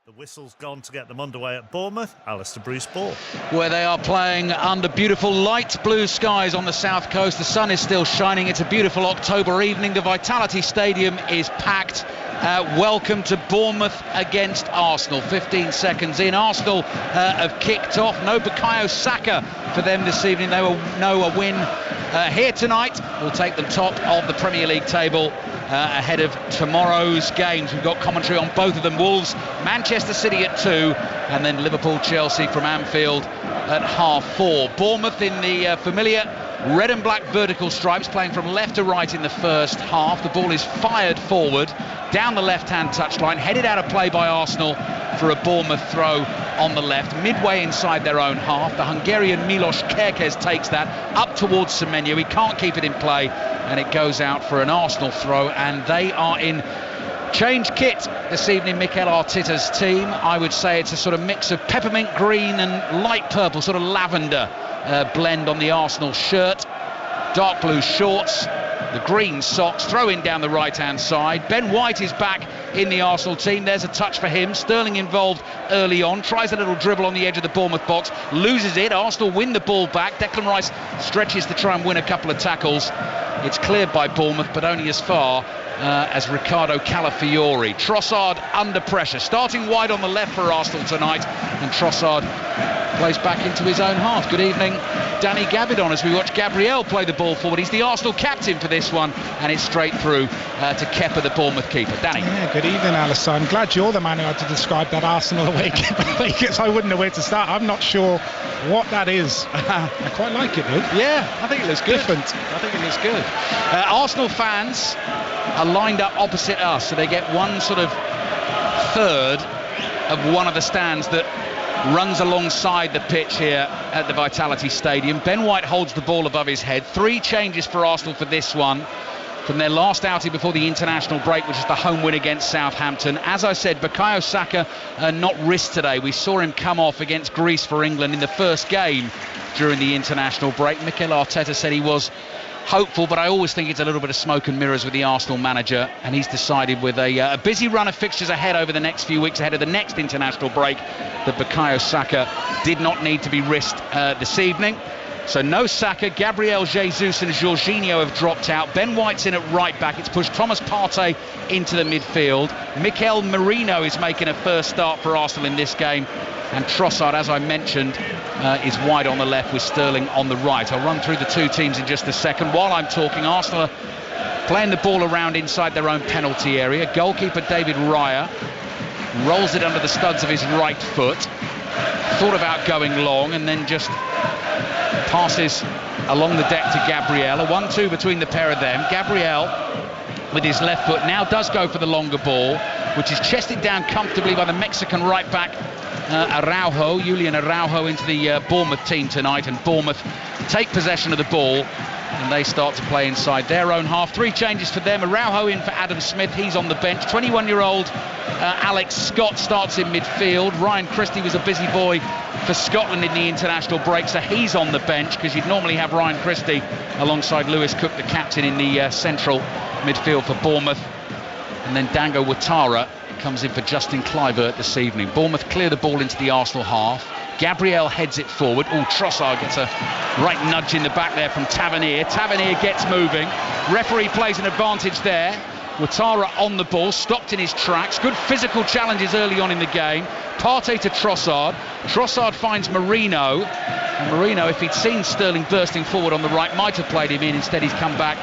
The whistle's gone to get them underway at Bournemouth. Alistair Bruce Ball. Where they are playing under beautiful light blue skies on the south coast. The sun is still shining. It's a beautiful October evening. The Vitality Stadium is packed. Welcome to Bournemouth against Arsenal. 15 seconds in. Arsenal have kicked off. No Bukayo Saka for them this evening. They will know a win here tonight will take them top of the Premier League table ahead of tomorrow's games. We've got commentary on both of them. Wolves, Manchester City at 2, and then Liverpool-Chelsea from Anfield at 4:30. Bournemouth in the familiar red and black vertical stripes, playing from left to right in the first half. The ball is fired forward down the left-hand touchline, headed out of play by Arsenal for a Bournemouth throw on the left, midway inside their own half. The Hungarian Milos Kerkez takes that up towards Semenyo. He can't keep it in play, and it goes out for an Arsenal throw, and they are in change kit this evening, Mikel Arteta's team. I would say it's a sort of mix of peppermint green and light purple, sort of lavender blend on the Arsenal shirt, dark blue shorts, the green socks, throw in down the right-hand side. Ben White is back in the Arsenal team. There's a touch for him. Sterling involved early on, tries a little dribble on the edge of the Bournemouth box, loses it. Arsenal win the ball back. Declan Rice stretches to try and win a couple of tackles. It's cleared by Bournemouth, but only as far as Ricardo Calafiori. Trossard under pressure, starting wide on the left for Arsenal tonight, and Trossard plays back into his own half. Good evening, Danny Gavidon, as we watch Gabriel play the ball forward. He's the Arsenal captain for this one, and it's straight through to Kepa, the Bournemouth keeper. Danny. Yeah, good evening, Alistair. I'm glad you're the man who had to describe that Arsenal away because I wouldn't know where to start. I'm not sure what that is. I quite like it, though. Yeah, I think it looks good. Different. I think it looks good. Arsenal fans are lined up opposite us, so they get one sort of third of one of the stands that runs alongside the pitch here at the Vitality Stadium. Ben White holds the ball above his head. 3 changes for Arsenal for this one from their last outing before the international break, which is the home win against Southampton. As I said, Bukayo Saka not risked today. We saw him come off against Greece for England in the first game during the international break. Mikel Arteta said he was hopeful, but I always think it's a little bit of smoke and mirrors with the Arsenal manager, and he's decided with a busy run of fixtures ahead over the next few weeks ahead of the next international break that Bukayo Saka did not need to be risked this evening. So no Saka. Gabriel Jesus and Jorginho have dropped out. Ben White's in at right back. It's pushed Thomas Partey into the midfield. Mikel Merino is making a first start for Arsenal in this game, and Trossard, as I mentioned, is wide on the left with Sterling on the right. I'll run through the two teams in just a second. While I'm talking, Arsenal are playing the ball around inside their own penalty area. Goalkeeper David Raya rolls it under the studs of his right foot. Thought about going long and then just passes along the deck to Gabriel. A 1-2 between the pair of them. Gabriel, with his left foot, now does go for the longer ball, which is chested down comfortably by the Mexican right back Araujo. Julian Araujo into the Bournemouth team tonight, and Bournemouth take possession of the ball and they start to play inside their own half. 3 changes for them. Araujo in for Adam Smith, he's on the bench. 21-year-old Alex Scott starts in midfield. Ryan Christie was a busy boy for Scotland in the international break, so he's on the bench, because you'd normally have Ryan Christie alongside Lewis Cook, the captain, in the central midfield for Bournemouth. And then Dango Ouattara comes in for Justin Kluivert this evening. Bournemouth clear the ball into the Arsenal half. Gabriel heads it forward. Trossard gets a right nudge in the back there from Tavernier. Tavernier gets moving. Referee plays an advantage there. Ouattara on the ball, stopped in his tracks. Good physical challenges early on in the game. Partey to Trossard. Trossard finds Merino. And Merino, if he'd seen Sterling bursting forward on the right, might have played him in. Instead, he's come back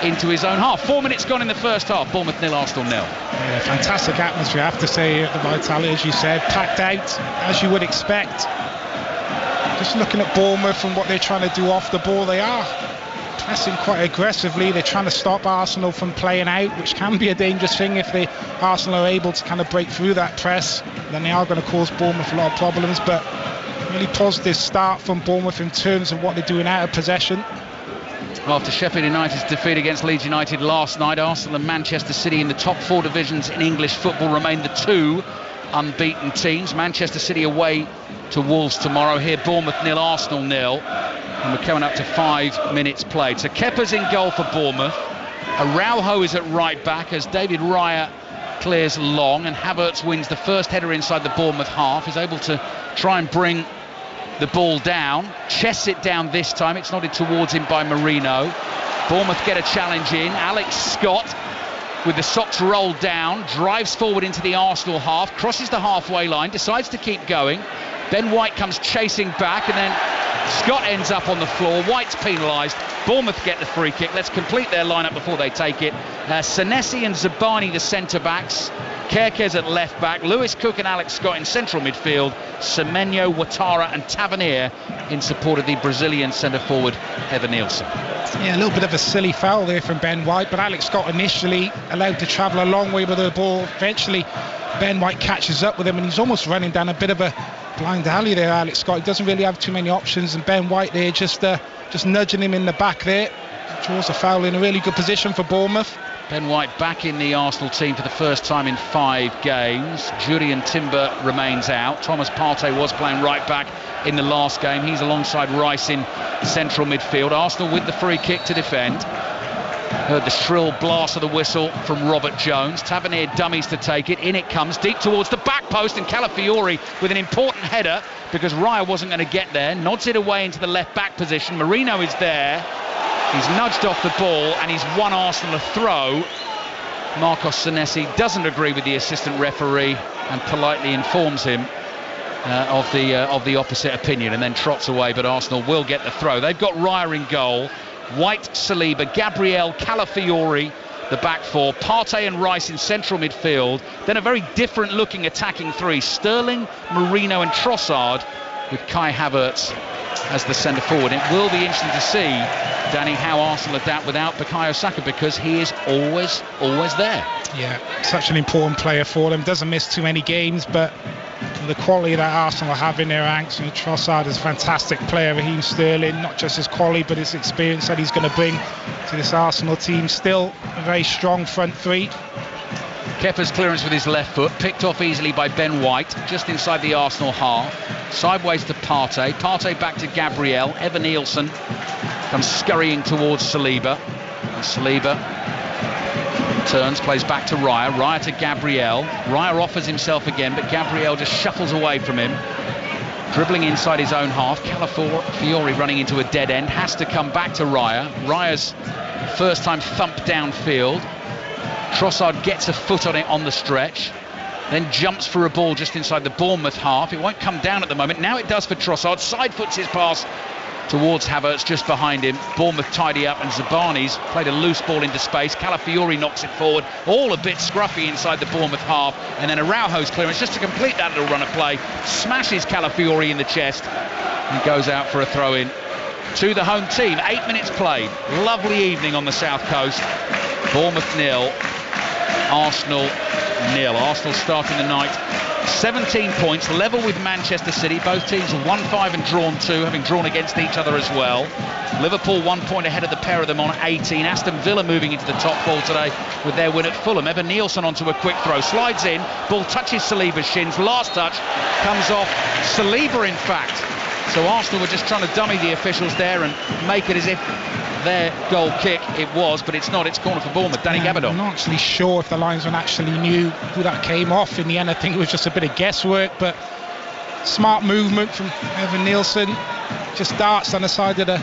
into his own half. 4 minutes gone in the first half. Bournemouth 0, Arsenal 0. Yeah, fantastic atmosphere, I have to say, at the Vitality, as you said, packed out, as you would expect. Just looking at Bournemouth and what they're trying to do off the ball, they are pressing quite aggressively. They're trying to stop Arsenal from playing out, which can be a dangerous thing if Arsenal are able to kind of break through that press. Then they are going to cause Bournemouth a lot of problems, but really positive start from Bournemouth in terms of what they're doing out of possession. After Sheffield United's defeat against Leeds United last night, Arsenal and Manchester City in the top 4 divisions in English football remain the 2 unbeaten teams. Manchester City away to Wolves tomorrow. Here Bournemouth 0, Arsenal 0, and we're coming up to 5 minutes played. So Kepa's in goal for Bournemouth. Araujo is at right back as David Raya clears long, and Havertz wins the first header inside the Bournemouth half. Is able to try and bring the ball down, chests it down this time. It's nodded towards him by Marino. Bournemouth get a challenge in. Alex Scott, with the socks rolled down, drives forward into the Arsenal half, crosses the halfway line, decides to keep going. Ben White comes chasing back, and then Scott ends up on the floor. White's penalised. Bournemouth get the free kick. Let's complete their lineup before they take it. Senesi and Zabani, the centre-backs. Kerkez at left-back. Lewis Cook and Alex Scott in central midfield. Semenyo, Ouattara and Tavernier in support of the Brazilian centre-forward, Evan Nielsen. Yeah, a little bit of a silly foul there from Ben White, but Alex Scott initially allowed to travel a long way with the ball. Eventually, Ben White catches up with him, and he's almost running down a bit of a blind alley there, Alex Scott. He doesn't really have too many options, and Ben White there just nudging him in the back there. Draws a foul in a really good position for Bournemouth. Ben White back in the Arsenal team for the first time in 5 games. Jurien Timber remains out. Thomas Partey was playing right back in the last game. He's alongside Rice in central midfield. Arsenal with the free kick to defend. Heard the shrill blast of the whistle from Robert Jones. Tavernier dummies to take it. In it comes, deep towards the back post, and Calafiori with an important header because Raya wasn't going to get there. Nods it away into the left back position. Marino is there. He's nudged off the ball, and he's won Arsenal a throw. Marcos Senesi doesn't agree with the assistant referee and politely informs him of the opposite opinion, and then trots away, but Arsenal will get the throw. They've got Raya in goal. White, Saliba, Gabriel, Calafiori, the back four. Partey and Rice in central midfield. Then a very different looking attacking three. Sterling, Marino and Trossard, with Kai Havertz as the centre forward. It will be interesting to see, Danny, how Arsenal adapt without Bukayo Saka, because he is always there. Yeah, such an important player for them. Doesn't miss too many games, but the quality that Arsenal have in their ranks, and Trossard is a fantastic player. Raheem Sterling, not just his quality but his experience that he's going to bring to this Arsenal team. Still a very strong front three. Kepa's clearance with his left foot, picked off easily by Ben White, just inside the Arsenal half. Sideways to Partey. Partey back to Gabriel. Evan Nielsen comes scurrying towards Saliba. And Saliba turns, plays back to Raya. Raya to Gabriel. Raya offers himself again, but Gabriel just shuffles away from him. Dribbling inside his own half. Calafiori running into a dead end. Has to come back to Raya. Raya's first time thump downfield. Trossard gets a foot on it on the stretch, then jumps for a ball just inside the Bournemouth half. It won't come down at the moment. Now it does for Trossard. Side foots his pass towards Havertz just behind him. Bournemouth tidy up, and Zabani's played a loose ball into space. Calafiori knocks it forward. All a bit scruffy inside the Bournemouth half, and then Araujo's clearance just to complete that little run of play. Smashes Calafiori in the chest and goes out for a throw-in to the home team. 8 minutes played. Lovely evening on the south coast. Bournemouth 0, Arsenal 0. Arsenal starting the night 17 points, level with Manchester City. Both teams have won 5 and drawn 2, having drawn against each other as well. Liverpool 1 point ahead of the pair of them on 18. Aston Villa moving into the top 4 today with their win at Fulham. Evan Nielsen onto a quick throw, slides in, ball touches Saliba's shins. Last touch comes off Saliba, in fact. So Arsenal were just trying to dummy the officials there and make it as if their goal kick it was, but it's not. It's corner for Bournemouth. Danny Gabardon. I'm not actually sure if the linesman actually knew who that came off. In the end, I think it was just a bit of guesswork, but smart movement from Evan Nielsen. Just darts on the side of the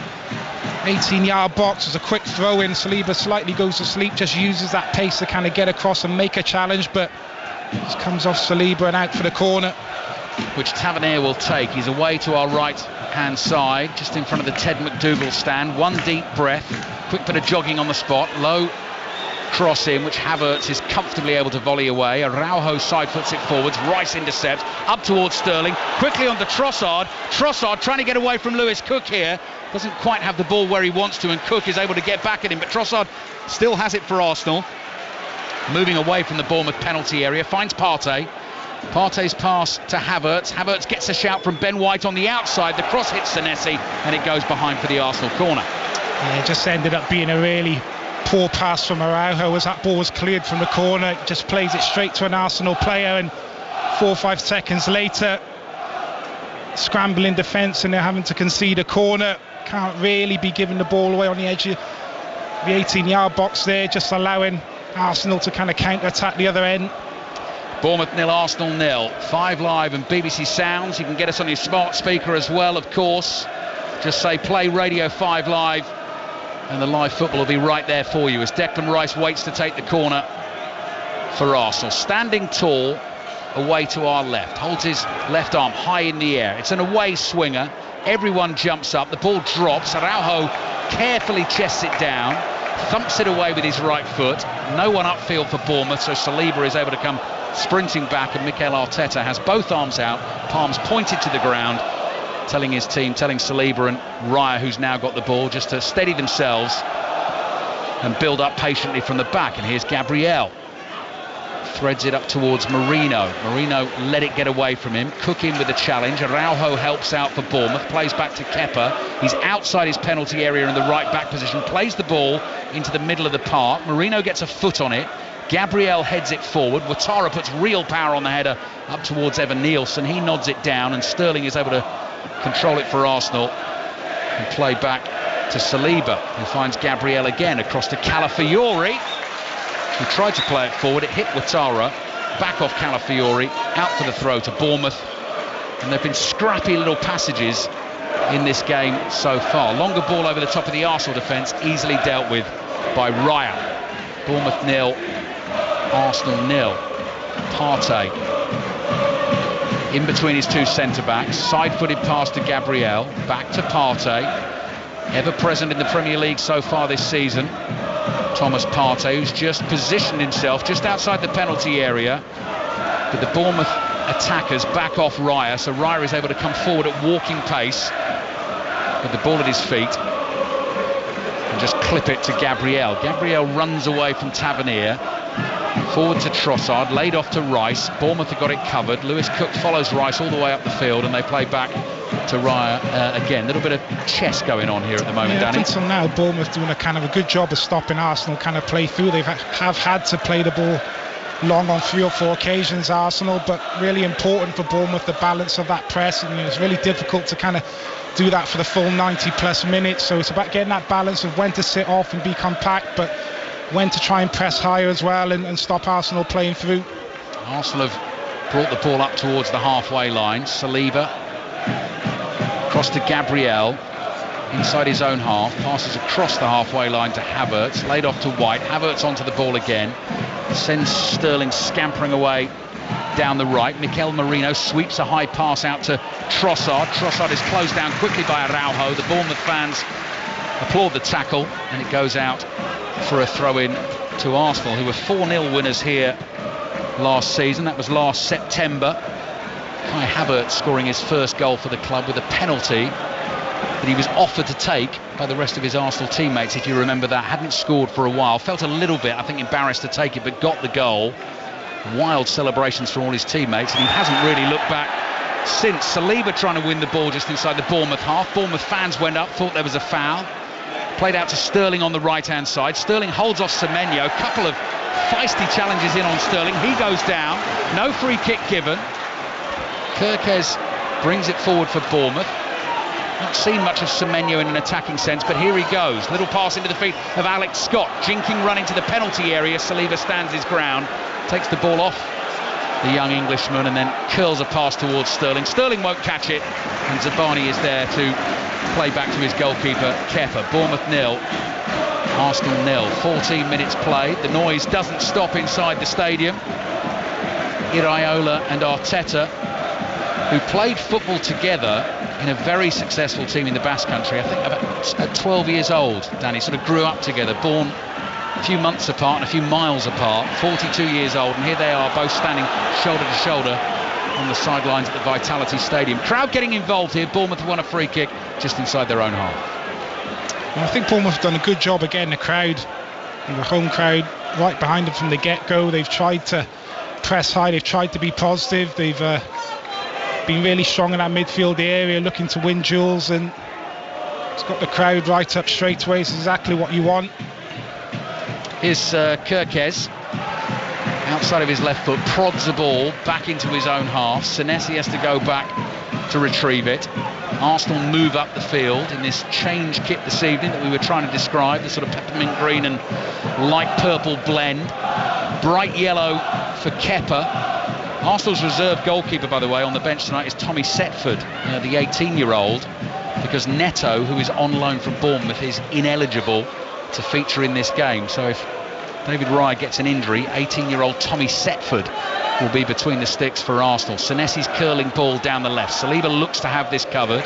18-yard box. There's a quick throw in. Saliba slightly goes to sleep, just uses that pace to kind of get across and make a challenge, but just comes off Saliba and out for the corner, which Tavernier will take. He's away to our right hand side, just in front of the Ted McDougall stand. One deep breath, quick bit of jogging on the spot, low cross in, which Havertz is comfortably able to volley away. Araujo side foots it forwards. Rice intercepts up towards Sterling, quickly on to Trossard. Trossard trying to get away from Lewis Cook here, doesn't quite have the ball where he wants to, and Cook is able to get back at him, but Trossard still has it for Arsenal. Moving away from the Bournemouth penalty area, finds Partey. Partey's pass to Havertz. Havertz gets a shout from Ben White on the outside. The cross hits Senesi, and it goes behind for the Arsenal corner. Yeah, it just ended up being a really poor pass from Araujo as that ball was cleared from the corner. Just plays it straight to an Arsenal player, and 4 or 5 seconds later, scrambling defence, and they're having to concede a corner. Can't really be giving the ball away on the edge of the 18-yard box there, just allowing Arsenal to kind of counter-attack the other end. Bournemouth 0, Arsenal 0. 5 Live and BBC Sounds. You can get us on your smart speaker as well, of course. Just say play Radio 5 Live and the live football will be right there for you as Declan Rice waits to take the corner for Arsenal. Standing tall away to our left, holds his left arm high in the air. It's an away swinger. Everyone jumps up, the ball drops. Araujo carefully chests it down, thumps it away with his right foot. No one upfield for Bournemouth, so Saliba is able to come sprinting back, and Mikel Arteta has both arms out, palms pointed to the ground, telling his team, telling Saliba and Raya, who's now got the ball, just to steady themselves and build up patiently from the back. And here's Gabriel, threads it up towards Marino. Marino let it get away from him. Cook in with a challenge. Araujo helps out for Bournemouth, plays back to Kepa. He's outside his penalty area in the right back position, plays the ball into the middle of the park. Marino gets a foot on it. Gabriel heads it forward. Ouattara puts real power on the header up towards Evan Nielsen. He nods it down, and Sterling is able to control it for Arsenal and play back to Saliba, who finds Gabriel again across to Calafiori, who tried to play it forward. It hit Ouattara, back off Calafiori, out for the throw to Bournemouth. And there have been scrappy little passages in this game so far. Longer ball over the top of the Arsenal defence, easily dealt with by Raya. Bournemouth 0, Arsenal 0. Partey in between his two centre-backs, side-footed pass to Gabriel, back to Partey, ever present in the Premier League so far this season. Thomas Partey, who's just positioned himself just outside the penalty area, but the Bournemouth attackers back off Raya, so Raya is able to come forward at walking pace with the ball at his feet and just clip it to Gabriel. Gabriel runs away from Tavernier, forward to Trossard, laid off to Rice. Bournemouth have got it covered. Lewis Cook follows Rice all the way up the field, and they play back to Raya again. A little bit of chess going on here at the moment, Danny. Until now, Bournemouth doing a kind of a good job of stopping Arsenal kind of play through. They have had to play the ball long on 3 or 4 occasions, Arsenal, but really important for Bournemouth, the balance of that press. And it's really difficult to kind of do that for the full 90 plus minutes. So it's about getting that balance of when to sit off and be compact, but when to try and press higher as well and stop Arsenal playing through. Arsenal have brought the ball up towards the halfway line. Saliba across to Gabriel inside his own half, passes across the halfway line to Havertz, laid off to White. Havertz onto the ball again, sends Sterling scampering away down the right. Mikel Merino sweeps a high pass out to Trossard. Trossard is closed down quickly by Araujo. The Bournemouth fans applaud the tackle, and it goes out for a throw-in to Arsenal, who were 4-0 winners here last season. That was last September. Kai Havertz scoring his first goal for the club with a penalty that he was offered to take by the rest of his Arsenal teammates, if you remember that. Hadn't scored for a while, felt a little bit, I think, embarrassed to take it, but got the goal. Wild celebrations from all his teammates, and he hasn't really looked back since. Saliba trying to win the ball just inside the Bournemouth half. Bournemouth fans went up, thought there was a foul. Played out to Sterling on the right-hand side. Sterling holds off Semenyo. A couple of feisty challenges in on Sterling. He goes down. No free kick given. Kirkes brings it forward for Bournemouth. Not seen much of Semenyo in an attacking sense, but here he goes. Little pass into the feet of Alex Scott. Jinking run into the penalty area. Saliba stands his ground. Takes the ball off the young Englishman and then curls a pass towards Sterling. Sterling won't catch it, and Zabani is there to play back to his goalkeeper Kepa. Bournemouth 0, Arsenal 0. 14 minutes played. The noise doesn't stop inside the stadium. Iraola and Arteta, who played football together in a very successful team in the Basque Country, I think about at 12 years old, Danny, sort of grew up together, born a few months apart and a few miles apart, 42 years old, and here they are both standing shoulder to shoulder on the sidelines at the Vitality Stadium. Crowd getting involved here. Bournemouth won a free kick just inside their own half. Well, I think Bournemouth have done a good job again. The crowd, the home crowd, right behind them from the get-go. They've tried to press high, they've tried to be positive, they've been really strong in that midfield area, looking to win duels, and it's got the crowd right up straight away. It's exactly what you want. Here's Kirkes, outside of his left foot, prods the ball back into his own half. Senesi has to go back to retrieve it. Arsenal move up the field in this change kit this evening that we were trying to describe, the sort of peppermint green and light purple blend. Bright yellow for Kepa, Arsenal's reserve goalkeeper, by the way, on the bench tonight is Tommy Setford, the 18-year-old, because Neto, who is on loan from Bournemouth, is ineligible to feature in this game. So if David Raya gets an injury, 18-year-old Tommy Setford will be between the sticks for Arsenal. Senesi's curling ball down the left. Saliba looks to have this covered.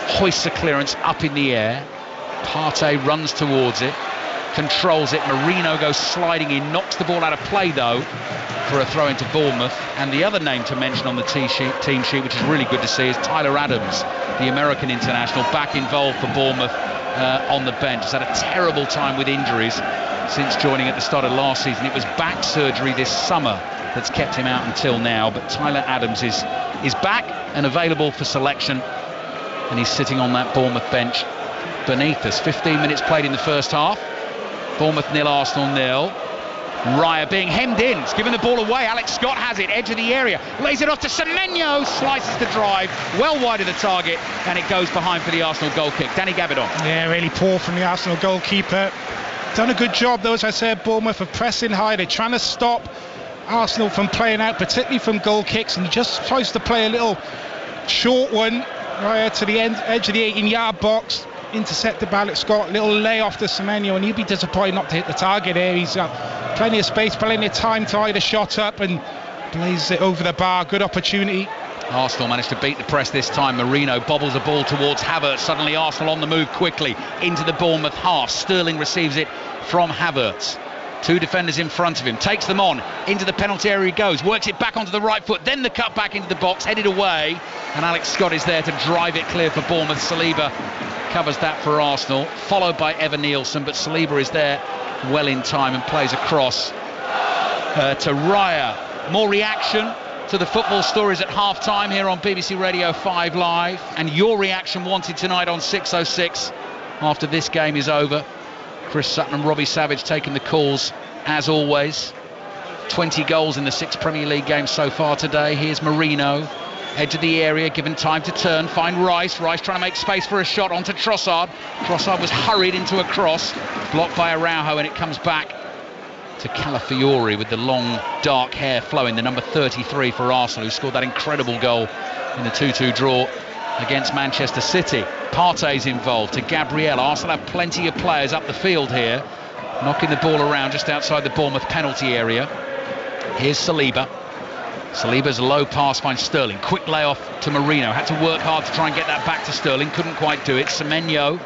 Hoists a clearance up in the air. Partey runs towards it, controls it. Marino goes sliding in, knocks the ball out of play though for a throw into Bournemouth. And the other name to mention on the team sheet, which is really good to see, is Tyler Adams, the American international, back involved for Bournemouth on the bench. He's had a terrible time with injuries since joining at the start of last season. It was back surgery this summer that's kept him out until now, but Tyler Adams is back and available for selection, and he's sitting on that Bournemouth bench beneath us. 15 minutes played in the first half. Bournemouth 0, Arsenal 0. Raya being hemmed in. It's given the ball away. Alex Scott has it, edge of the area, lays it off to Semenyo, slices the drive well wide of the target, and it goes behind for the Arsenal goal kick. Danny Gabidon. Yeah, really poor from the Arsenal goalkeeper. Done a good job though, as I said, Bournemouth are pressing high. They're trying to stop Arsenal from playing out, particularly from goal kicks, and he just tries to play a little short one right to the edge of the 18-yard box, intercepted by Alex Scott, little lay off to Semenyo, and he'd be disappointed not to hit the target here. He's got plenty of space, plenty of time to hide a shot up and blazes it over the bar. Good opportunity. Arsenal managed to beat the press this time. Marino bobbles the ball towards Havertz. Suddenly Arsenal on the move quickly into the Bournemouth half. Sterling receives it from Havertz. Two defenders in front of him, takes them on, into the penalty area he goes, works it back onto the right foot, then the cut back into the box, headed away, and Alex Scott is there to drive it clear for Bournemouth. Saliba covers that for Arsenal, followed by Evan Nielsen, but Saliba is there well in time and plays across to Raya. More reaction to the football stories at half-time here on BBC Radio 5 Live, and your reaction wanted tonight on 606 after this game is over. Chris Sutton and Robbie Savage taking the calls as always. 20 goals in the 6 Premier League games so far today. Here's Marino, edge of the area, given time to turn, find Rice trying to make space for a shot onto Trossard. Trossard was hurried into a cross, blocked by Araujo, and it comes back to Calafiori with the long dark hair flowing, the number 33 for Arsenal, who scored that incredible goal in the 2-2 draw against Manchester City. Partey's involved to Gabriel. Arsenal have plenty of players up the field here, knocking the ball around just outside the Bournemouth penalty area. Here's Saliba. Saliba's low pass finds Sterling. Quick layoff to Marino. Had to work hard to try and get that back to Sterling. Couldn't quite do it. Semenyo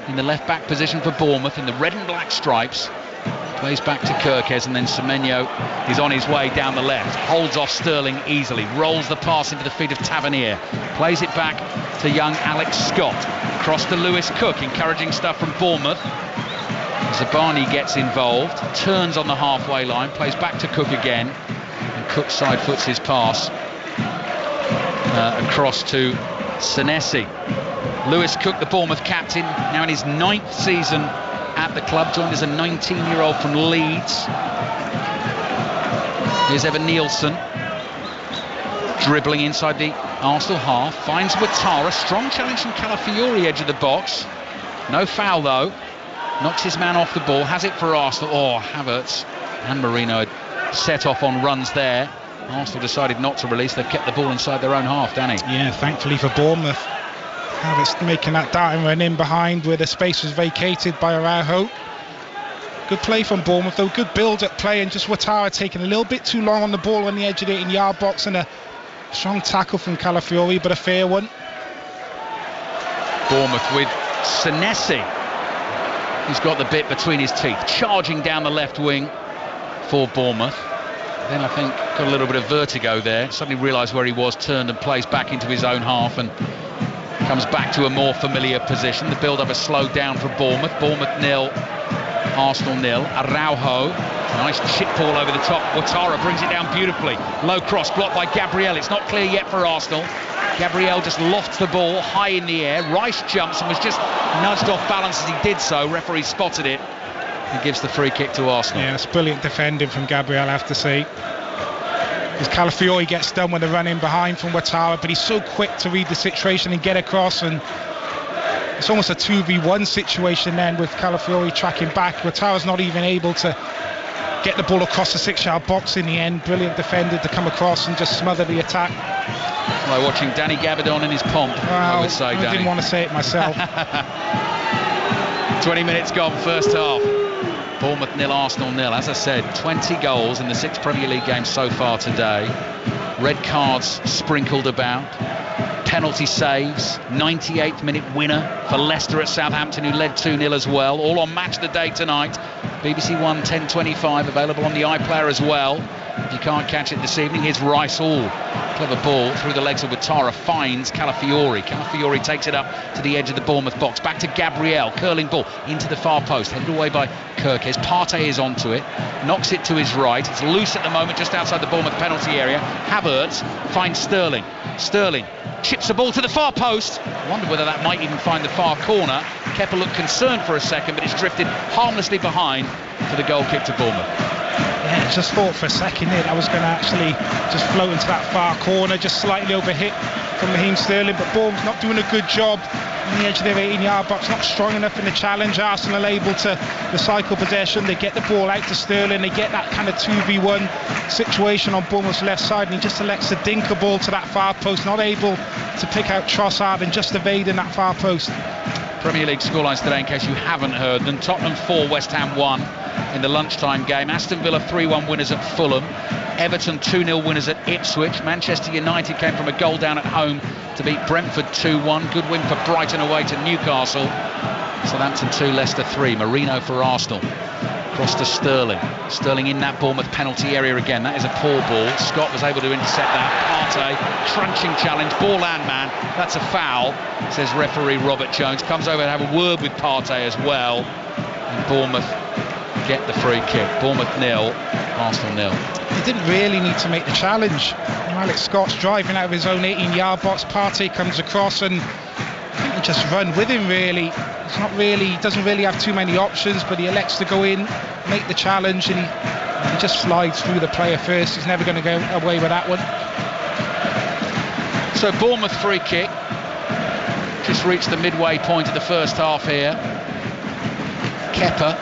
in the left back position for Bournemouth in the red and black stripes. Plays back to Kirkes, and then Semenyo is on his way down the left. Holds off Sterling easily. Rolls the pass into the feet of Tavernier. Plays it back to young Alex Scott. Cross to Lewis Cook. Encouraging stuff from Bournemouth. Zabani gets involved. Turns on the halfway line. Plays back to Cook again. And Cook side foots his pass across to Senesi. Lewis Cook, the Bournemouth captain, now in his 9th season at the club, joined as a 19-year-old from Leeds. Here's Evan Nielsen dribbling inside the Arsenal half, finds Ouattara, strong challenge from Calafiori, edge of the box, no foul though, knocks his man off the ball, has it for Arsenal. Havertz and Marino had set off on runs there. Arsenal decided not to release. They've kept the ball inside their own half. Danny. Yeah, thankfully for Bournemouth, Havertz making that darting run in behind where the space was vacated by Araujo. Good play from Bournemouth though, good build-up play, and just Ouattara taking a little bit too long on the ball on the edge of the 18-yard box, and a strong tackle from Calafiori, but a fair one. Bournemouth with Senesi, who's got the bit between his teeth, charging down the left wing for Bournemouth. Then I think got a little bit of vertigo there, suddenly realised where he was, turned and plays back into his own half and comes back to a more familiar position. The build-up has slowed down for Bournemouth. Bournemouth 0, Arsenal 0. Araujo, nice chip ball over the top. Ouattara brings it down beautifully. Low cross blocked by Gabriel. It's not clear yet for Arsenal. Gabriel just lofts the ball high in the air. Rice jumps and was just nudged off balance as he did so. Referee spotted it and gives the free kick to Arsenal. Yeah, it's brilliant defending from Gabriel, I have to say. As Calafiori gets done with the run in behind from Ouattara, but he's so quick to read the situation and get across, and it's almost a 2v1 situation then with Calafiori tracking back. Ouattara's not even able to get the ball across the 6-yard box in the end. Brilliant defender to come across and just smother the attack. Well, watching Danny Gabardon in his pomp, I would say, Danny. I didn't want to say it myself. 20 minutes gone, first half. Bournemouth 0, Arsenal 0. As I said, 20 goals in the 6 Premier League games so far today. Red cards sprinkled about. Penalty saves. 98th minute winner for Leicester at Southampton, who led 2-0 as well. All on Match of the Day tonight. BBC One 10:25, available on the iPlayer as well. If you can't catch it this evening, here's Rice Hall. Clever ball through the legs of Ouattara, finds Calafiori. Calafiori takes it up to the edge of the Bournemouth box. Back to Gabriel, curling ball into the far post, headed away by Kirkes. Partey is onto it, knocks it to his right. It's loose at the moment, just outside the Bournemouth penalty area. Havertz finds Sterling. Sterling chips the ball to the far post. I wonder whether that might even find the far corner. Kepa looked concerned for a second, but it's drifted harmlessly behind for the goal kick to Bournemouth. Yeah, just thought for a second there that was going to actually just float into that far corner, just slightly overhit from Raheem Sterling, but Bournemouth not doing a good job on the edge of their 18-yard box, not strong enough in the challenge. Arsenal are able to recycle possession, they get the ball out to Sterling, they get that kind of 2v1 situation on Bournemouth's left side, and he just elects to dink a ball to that far post, not able to pick out Trossard and just evading that far post. Premier League scorelines today, in case you haven't heard them. Tottenham 4, West Ham 1 in the lunchtime game. Aston Villa 3-1 winners at Fulham. Everton 2-0 winners at Ipswich. Manchester United came from a goal down at home to beat Brentford 2-1. Good win for Brighton away to Newcastle. Southampton 2, Leicester 3. Marino for Arsenal. Cross to Sterling. Sterling in that Bournemouth penalty area again. That is a poor ball. Scott was able to intercept that. Partey, crunching challenge. Ball and man. That's a foul, says referee Robert Jones. Comes over to have a word with Partey as well. And Bournemouth get the free kick. Bournemouth 0, Arsenal 0. He didn't really need to make the challenge. Alex Scott's driving out of his own 18-yard box. Partey comes across and I think he just run with him really. It's not really, he doesn't really have too many options, but he elects to go in, make the challenge, and he just slides through the player first. He's never going to go away with that one. So Bournemouth free kick. Just reached the midway point of the first half here. Kepa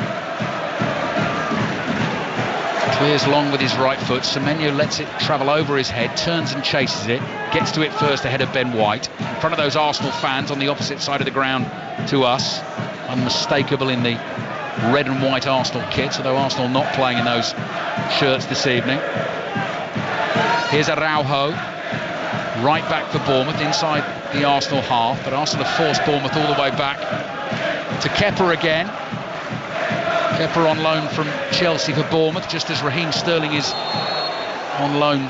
clears long with his right foot. Semenyo lets it travel over his head, turns and chases it, gets to it first ahead of Ben White. In front of those Arsenal fans on the opposite side of the ground to us. Unmistakable in the red and white Arsenal kits, although Arsenal not playing in those shirts this evening. Here's Araujo, right back for Bournemouth, inside the Arsenal half, but Arsenal have forced Bournemouth all the way back to Kepa again. Kepa on loan from Chelsea for Bournemouth, just as Raheem Sterling is on loan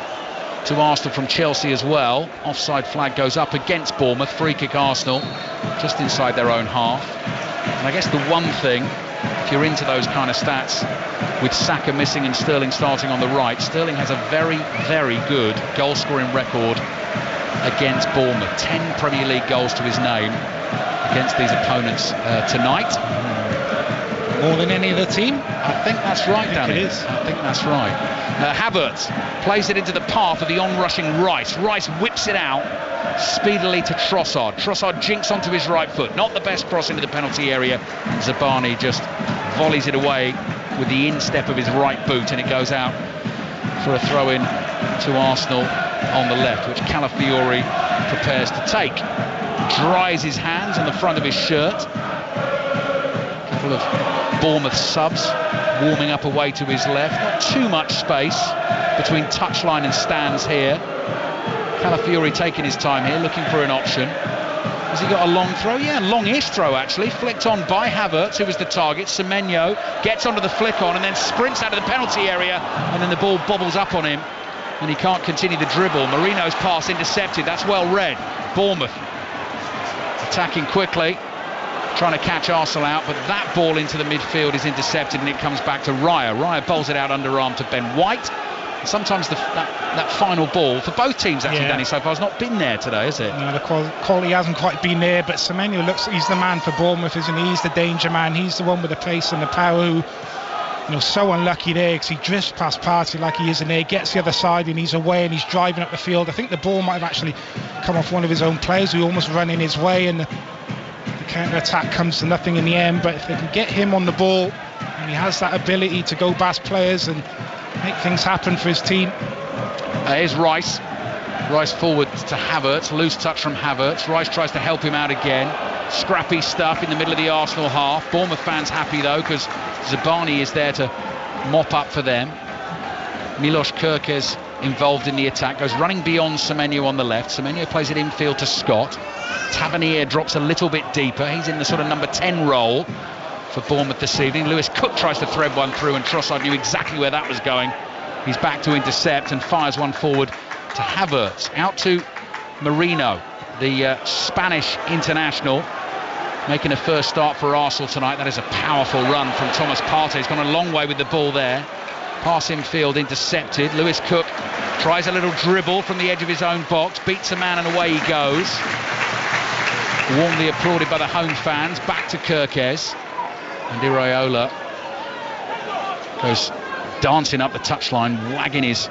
to Arsenal from Chelsea as well. Offside flag goes up against Bournemouth. Free kick Arsenal, just inside their own half. And I guess the one thing, if you're into those kind of stats, with Saka missing and Sterling starting on the right, Sterling has a very, very good goal-scoring record against Bournemouth. 10 Premier League goals to his name against these opponents tonight. More than any other team? I think that's right, Danny. It is. I think that's right. Havertz plays it into the path of the on-rushing Rice. Rice whips it out speedily to Trossard. Trossard jinks onto his right foot. Not the best cross into the penalty area. Zabani just volleys it away with the instep of his right boot, and it goes out for a throw-in to Arsenal on the left, which Calafiori prepares to take. Dries his hands on the front of his shirt. A couple of Bournemouth subs warming up away to his left. Not too much space between touchline and stands here. Calafiori taking his time here, looking for an option. Has he got a long throw? Yeah, longish throw actually. Flicked on by Havertz, who was the target. Semenyo gets onto the flick on and then sprints out of the penalty area, and then the ball bobbles up on him and he can't continue the dribble. Marino's pass intercepted. That's well read. Bournemouth attacking quickly, trying to catch Arsenal out, but that ball into the midfield is intercepted and it comes back to Raya. Raya bowls it out underarm to Ben White. Sometimes that final ball for both teams actually, Danny, so far has not been there today, is it? No, the quality hasn't quite been there, but Semenyo looks, he's the man for Bournemouth, isn't he? He's the danger man. He's the one with the pace and the power who, so unlucky there because he drifts past Partey like he isn't there, gets the other side and he's away and he's driving up the field. I think the ball might have actually come off one of his own players who almost run in his way, and the counter-attack comes to nothing in the end. But if they can get him on the ball and he has that ability to go past players and make things happen for his team. Here's Rice. Rice forward to Havertz, loose touch from Havertz. Rice tries to help him out again. Scrappy stuff in the middle of the Arsenal half. Bournemouth fans happy though, because Zabani is there to mop up for them. Milos Kerkez involved in the attack, goes running beyond Semenyo on the left. Semenyo plays it infield to Scott. Tavernier drops a little bit deeper. He's in the sort of number 10 role for Bournemouth this evening. Lewis Cook tries to thread one through, and Trossard knew exactly where that was going. He's back to intercept and fires one forward to Havertz. Out to Marino, the Spanish international, making a first start for Arsenal tonight. That is a powerful run from Thomas Partey. He's gone a long way with the ball there. Pass infield intercepted. Lewis Cook tries a little dribble from the edge of his own box, beats a man and away he goes. Warmly applauded by the home fans. Back to Kerkez. And Iraola goes dancing up the touchline, wagging his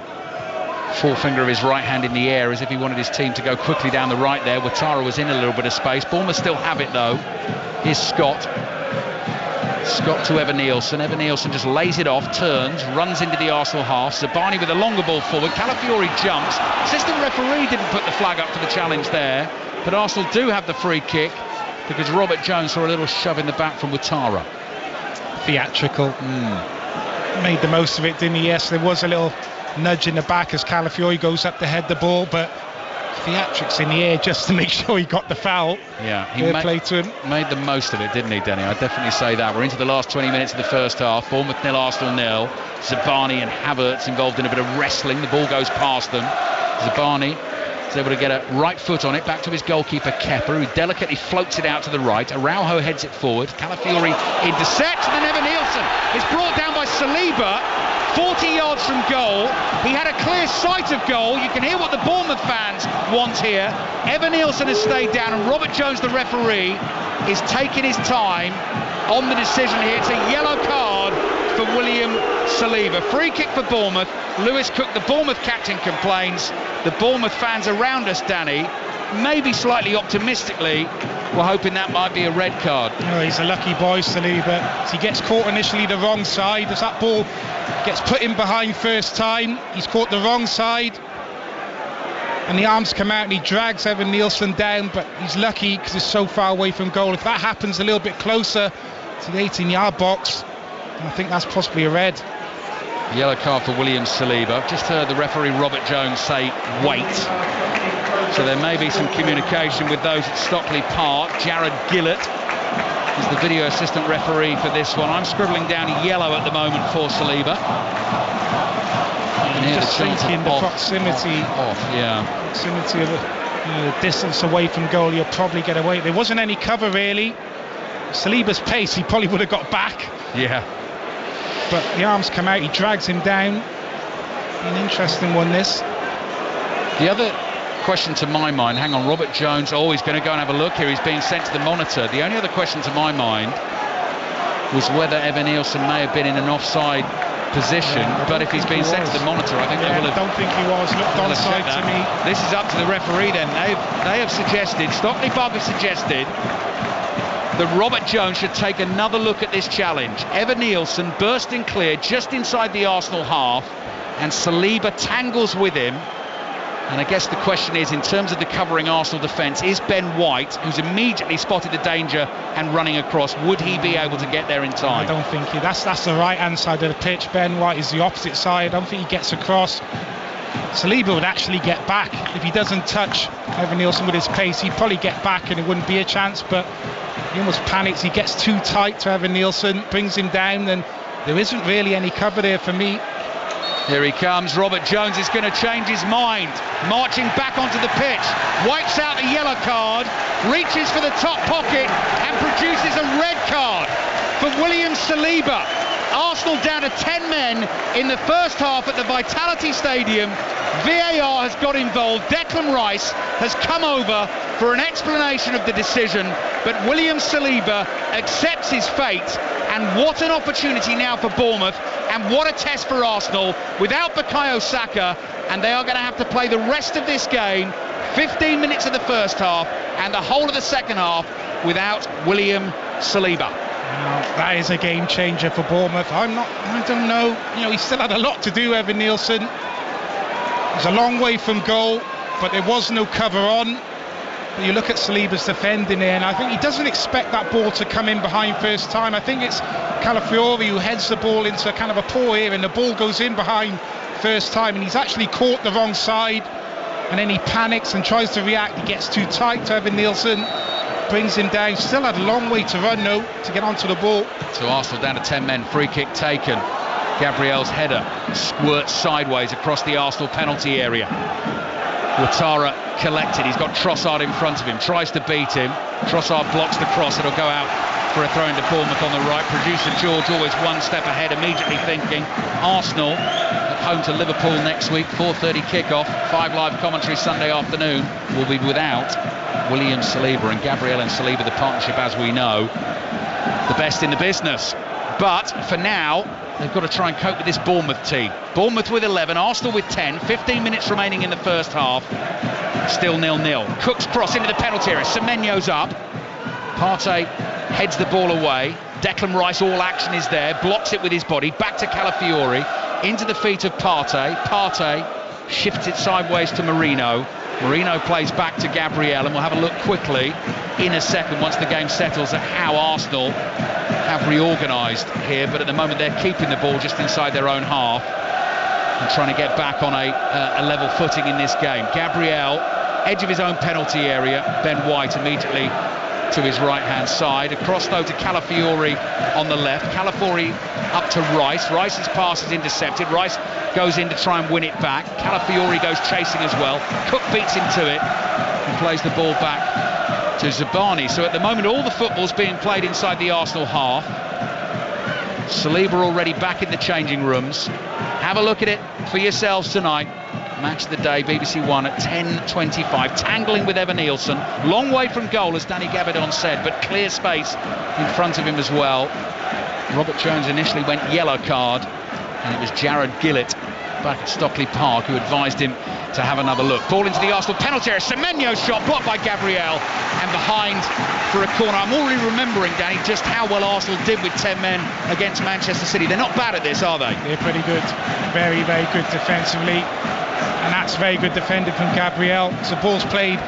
forefinger of his right hand in the air as if he wanted his team to go quickly down the right there. Ouattara was in a little bit of space. Bournemouth still have it though. Here's Scott. Scott to Evan Nielsen. Evan Nielsen just lays it off, turns, runs into the Arsenal half. Zabani with a longer ball forward. Calafiori jumps. Assistant referee didn't put the flag up for the challenge there, but Arsenal do have the free kick because Robert Jones saw a little shove in the back from Ouattara. Theatrical. Made the most of it, didn't he? Yes, there was a little nudge in the back as Calafiori goes up to head the ball, but theatrics in the air just to make sure he got the foul. Yeah, he play to him. Made the most of it, didn't he, Denny? I'd definitely say that. We're into the last 20 minutes of the first half. Bournemouth 0, Arsenal 0. Zabani and Havertz involved in a bit of wrestling. The ball goes past them. Zabani is able to get a right foot on it, back to his goalkeeper Kepa, who delicately floats it out to the right. Araujo heads it forward. Calafiori intercepts, and then Evan Nielsen is brought down by Saliba. 40 yards from goal. He had a clear sight of goal. You can hear what the Bournemouth fans want here. Evan Nielsen has stayed down, and Robert Jones, the referee, is taking his time on the decision here. It's a yellow card for William Saliba. Free kick for Bournemouth. Lewis Cook, the Bournemouth captain, complains. The Bournemouth fans around us, Danny, maybe slightly optimistically, we're hoping that might be a red card. Oh, he's a lucky boy, Saliba. He gets caught initially the wrong side. As that ball gets put in behind first time, he's caught the wrong side. And the arms come out and he drags Evan Nielsen down, but he's lucky because he's so far away from goal. If that happens a little bit closer to the 18-yard box, I think that's possibly a red. Yellow card for William Saliba. Just heard the referee Robert Jones say wait. So there may be some communication with those at Stockley Park. Jared Gillett is the video assistant referee for this one. I'm scribbling down yellow at the moment for Saliba. And just thinking the proximity of the distance away from goal, you'll probably get away. There wasn't any cover really. Saliba's pace, he probably would have got back. Yeah. But the arms come out, he drags him down. An interesting one, this. The other question to my mind, hang on, Robert Jones, he's going to go and have a look here. He's being sent to the monitor. The only other question to my mind was whether Evan Nielsen may have been in an offside position, but if he's being sent to the monitor, I think they will have. I don't think he was. Looked onside to me. This is up to the referee then. They have suggested, Stockley Park have suggested, that Robert Jones should take another look at this challenge. Evan Nielsen bursting clear just inside the Arsenal half, and Saliba tangles with him. And I guess the question is, in terms of the covering Arsenal defence, is Ben White, who's immediately spotted the danger and running across, would he be able to get there in time? I don't think that's the right hand side of the pitch. Ben White is the opposite side. I don't think he gets across. Saliba would actually get back if he doesn't touch Evan Nielsen with his pace. He'd probably get back and it wouldn't be a chance, but he almost panics. He gets too tight to Evan Nielsen, brings him down, and there isn't really any cover there for me. Here he comes. Robert Jones is going to change his mind, marching back onto the pitch, wipes out the yellow card, reaches for the top pocket and produces a red card for William Saliba. Arsenal down to 10 men in the first half at the Vitality Stadium. VAR has got involved. Declan Rice has come over for an explanation of the decision, but William Saliba accepts his fate. And what an opportunity now for Bournemouth, and what a test for Arsenal without Bukayo Saka, and they are going to have to play the rest of this game, 15 minutes of the first half and the whole of the second half, without William Saliba. That is a game changer for Bournemouth. I don't know. He still had a lot to do, Evan Nielsen. He's a long way from goal, but there was no cover on. But you look at Saliba's defending there, and I think he doesn't expect that ball to come in behind first time. I think it's Calafiori who heads the ball into kind of a poor area, and the ball goes in behind first time, and he's actually caught the wrong side, and then he panics and tries to react. He gets too tight to Evan Nielsen, brings him down. Still had a long way to run though to get onto the ball. So Arsenal down to 10 men, free kick taken. Gabriel's header squirts sideways across the Arsenal penalty area. Ouattara collected, he's got Trossard in front of him, tries to beat him. Trossard blocks the cross, it'll go out for a throw into Bournemouth on the right. Producer George always one step ahead, immediately thinking Arsenal at home to Liverpool next week, 4:30 kickoff. 5 live commentary Sunday afternoon. Will be without William Saliba, and Gabriel and Saliba, the partnership, as we know, the best in the business. But for now, they've got to try and cope with this Bournemouth team. Bournemouth with 11, Arsenal with 10, 15 minutes remaining in the first half. Still 0-0. Cook's cross into the penalty area. Semenyo's up. Partey heads the ball away. Declan Rice, all action is there. Blocks it with his body. Back to Calafiori. Into the feet of Partey. Partey shifts it sideways to Marino. Marino plays back to Gabriel, and we'll have a look quickly in a second once the game settles at how Arsenal have reorganised here. But at the moment they're keeping the ball just inside their own half and trying to get back on a level footing in this game. Gabriel, edge of his own penalty area. Ben White immediately to his right hand side. Across though to Calafiori on the left. Calafiori up to Rice. Rice's pass is intercepted. Rice goes in to try and win it back. Calafiori goes chasing as well. Cook beats him to it and plays the ball back to Zabani. So at the moment all the football's being played inside the Arsenal half. Saliba already back in the changing rooms. Have a look at it for yourselves tonight. Match of the day, BBC One at 10:25. Tangling with Evan Nielsen. Long way from goal, as Danny Gabidon said, but clear space in front of him as well. Robert Jones initially went yellow card, and it was Jared Gillett back at Stockley Park who advised him to have another look. Ball into the Arsenal penalty area. Semenyo's shot blocked by Gabriel and behind for a corner. I'm already remembering, Danny, just how well Arsenal did with 10 men against Manchester City. They're not bad at this, are they? They're pretty good. Very, very good defensively. And that's very good defended from Gabriel. So ball's played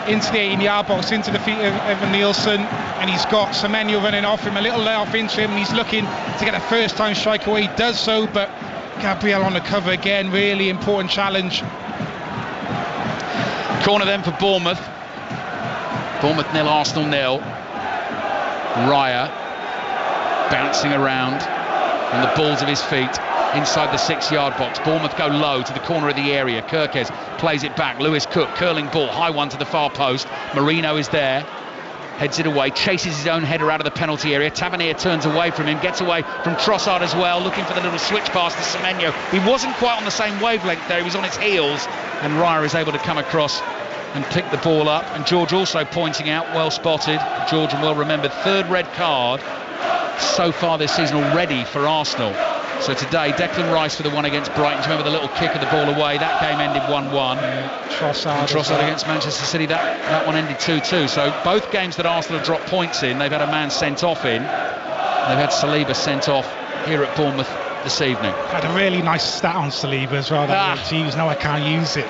into the 18-yard box, into the feet of Evan Nielsen, and he's got Semenyo running off him, a little layoff into him, and he's looking to get a first-time strike away. He does so, but Gabriel on the cover again. Really important challenge. Corner then for Bournemouth. Bournemouth 0, Arsenal 0. Raya bouncing around on the balls of his feet inside the 6-yard box. Bournemouth go low to the corner of the area. Kirkes plays it back. Lewis Cook, curling ball, high one to the far post. Marino is there, heads it away, chases his own header out of the penalty area. Tavernier turns away from him, gets away from Trossard as well, looking for the little switch pass to Semenyo. He wasn't quite on the same wavelength there, he was on his heels, and Raya is able to come across and pick the ball up. And George also pointing out, well spotted, George and well remembered, 3rd red card so far this season already for Arsenal. So today, Declan Rice for the one against Brighton. Do you remember the little kick of the ball away? That game ended 1-1. Trossard against Manchester City, that one ended 2-2. So both games that Arsenal have dropped points in, they've had a man sent off in. They've had Saliba sent off here at Bournemouth this evening. Had a really nice stat on Saliba as well. Geez, no, I can't use it.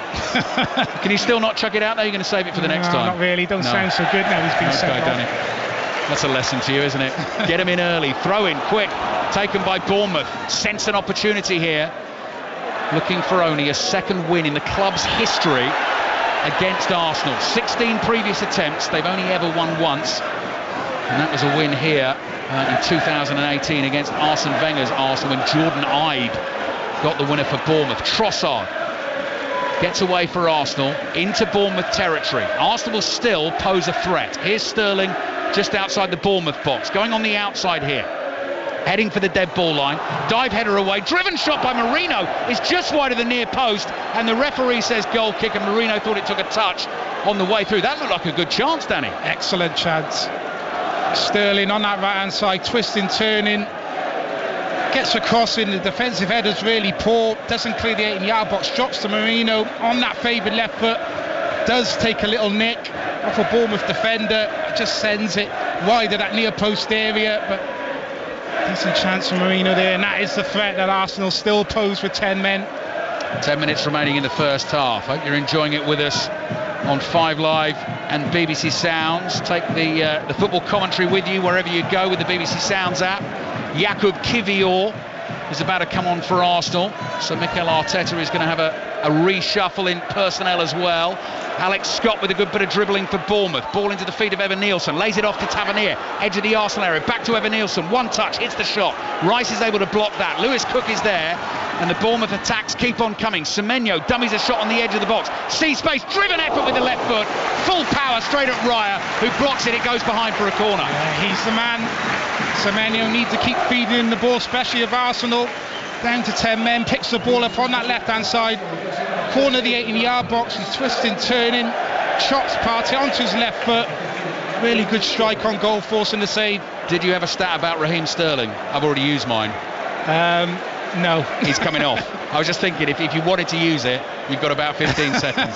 Can you still not chuck it out there? You're going to save it for the next time? Not really. Don't sound so good now. He's been sent off. Danny. That's a lesson to you, isn't it? Get him in early, throw in quick, taken by Bournemouth. Sense an opportunity here, looking for only a 2nd win in the club's history against Arsenal. 16 previous attempts, they've only ever won once, and that was a win here in 2018 against Arsene Wenger's Arsenal when Jordan Ibe got the winner for Bournemouth. Trossard gets away for Arsenal into Bournemouth territory. Arsenal will still pose a threat. Here's Sterling just outside the Bournemouth box, going on the outside here, heading for the dead ball line. Dive header away, driven shot by Marino is just wide of the near post, and the referee says goal kick, and Marino thought it took a touch on the way through. That looked like a good chance, Danny. Excellent chance. Sterling on that right hand side, twisting, turning, gets across in. The defensive header's really poor, doesn't clear the 18-yard box, drops to Marino on that favoured left foot, does take a little nick off a Bournemouth defender, just sends it wide of that near post area, but Decent chance for Marino there, and that is the threat that Arsenal still pose with 10 men. 10 minutes remaining in the first half. Hope you're enjoying it with us on 5 Live and BBC Sounds. Take the football commentary with you wherever you go with the BBC Sounds app. Jakub Kiwior is about to come on for Arsenal, so Mikel Arteta is going to have a reshuffle in personnel as well. Alex Scott with a good bit of dribbling for Bournemouth. Ball into the feet of Evan Nielsen, lays it off to Tavernier, edge of the Arsenal area, back to Evan Nielsen, one touch, hits the shot. Rice is able to block that. Lewis Cook is there, and the Bournemouth attacks keep on coming. Semenyo dummies a shot on the edge of the box. See space, driven effort with the left foot, full power straight at Raya, who blocks it. It goes behind for a corner. Yeah, he's the man. Semenyo needs to keep feeding in the ball, especially of Arsenal. Down to 10 men, picks the ball up on that left-hand side, corner of the 18-yard box. He's twisting, turning, chops Partey onto his left foot. Really good strike on goal, forcing the save. Did you have a stat about Raheem Sterling? I've already used mine. No. He's coming off. I was just thinking, if you wanted to use it, you've got about 15 seconds.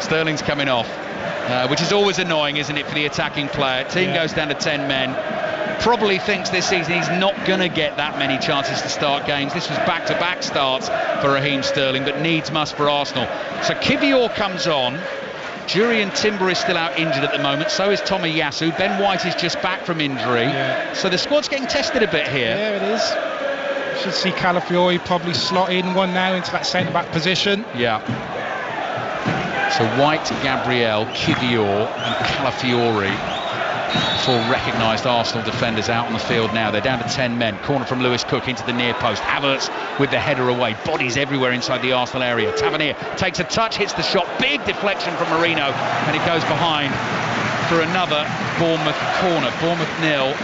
Sterling's coming off, which is always annoying, isn't it, for the attacking player. Team goes down to 10 men. Probably thinks this season he's not going to get that many chances to start games. This was back-to-back starts for Raheem Sterling, but needs must for Arsenal. So Kiwior comes on. Jurriën Timber is still out injured at the moment. So is Tomiyasu. Ben White is just back from injury. Yeah. So the squad's getting tested a bit here. Yeah, it is. Should see Calafiori probably slot in one now into that centre-back position. Yeah. So White, Gabriel, Kiwior and Calafiori. 4 recognised Arsenal defenders out on the field now. They're down to 10 men. Corner from Lewis Cook into the near post. Havertz with the header away. Bodies everywhere inside the Arsenal area. Tavernier takes a touch, hits the shot. Big deflection from Marino, and it goes behind for another Bournemouth corner. Bournemouth 0,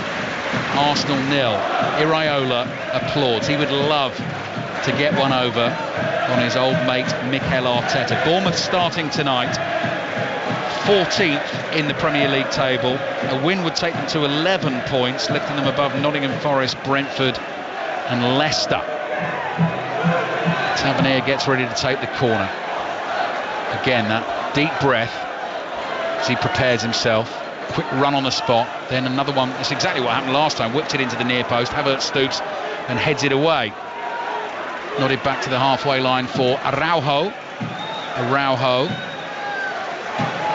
Arsenal 0. Iraola applauds. He would love to get one over on his old mate Mikel Arteta. Bournemouth starting tonight 14th in the Premier League table. A win would take them to 11 points, lifting them above Nottingham Forest, Brentford and Leicester. Tavernier gets ready to take the corner. Again, that deep breath as he prepares himself. Quick run on the spot, then another one. It's exactly what happened last time. Whipped it into the near post. Havertz stoops and heads it away. Nodded back to the halfway line for Araujo.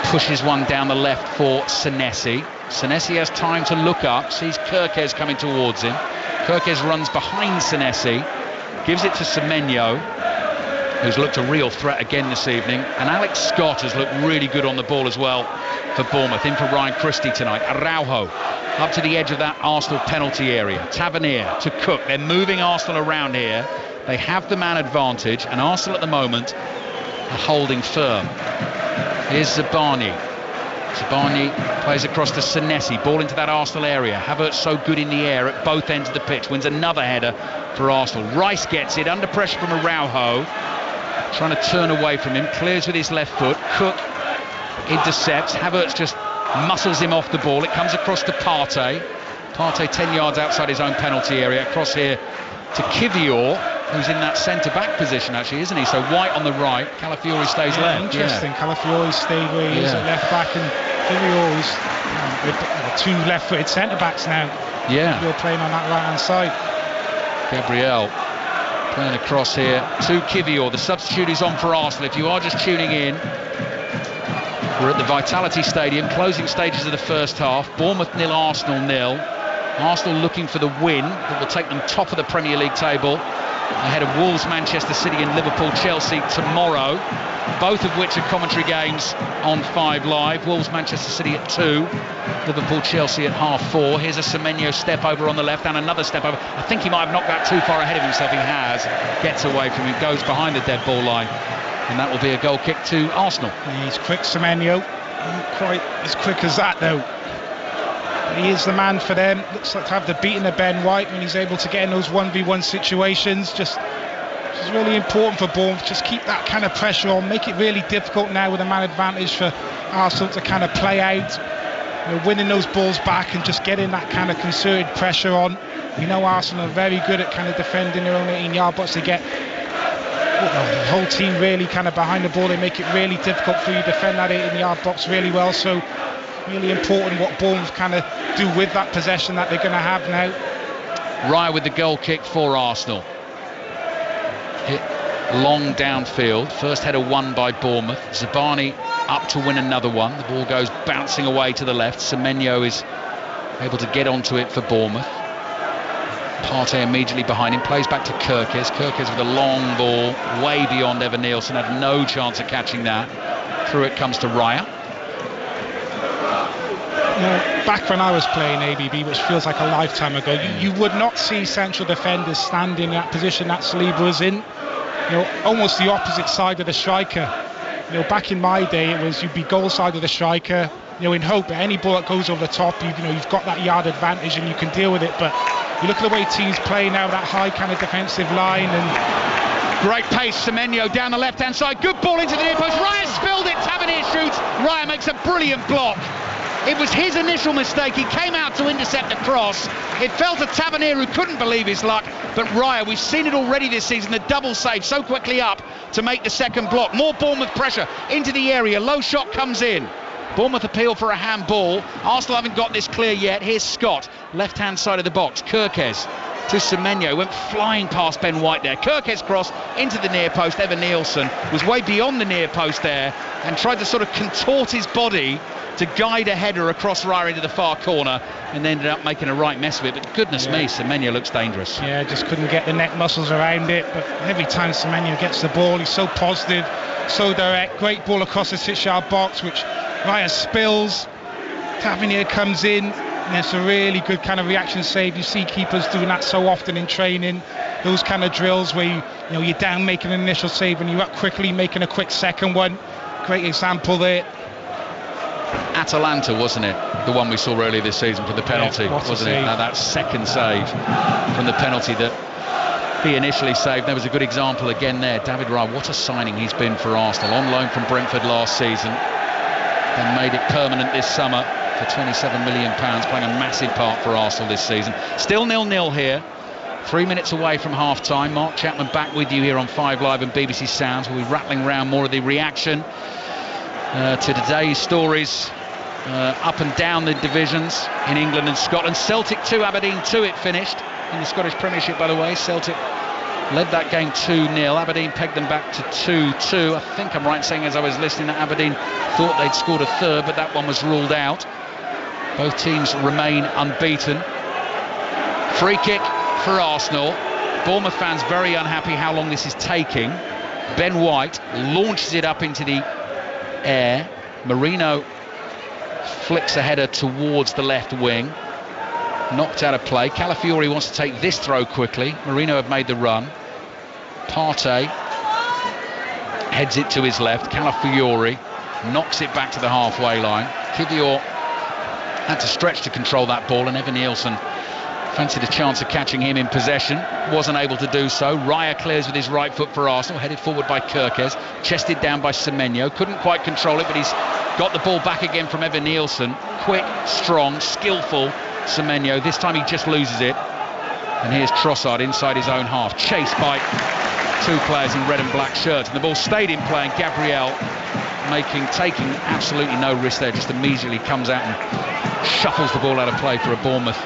Pushes one down the left for Senesi. Senesi has time to look up, sees Kirkes coming towards him. Kirkes runs behind Senesi, gives it to Semenyo, who's looked a real threat again this evening. And Alex Scott has looked really good on the ball as well for Bournemouth. In for Ryan Christie tonight. Araujo up to the edge of that Arsenal penalty area. Tavernier to Cook. They're moving Arsenal around here. They have the man advantage, and Arsenal at the moment are holding firm. Here's Zabani. Zabani plays across to Senesi. Ball into that Arsenal area. Havertz so good in the air at both ends of the pitch. Wins another header for Arsenal. Rice gets it under pressure from Araujo. Trying to turn away from him. Clears with his left foot. Cook intercepts. Havertz just muscles him off the ball. It comes across to Partey. Partey 10 yards outside his own penalty area. Across here to Kiwior, who's in that centre-back position actually, isn't he? So White on the right, Calafiori stays left. Interesting, Calafiori stayed where he is at left-back, and Kiwior's with 2 left-footed centre-backs now. Yeah. You're playing on that right-hand side. Gabriel playing across here to Kiwior. The substitute is on for Arsenal. If you are just tuning in, we're at the Vitality Stadium, closing stages of the first half. Bournemouth 0, Arsenal 0. Arsenal looking for the win that will take them top of the Premier League table, ahead of Wolves, Manchester City and Liverpool, Chelsea tomorrow, both of which are commentary games on 5 Live. Wolves, Manchester City at 2, Liverpool, Chelsea at 4:30. Here's a Semenyo step over on the left and another step over. I think he might have knocked that too far ahead of himself. He has. Gets away from him, goes behind the dead ball line, and that will be a goal kick to Arsenal. He's quick, Semenyo. Not quite as quick as that though. He is the man for them. Looks like to have the beating of Ben White when he's able to get in those 1v1 situations. Just really important for Bournemouth. Just keep that kind of pressure on. Make it really difficult now with a man advantage for Arsenal to kind of play out. You know, winning those balls back and just getting that kind of concerted pressure on. We know Arsenal are very good at kind of defending their own 18-yard box. They get the whole team really kind of behind the ball. They make it really difficult for you to defend that 18-yard box really well. So Really important what Bournemouth kind of do with that possession that they're going to have now. Raya with the goal kick for Arsenal. Hit long downfield. First header won by Bournemouth. Zabani up to win another one. The ball goes bouncing away to the left. Semenyo is able to get onto it for Bournemouth. Partey immediately behind him, plays back to Kirkes. Kirkes with a long ball way beyond Evan Nielsen, had no chance of catching that. Through it comes to Raya. Back when I was playing ABB, which feels like a lifetime ago, you would not see central defenders standing in that position that Saliba was in. Almost the opposite side of the striker. Back in my day, it was you'd be goal side of the striker. In hope that any ball that goes over the top, you've got that yard advantage and you can deal with it. But you look at the way teams play now, that high kind of defensive line, and great pace. Semenyo down the left-hand side, good ball into the near post. Raya spilled it. Tavernier shoots. Raya makes a brilliant block. It was his initial mistake. He came out to intercept the cross. It fell to Tavernier, who couldn't believe his luck. But Raya, we've seen it already this season, the double save so quickly up to make the second block. More Bournemouth pressure into the area. Low shot comes in. Bournemouth appeal for a handball. Arsenal haven't got this clear yet. Here's Scott, left-hand side of the box. Kirkes to Semenyo, went flying past Ben White there. Kirkes cross into the near post. Evan Nielsen was way beyond the near post there and tried to sort of contort his body to guide a header across Raya into the far corner, and ended up making a right mess of it. But goodness me, Semenyo looks dangerous. Yeah, just couldn't get the neck muscles around it. But every time Semenyo gets the ball, he's so positive, so direct. Great ball across the 6-yard box, which Raya spills. Tavernier comes in, and it's a really good kind of reaction save. You see keepers doing that so often in training. Those kind of drills where you're down making an initial save and you're up quickly making a quick second one. Great example there. Atalanta, wasn't it? The one we saw earlier this season for the penalty, wasn't it? Now that second save from the penalty that he initially saved. There was a good example again there. David Raya, what a signing he's been for Arsenal. On loan from Brentford last season, then made it permanent this summer for £27 million, playing a massive part for Arsenal this season. Still 0-0 here. 3 minutes away from half-time. Mark Chapman back with you here on 5 Live and BBC Sounds. We'll be rattling around more of the reaction to today's stories up and down the divisions in England and Scotland. Celtic 2, Aberdeen 2 it finished in the Scottish Premiership, by the way. Celtic led that game 2-0. Aberdeen pegged them back to 2-2. I think I'm right in saying, as I was listening, that Aberdeen thought they'd scored a third, but that one was ruled out. Both teams remain unbeaten. Free kick for Arsenal. Bournemouth fans very unhappy how long this is taking. Ben White launches it up into the air. Marino flicks a header towards the left wing, knocked out of play. Calafiori wants to take this throw quickly. Marino have made the run. Partey heads it to his left. Calafiori knocks it back to the halfway line. Kivior had to stretch to control that ball, and Evan Nielsen fancied a chance of catching him in possession, wasn't able to do so. Raya clears with his right foot for Arsenal, headed forward by Kirkes, chested down by Semenyo, couldn't quite control it, but he's got the ball back again from Evan Nielsen. Quick, strong, skillful Semenyo. This time he just loses it, and here's Trossard inside his own half, chased by two players in red and black shirts, and the ball stayed in play, and Gabriel taking absolutely no risk there, just immediately comes out and shuffles the ball out of play for a Bournemouth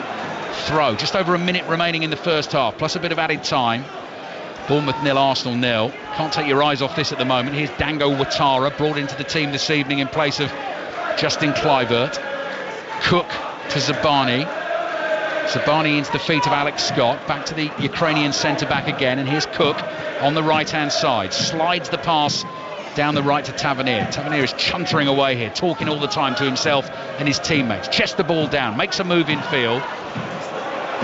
throw. Just over a minute remaining in the first half, plus a bit of added time. Bournemouth 0, Arsenal 0. Can't take your eyes off this at the moment. Here's Dango Ouattara, brought into the team this evening in place of Justin Kluivert. Cook to Zabani. Zabani into the feet of Alex Scott, back to the Ukrainian centre-back again, and here's Cook on the right-hand side. Slides the pass down the right to Tavernier. Tavernier is chuntering away here, talking all the time to himself and his teammates. Chests the ball down, makes a move in field.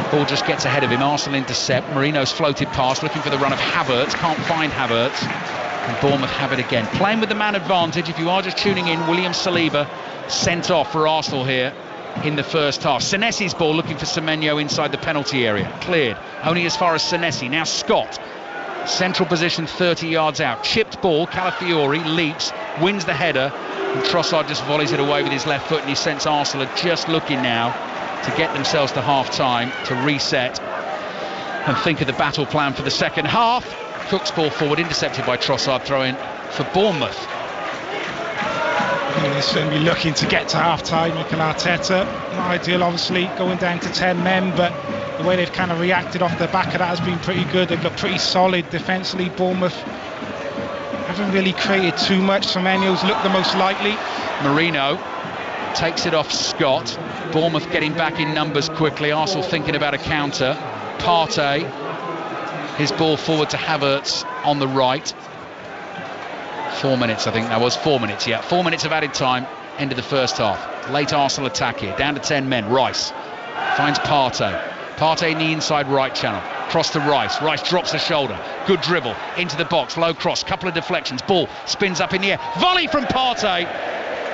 Ball just gets ahead of him. Arsenal intercept. Marino's floated past, looking for the run of Havertz. Can't find Havertz. And Bournemouth have it again. Playing with the man advantage. If you are just tuning in, William Saliba sent off for Arsenal here in the first half. Senesi's ball looking for Semenyo inside the penalty area. Cleared. Only as far as Senesi. Now Scott. Central position 30 yards out. Chipped ball. Calafiori leaps, wins the header. And Trossard just volleys it away with his left foot, and he sends Arsenal are just looking now to get themselves to half-time, to reset and think of the battle plan for the second half. Cook's ball forward, intercepted by Trossard, throw in for Bournemouth. They're certainly looking to get to half-time. Mikel Arteta, not ideal obviously, going down to 10 men, but the way they've kind of reacted off the back of that has been pretty good. They've got pretty solid defensively. Bournemouth haven't really created too much. Semenyo's looked the most likely. Marino takes it off Scott. Bournemouth getting back in numbers quickly. Arsenal thinking about a counter. Partey, his ball forward to Havertz on the right. 4 minutes, I think that was 4 minutes. Yeah, 4 minutes of added time. End of the first half. Late Arsenal attack here. Down to 10 men. Rice finds Partey. Partey in the inside right channel. Cross to Rice. Rice drops the shoulder. Good dribble into the box. Low cross. Couple of deflections. Ball spins up in the air. Volley from Partey.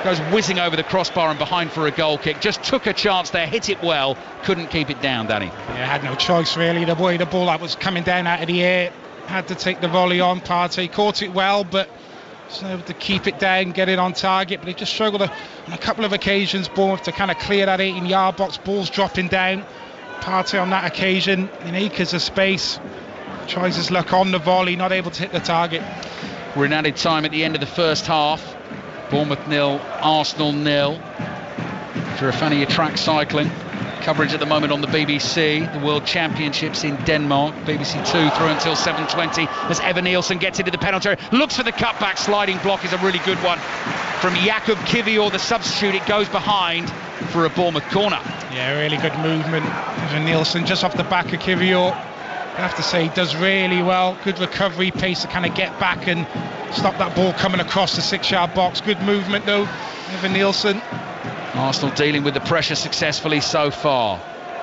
Goes whizzing over the crossbar and behind for a goal kick. Just took a chance there. Hit it well. Couldn't keep it down, Danny. Yeah, had no choice really. The way the ball that was coming down out of the air, had to take the volley on. Partey caught it well, but was able to keep it down, get it on target. But they just struggled on a couple of occasions, Bournemouth, to kind of clear that 18-yard box. Balls dropping down. Partey on that occasion in acres of space. Tries his luck on the volley, not able to hit the target. We're in added time at the end of the first half. Bournemouth 0, Arsenal 0. If you're a fan of your track cycling, coverage at the moment on the BBC, the World Championships in Denmark. BBC 2 through until 7:20 as Evan Nielsen gets into the penalty area. Looks for the cutback. Sliding block is a really good one from Jakub Kivior, the substitute. It goes behind for a Bournemouth corner. Yeah, really good movement. Evan Nielsen just off the back of Kivior. I have to say he does really well. Good recovery pace to kind of get back and stop that ball coming across the 6-yard box. Good movement though, Evan Nielsen. Arsenal dealing with the pressure successfully so far.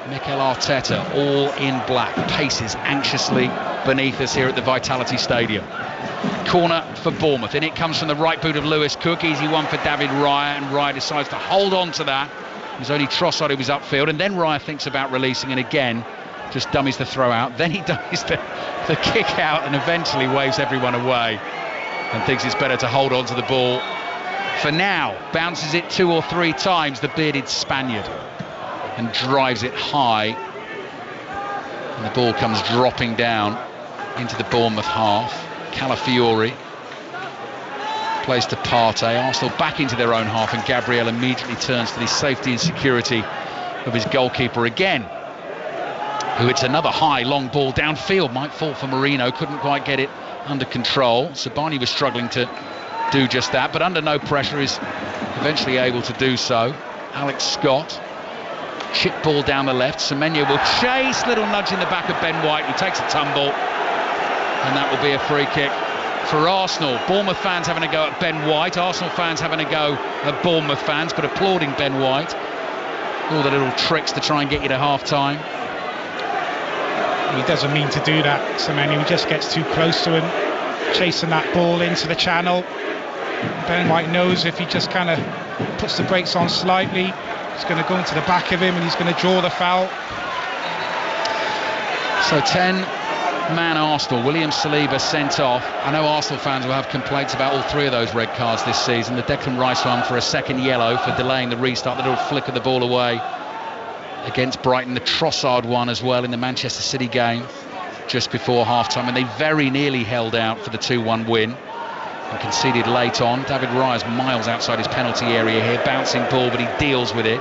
Mikel Arteta all in black, paces anxiously beneath us here at the Vitality Stadium. Corner for Bournemouth, and it comes from the right boot of Lewis Cook. Easy one for David Raya, and Raya decides to hold on to that. It was only Trossard who was upfield, and then Raya thinks about releasing, and again just dummies the throw out. Then he dummies the kick out and eventually waves everyone away and thinks it's better to hold on to the ball for now. Bounces it 2 or 3 times, the bearded Spaniard, and drives it high, and the ball comes dropping down into the Bournemouth half. Calafiori plays to Partey. Arsenal back into their own half, and Gabriel immediately turns to the safety and security of his goalkeeper again, who hits another high long ball downfield. Might fall for Marino, couldn't quite get it under control. Sabani was struggling to do just that, but under no pressure is eventually able to do so. Alex Scott, chip ball down the left. Semenyo will chase, little nudge in the back of Ben White, who takes a tumble, and that will be a free kick for Arsenal. Bournemouth fans having a go at Ben White, Arsenal fans having a go at Bournemouth fans, but applauding Ben White. All the little tricks to try and get you to half-time. He doesn't mean to do that, Semenyo. He just gets too close to him, chasing that ball into the channel. Ben White knows if he just kind of puts the brakes on slightly, he's going to go into the back of him and he's going to draw the foul. So 10-man Arsenal. William Saliba sent off. I know Arsenal fans will have complaints about all 3 of those red cards this season. The Declan Rice one for a second yellow for delaying the restart, the little flick of the ball away against Brighton. The Trossard one as well in the Manchester City game just before half-time, and they very nearly held out for the 2-1 win and conceded late on. David Raya's miles outside his penalty area here, bouncing ball, but he deals with it.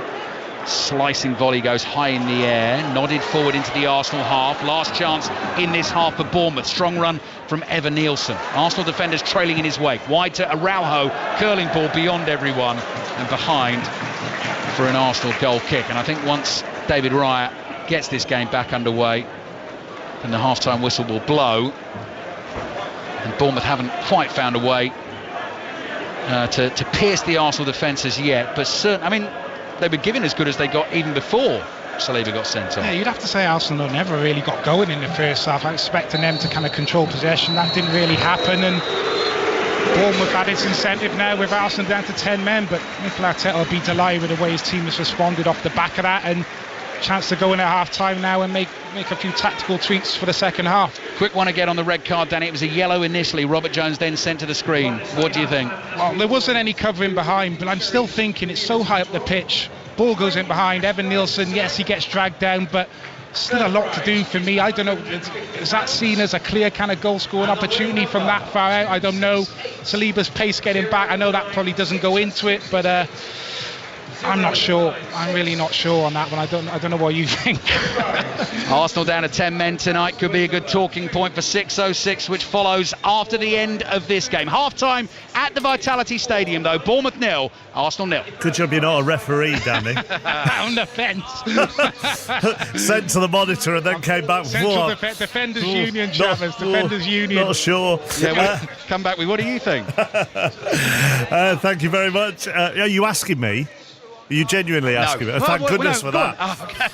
Slicing volley goes high in the air, nodded forward into the Arsenal half. Last chance in this half for Bournemouth. Strong run from Evan Nielsen. Arsenal defenders trailing in his wake. Wide to Araujo, curling ball beyond everyone and behind for an Arsenal goal kick. And I think once David Raya gets this game back underway, and the half-time whistle will blow, and Bournemouth haven't quite found a way to pierce the Arsenal defence as yet, but I mean, they were given as good as they got even before Saliba got sent off. Yeah, you'd have to say Arsenal never really got going in the first half. I was expecting them to kind of control possession. That didn't really happen, and Bournemouth had its incentive now with Arsenal down to 10 men, but Mikel Arteta will be delighted with the way his team has responded off the back of that, and chance to go in at half-time now and make a few tactical tweaks for the second half. Quick one again on the red card, Danny. It was a yellow initially. Robert Jones then sent to the screen. What do you think? Well, there wasn't any covering behind, but I'm still thinking it's so high up the pitch. Ball goes in behind. Evan Nielsen, yes, he gets dragged down, but Still a lot to do for me. I don't know, is that seen as a clear kind of goal scoring opportunity from that far out? I don't know. Saliba's pace getting back, I know that probably doesn't go into it, but I'm not sure. I'm really not sure on that one. I don't know what you think. Arsenal down to 10 men tonight could be a good talking point for 6:06, which follows after the end of this game. Half-time at the Vitality Stadium, though. Bournemouth 0, Arsenal 0. Good job you're not a referee, Danny. On the fence. Sent to the monitor and then came back. Central Defenders Union, Chavez. Defenders Union. Not sure. Yeah, come back with, what do you think? Thank you very much. Are you asking me? Are you genuinely asking me? Well, Thank goodness for that. Oh, okay.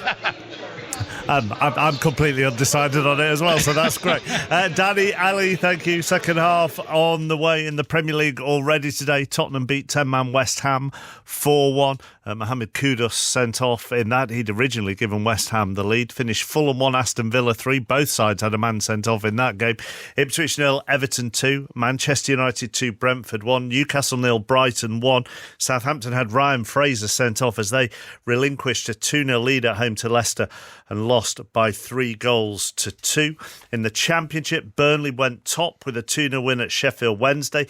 I'm completely undecided on it as well, so that's great. Danny, Ali, thank you. Second half on the way in the Premier League already today. Tottenham beat 10-man West Ham 4-1. Mohamed Kudus sent off in that. He'd originally given West Ham the lead. Finished Fulham 1, Aston Villa 3. Both sides had a man sent off in that game. Ipswich 0, Everton 2. Manchester United 2, Brentford 1. Newcastle 0, Brighton 1. Southampton had Ryan Fraser sent off as they relinquished a 2-0 lead at home to Leicester and lost by 3-2. In the Championship, Burnley went top with a 2-0 win at Sheffield Wednesday.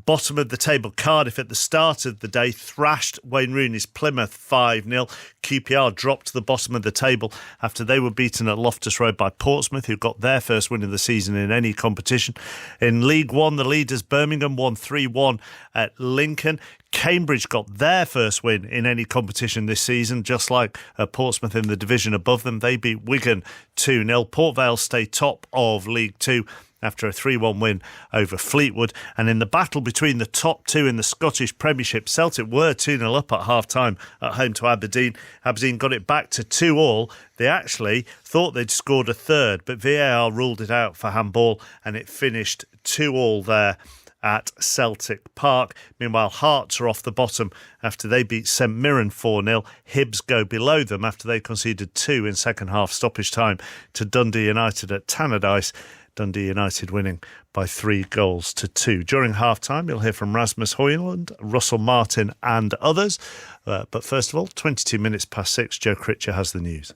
Bottom of the table, Cardiff at the start of the day thrashed Wayne Rooney's Plymouth 5-0. QPR dropped to the bottom of the table after they were beaten at Loftus Road by Portsmouth, who got their first win of the season in any competition. In League One, the leaders Birmingham won 3-1 at Lincoln. Cambridge got their first win in any competition this season, just like Portsmouth in the division above them. They beat Wigan 2-0. Port Vale stay top of League Two after a 3-1 win over Fleetwood. And in the battle between the top two in the Scottish Premiership, Celtic were 2-0 up at half-time at home to Aberdeen. Aberdeen got it back to 2-2. They actually thought they'd scored a third, but VAR ruled it out for handball, and it finished 2-2 there at Celtic Park. Meanwhile, Hearts are off the bottom after they beat St Mirren 4-0. Hibs go below them after they conceded 2 in second half stoppage time to Dundee United at Tannadice. Dundee United winning by 3-2. During half-time, you'll hear from Rasmus Højlund, Russell Martin and others. But first of all, 22 minutes past 6, Joe Critcher has the news.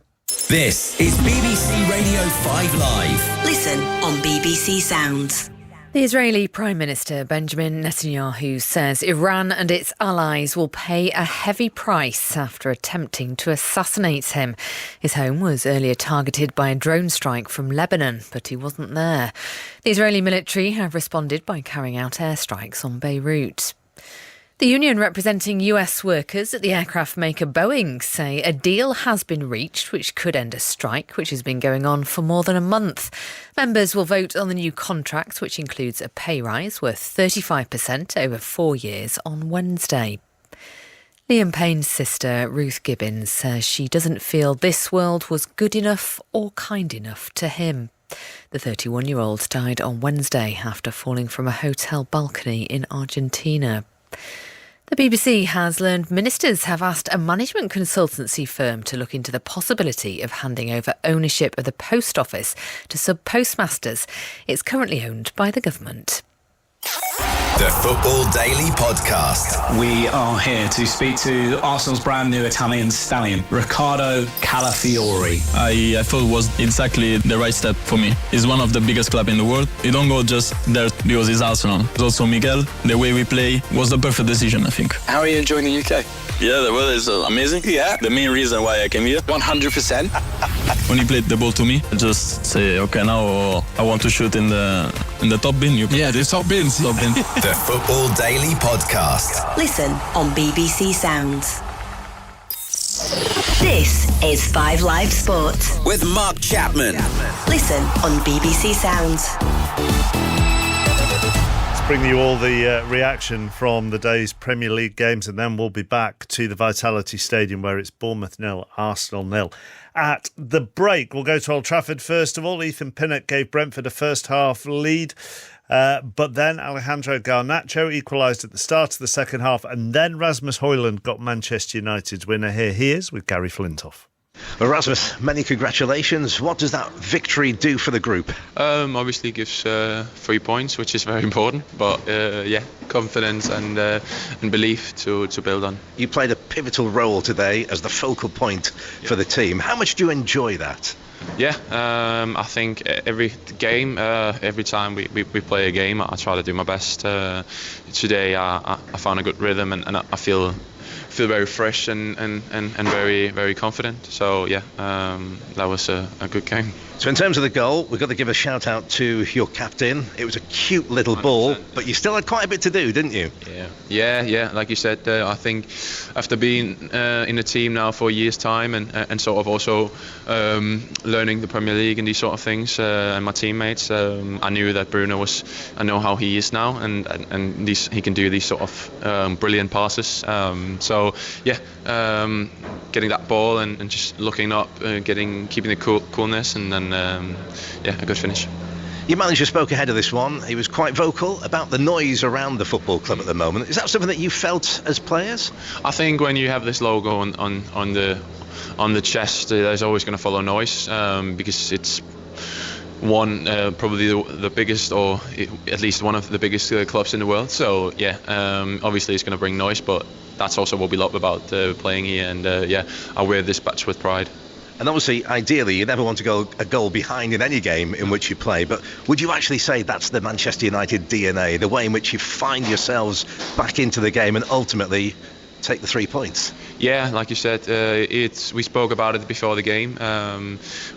This is BBC Radio 5 Live. Listen on BBC Sounds. The Israeli Prime Minister Benjamin Netanyahu says Iran and its allies will pay a heavy price after attempting to assassinate him. His home was earlier targeted by a drone strike from Lebanon, but he wasn't there. The Israeli military have responded by carrying out airstrikes on Beirut. The union representing US workers at the aircraft maker Boeing say a deal has been reached which could end a strike which has been going on for more than a month. Members will vote on the new contract, which includes a pay rise worth 35% over 4 years on Wednesday. Liam Payne's sister, Ruth Gibbons, says she doesn't feel this world was good enough or kind enough to him. The 31-year-old died on Wednesday after falling from a hotel balcony in Argentina. The BBC has learned ministers have asked a management consultancy firm to look into the possibility of handing over ownership of the post office to sub-postmasters. It's currently owned by the government. The Football Daily Podcast. We are here to speak to Arsenal's brand new Italian stallion, Riccardo Calafiori. I thought it was exactly the right step for me. It's one of the biggest clubs in the world. You don't go just there because it's Arsenal. It's also Miguel. The way we play was the perfect decision, I think. How are you enjoying the UK? Yeah, the weather is amazing. Yeah. The main reason why I came here. 100%. When he played the ball to me, I just say, okay, now I want to shoot in the top bin. Yeah, the top bins. Top bin. The Football Daily Podcast. Listen on BBC Sounds. This is 5 Live Sport With Mark Chapman. Listen on BBC Sounds. Bring you all the reaction from the day's Premier League games, and then we'll be back to the Vitality Stadium where it's Bournemouth 0, Arsenal 0. At the break, we'll go to Old Trafford first of all. Ethan Pinnock gave Brentford a first half lead, but then Alejandro Garnacho equalised at the start of the second half, and then Rasmus Højlund got Manchester United's winner. Here he is with Gary Flintoff. Well, Rasmus, many congratulations. What does that victory do for the group? Obviously gives 3 points, which is very important, but confidence and belief to build on. You played a pivotal role today as the focal point for the team. How much do you enjoy that? Yeah, I think every game, every time we play a game, I try to do my best. Today I found a good rhythm and I feel very fresh and very, very confident. So yeah, that was a good game. So in terms of the goal, we've got to give a shout out to your captain. It was a cute little 100%. Ball, but you still had quite a bit to do, didn't you? Yeah. Like you said, I think after being in the team now for a year's time and sort of also learning the Premier League and these sort of things, and my teammates, I knew that Bruno I know how he is now, and he can do these sort of brilliant passes. So yeah, getting that ball and just looking up, keeping the coolness, and then a good finish. Your manager spoke ahead of this one. He was quite vocal about the noise around the football club at the moment. Is that something that you felt as players? I think when you have this logo on the chest, there's always going to follow noise, because it's probably the biggest, or at least one of the biggest clubs in the world. So yeah, obviously it's going to bring noise, but that's also what we love about playing here. And I wear this badge with pride. And obviously, ideally, you never want to go a goal behind in any game in which you play. But would you actually say that's the Manchester United DNA, the way in which you find yourselves back into the game and ultimately take the 3 points? Yeah, like you said, we spoke about it before the game.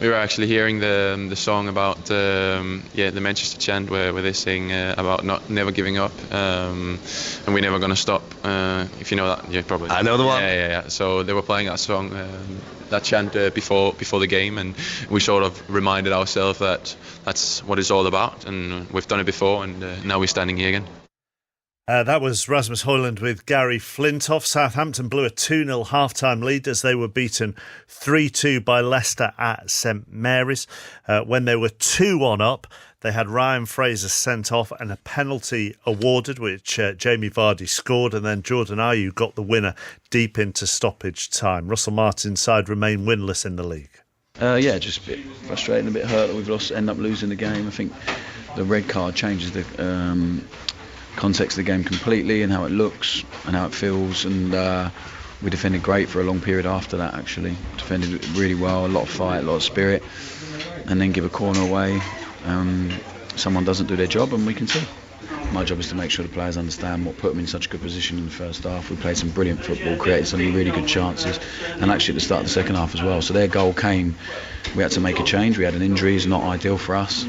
We were actually hearing the song about the Manchester chant where they sing about never giving up, and we're never going to stop. If you know that, yeah, probably. I know the one. Yeah. So they were playing that song, that chant before the game, and we sort of reminded ourselves that that's what it's all about, and we've done it before, and now we're standing here again. That was Rasmus Højlund with Gary Flintoff. Southampton blew a 2-0 half-time lead as they were beaten 3-2 by Leicester at St Mary's. When they were 2-1 up, they had Ryan Fraser sent off and a penalty awarded, which Jamie Vardy scored, and then Jordan Ayew got the winner deep into stoppage time. Russell Martin's side remain winless in the league. Just a bit frustrating, a bit hurt that we've end up losing the game. I think the red card changes the context of the game completely, and how it looks and how it feels, and we defended great for a long period after that. Actually defended really well, a lot of fight, a lot of spirit, and then give a corner away. Someone doesn't do their job and we can see. My job is to make sure the players understand what put them in such a good position in the first half. We played some brilliant football, created some really good chances, and actually at the start of the second half as well. So their goal came, we had to make a change. We had an injury, it's not ideal for us,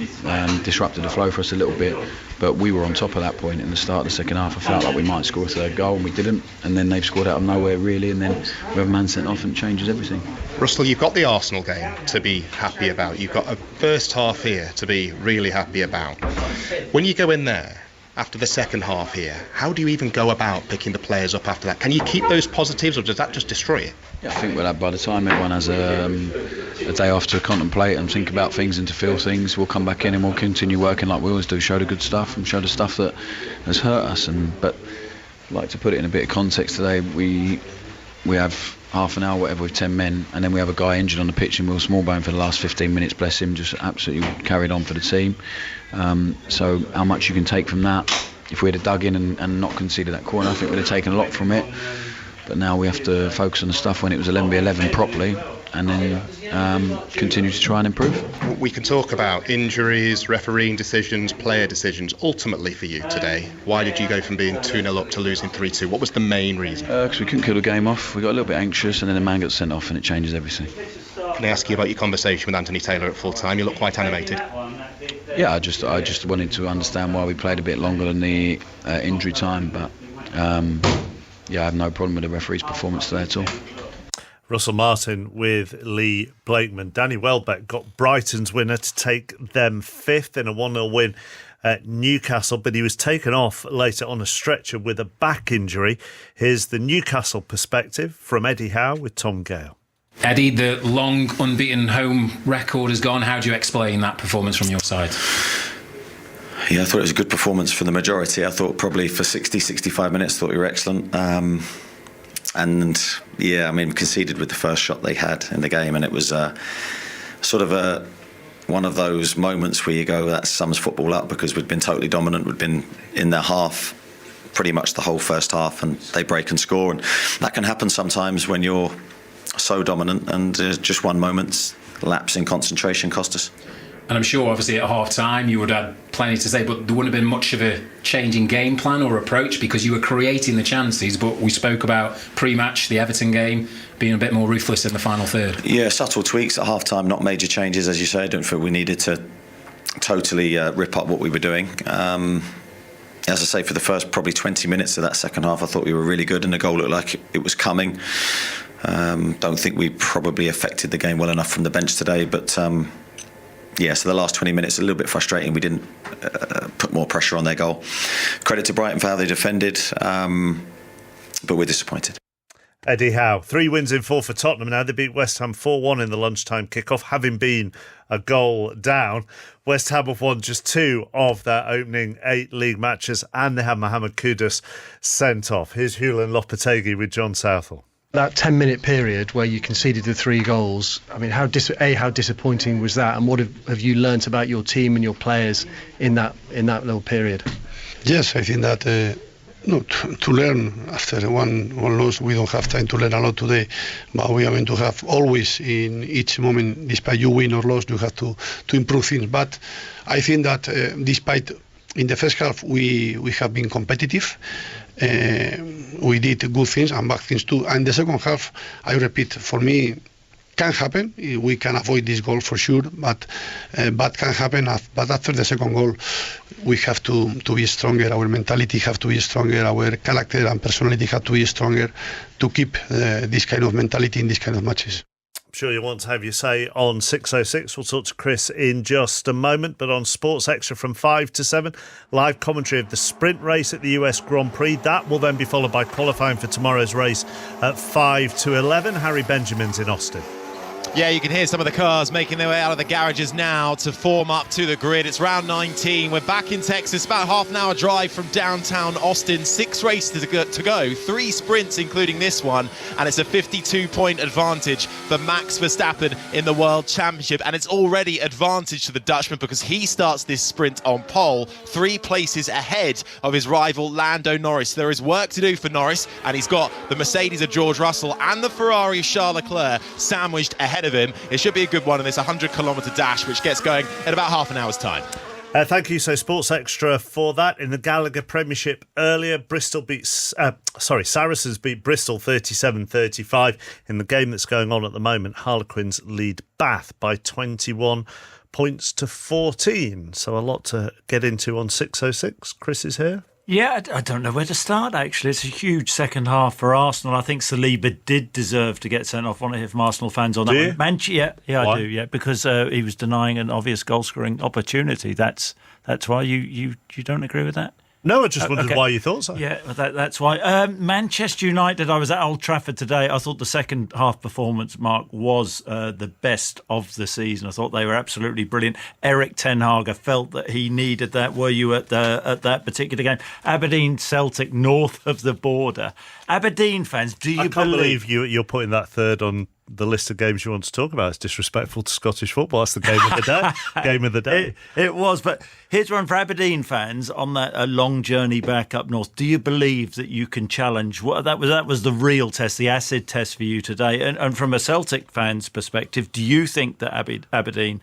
disrupted the flow for us a little bit, but we were on top of that point in the start of the second half. I felt like we might score a third goal and we didn't, and then they've scored out of nowhere really, and then we have a man sent off and it changes everything. Russell, you've got the Arsenal game to be happy about. You've got a first half here to be really happy about. When you go in there after the second half here, how do you even go about picking the players up after that? Can you keep those positives, or does that just destroy it? Yeah, I think by the time everyone has a day off to contemplate and think about things and to feel things, we'll come back in and we'll continue working like we always do, show the good stuff and show the stuff that has hurt us. But I'd like to put it in a bit of context today. We have half an hour, whatever, with 10 men, and then we have a guy injured on the pitch in Will Smallbone for the last 15 minutes, bless him, just absolutely carried on for the team. So how much you can take from that? If we'd have dug in and not conceded that corner, I think we'd have taken a lot from it. But now we have to focus on the stuff when it was 11v11 properly, and then continue to try and improve. We can talk about injuries, refereeing decisions, player decisions. Ultimately for you today, why did you go from being 2-0 up to losing 3-2? What was the main reason? Because we couldn't kill the game off. We got a little bit anxious, and then the man got sent off and it changes everything. Can I ask you about your conversation with Anthony Taylor at full time? You look quite animated. Yeah, I just wanted to understand why we played a bit longer than the injury time, but I have no problem with the referee's performance today at all. Russell Martin with Lee Blakeman. Danny Welbeck got Brighton's winner to take them fifth in a 1-0 win at Newcastle, but he was taken off later on a stretcher with a back injury. Here's the Newcastle perspective from Eddie Howe with Tom Gale. Eddie, the long unbeaten home record is gone. How do you explain that performance from your side? Yeah, I thought it was a good performance for the majority. I thought probably for 60, 65 minutes, thought we were excellent. And yeah, I mean, we conceded with the first shot they had in the game, and it was one of those moments where you go, that sums football up, because we'd been totally dominant. We'd been in their half pretty much the whole first half, and they break and score. And that can happen sometimes when you're so dominant, and just one moment's lapse in concentration cost us. And I'm sure, obviously, at half-time you would have plenty to say, but there wouldn't have been much of a change in game plan or approach, because you were creating the chances. But we spoke about pre-match, the Everton game, being a bit more ruthless in the final third. Yeah, subtle tweaks at half-time, not major changes, as you say. I don't think we needed to totally rip up what we were doing. As I say, for the first probably 20 minutes of that second half, I thought we were really good, and the goal looked like it was coming. Don't think we probably affected the game well enough from the bench today, but so the last 20 minutes a little bit frustrating. We didn't put more pressure on their goal. Credit to Brighton for how they defended, but we're disappointed. Eddie Howe, 3 wins in 4 for Tottenham now. They beat West Ham 4-1 in the lunchtime kickoff, having been a goal down. West Ham have won just 2 of their opening 8 league matches, and they have Mohamed Kudus sent off. Here's Julian Lopetegui with John Southall. That 10-minute period where you conceded the 3 goals, I mean, how disappointing was that, and what have you learnt about your team and your players in that little period? Yes, I think that to learn after one loss, we don't have time to learn a lot today, but we are going to have always in each moment, despite you win or lose, you have to improve things. But I think that despite in the first half we have been competitive. We did good things and bad things too. And the second half, I repeat, for me, can happen. We can avoid this goal for sure, but bad can happen. But after the second goal, we have to be stronger. Our mentality have to be stronger. Our character and personality have to be stronger to keep this kind of mentality in these kind of matches. Sure you want to have your say on 606. We'll talk to Chris in just a moment, but on Sports Extra from 5 to 7, live commentary of the sprint race at the US Grand Prix. That will then be followed by qualifying for tomorrow's race at 5 to 11. Harry Benjamin's in Austin. Yeah, you can hear some of the cars making their way out of the garages now to form up to the grid. It's round 19. We're back in Texas, about half an hour drive from downtown Austin. 6 races to go, 3 sprints including this one, and it's a 52-point advantage for Max Verstappen in the World Championship, and it's already advantage to the Dutchman because he starts this sprint on pole, 3 places ahead of his rival Lando Norris. There is work to do for Norris, and he's got the Mercedes of George Russell and the Ferrari of Charles Leclerc sandwiched ahead of him. It should be a good one in this 100-kilometre dash, which gets going in about half an hour's time. Thank you. So Sports Extra for that. In the Gallagher Premiership earlier, Saracens beat Bristol 37-35. In the game that's going on at the moment, Harlequins lead Bath by 21 points to 14. So a lot to get into on 606. Chris is here. Yeah, I don't know where to start, actually. It's a huge second half for Arsenal. I think Saliba did deserve to get sent off. One of him Arsenal fans on that one. I do, yeah, because he was denying an obvious goal-scoring opportunity. That's why you don't agree with that? No, I just wondered why you thought so. Yeah, that's why. Manchester United, I was at Old Trafford today. I thought the second half performance, Mark, was the best of the season. I thought they were absolutely brilliant. Eric Ten Hag, I felt that he needed that. Were you at that particular game? Aberdeen Celtic, north of the border. Aberdeen fans, do you I can't believe you're putting that third on the list of games you want to talk about. It's disrespectful to Scottish football. That's the game of the day. Game of the day. It was, but here's one for Aberdeen fans on that long journey back up north. Do you believe that you can challenge? That was the real test, the acid test for you today. And from a Celtic fan's perspective, do you think that Aberdeen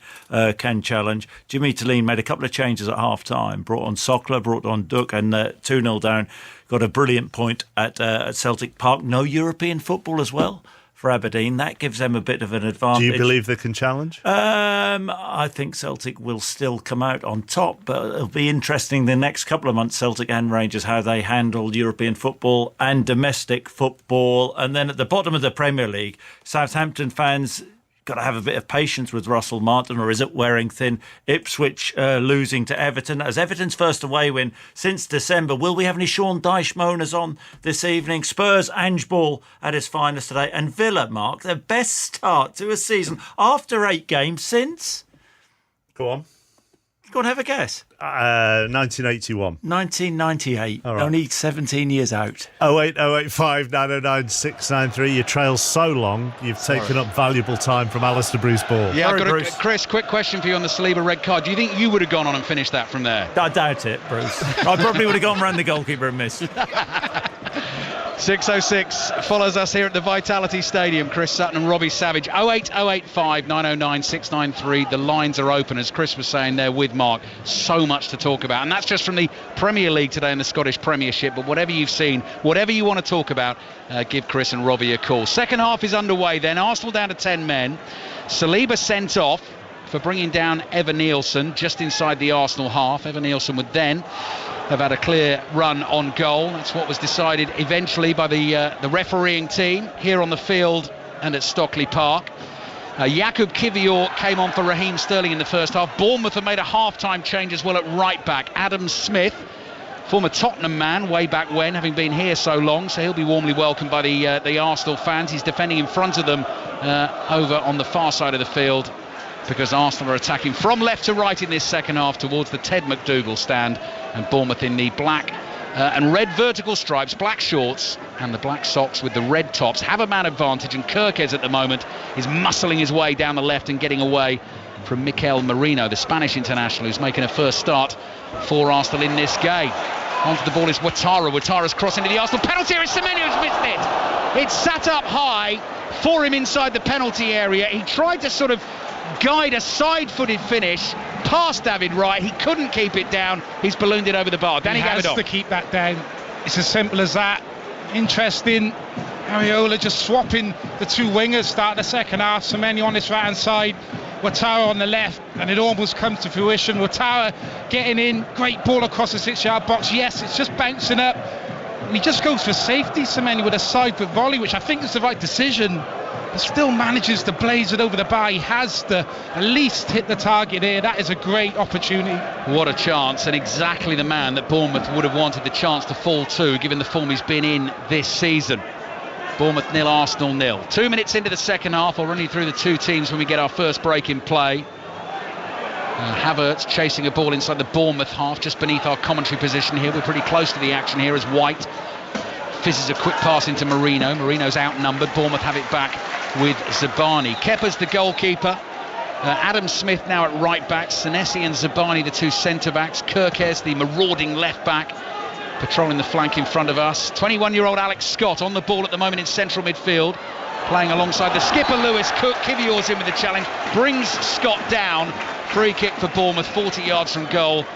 can challenge? Jimmy Talline made a couple of changes at half time. Brought on Sokler, brought on Duck, and 2-0 down. Got a brilliant point at Celtic Park. No European football as well for Aberdeen. That gives them a bit of an advantage. Do you believe they can challenge? I think Celtic will still come out on top, but it'll be interesting the next couple of months, Celtic and Rangers, how they handle European football and domestic football. And then at the bottom of the Premier League, Southampton fans got to have a bit of patience with Russell Martin, or is it wearing thin? Ipswich losing to Everton as Everton's first away win since December. Will we have any Sean Dyche moaners on this evening? Spurs, Ange Ball at his finest today, and Villa, Mark, their best start to a season after 8 games since. Go on. Go on, have a guess. 1981. 1998. All right. Only 17 years out. 08085 909 693. You trail so long, you've taken up valuable time from Alistair Bruce Ball. Yeah, Sorry, I've got Bruce. Chris, quick question for you on the Saliba red card. Do you think you would have gone on and finished that from there? I doubt it, Bruce. I probably would have gone round the goalkeeper and missed. 6:06 follows us here at the Vitality Stadium. Chris Sutton and Robbie Savage. 08085 909 693. The lines are open, as Chris was saying there with Mark. So much to talk about, and that's just from the Premier League today and the Scottish Premiership. But whatever you've seen, whatever you want to talk about, give Chris and Robbie a call. Second half is underway then. Arsenal down to 10 men. Saliba sent off for bringing down Evan Nielsen just inside the Arsenal half. Evan Nielsen would then have had a clear run on goal. That's what was decided eventually by the refereeing team here on the field and at Stockley Park. Jakub Kiwior came on for Raheem Sterling in the first half. Bournemouth have made a half-time change as well at right back. Adam Smith, former Tottenham man way back when, having been here so long, so he'll be warmly welcomed by the Arsenal fans. He's defending in front of them over on the far side of the field, because Arsenal are attacking from left to right in this second half towards the Ted McDougall stand, and Bournemouth in the black and red vertical stripes, black shorts and the black socks with the red tops have a man advantage, and Kirkes at the moment is muscling his way down the left and getting away from Mikel Merino, the Spanish international, who's making a first start for Arsenal in this game. Onto the ball is Ouattara. Ouattara's cross into the Arsenal penalty area. Semenyo's missed it. It's sat up high for him inside the penalty area. He tried to sort of guide a side-footed finish past David Wright. He couldn't keep it down. He's ballooned it over the bar. Danny Gavin to keep that down. It's as simple as that. Interesting. Areola just swapping the two wingers, start the second half. Semenyo on his right-hand side, Ouattara on the left, and it almost comes to fruition. Ouattara getting in, great ball across the 6-yard box. Yes, it's just bouncing up. And he just goes for safety, Semenyo, with a side-foot volley, which I think is the right decision. He still manages to blaze it over the bar. He has to at least hit the target here. That is a great opportunity. What a chance, and exactly the man that Bournemouth would have wanted the chance to fall to, given the form he's been in this season. Bournemouth 0, Arsenal 0. 2 minutes into the second half. I'll run you through the two teams when we get our first break in play. Havertz chasing a ball inside the Bournemouth half, just beneath our commentary position here. We're pretty close to the action here as White fizzes a quick pass into Merino. Merino's outnumbered. Bournemouth have it back with Zabani. Kepa's the goalkeeper. Adam Smith now at right back. Senesi and Zabani the two centre backs. Kirkes the marauding left back, patrolling the flank in front of us. 21-year-old Alex Scott on the ball at the moment in central midfield, playing alongside the skipper Lewis Cook. Kiwior's in with the challenge, brings Scott down. Free kick for Bournemouth, 40 yards from goal,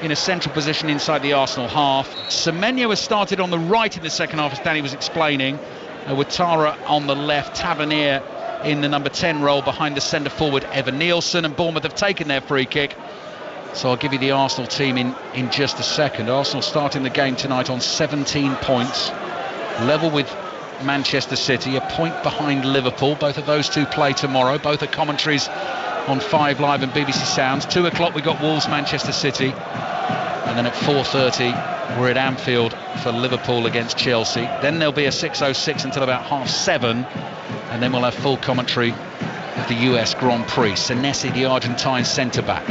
in a central position inside the Arsenal half. Semenyo has started on the right in the second half, as Danny was explaining. Ouattara on the left, Tavernier in the number 10 role behind the centre forward Evan Nielsen, and Bournemouth have taken their free kick. So I'll give you the Arsenal team in just a second. Arsenal starting the game tonight on 17 points, level with Manchester City, a point behind Liverpool. Both of those two play tomorrow. Both are commentaries on 5 Live and BBC Sounds. 2 o'clock we got Wolves Manchester City, and then at 4:30 we're at Anfield for Liverpool against Chelsea. Then there'll be a 6:06 until about 7:30, and then we'll have full commentary of the US Grand Prix. Senesi, the Argentine centre-back,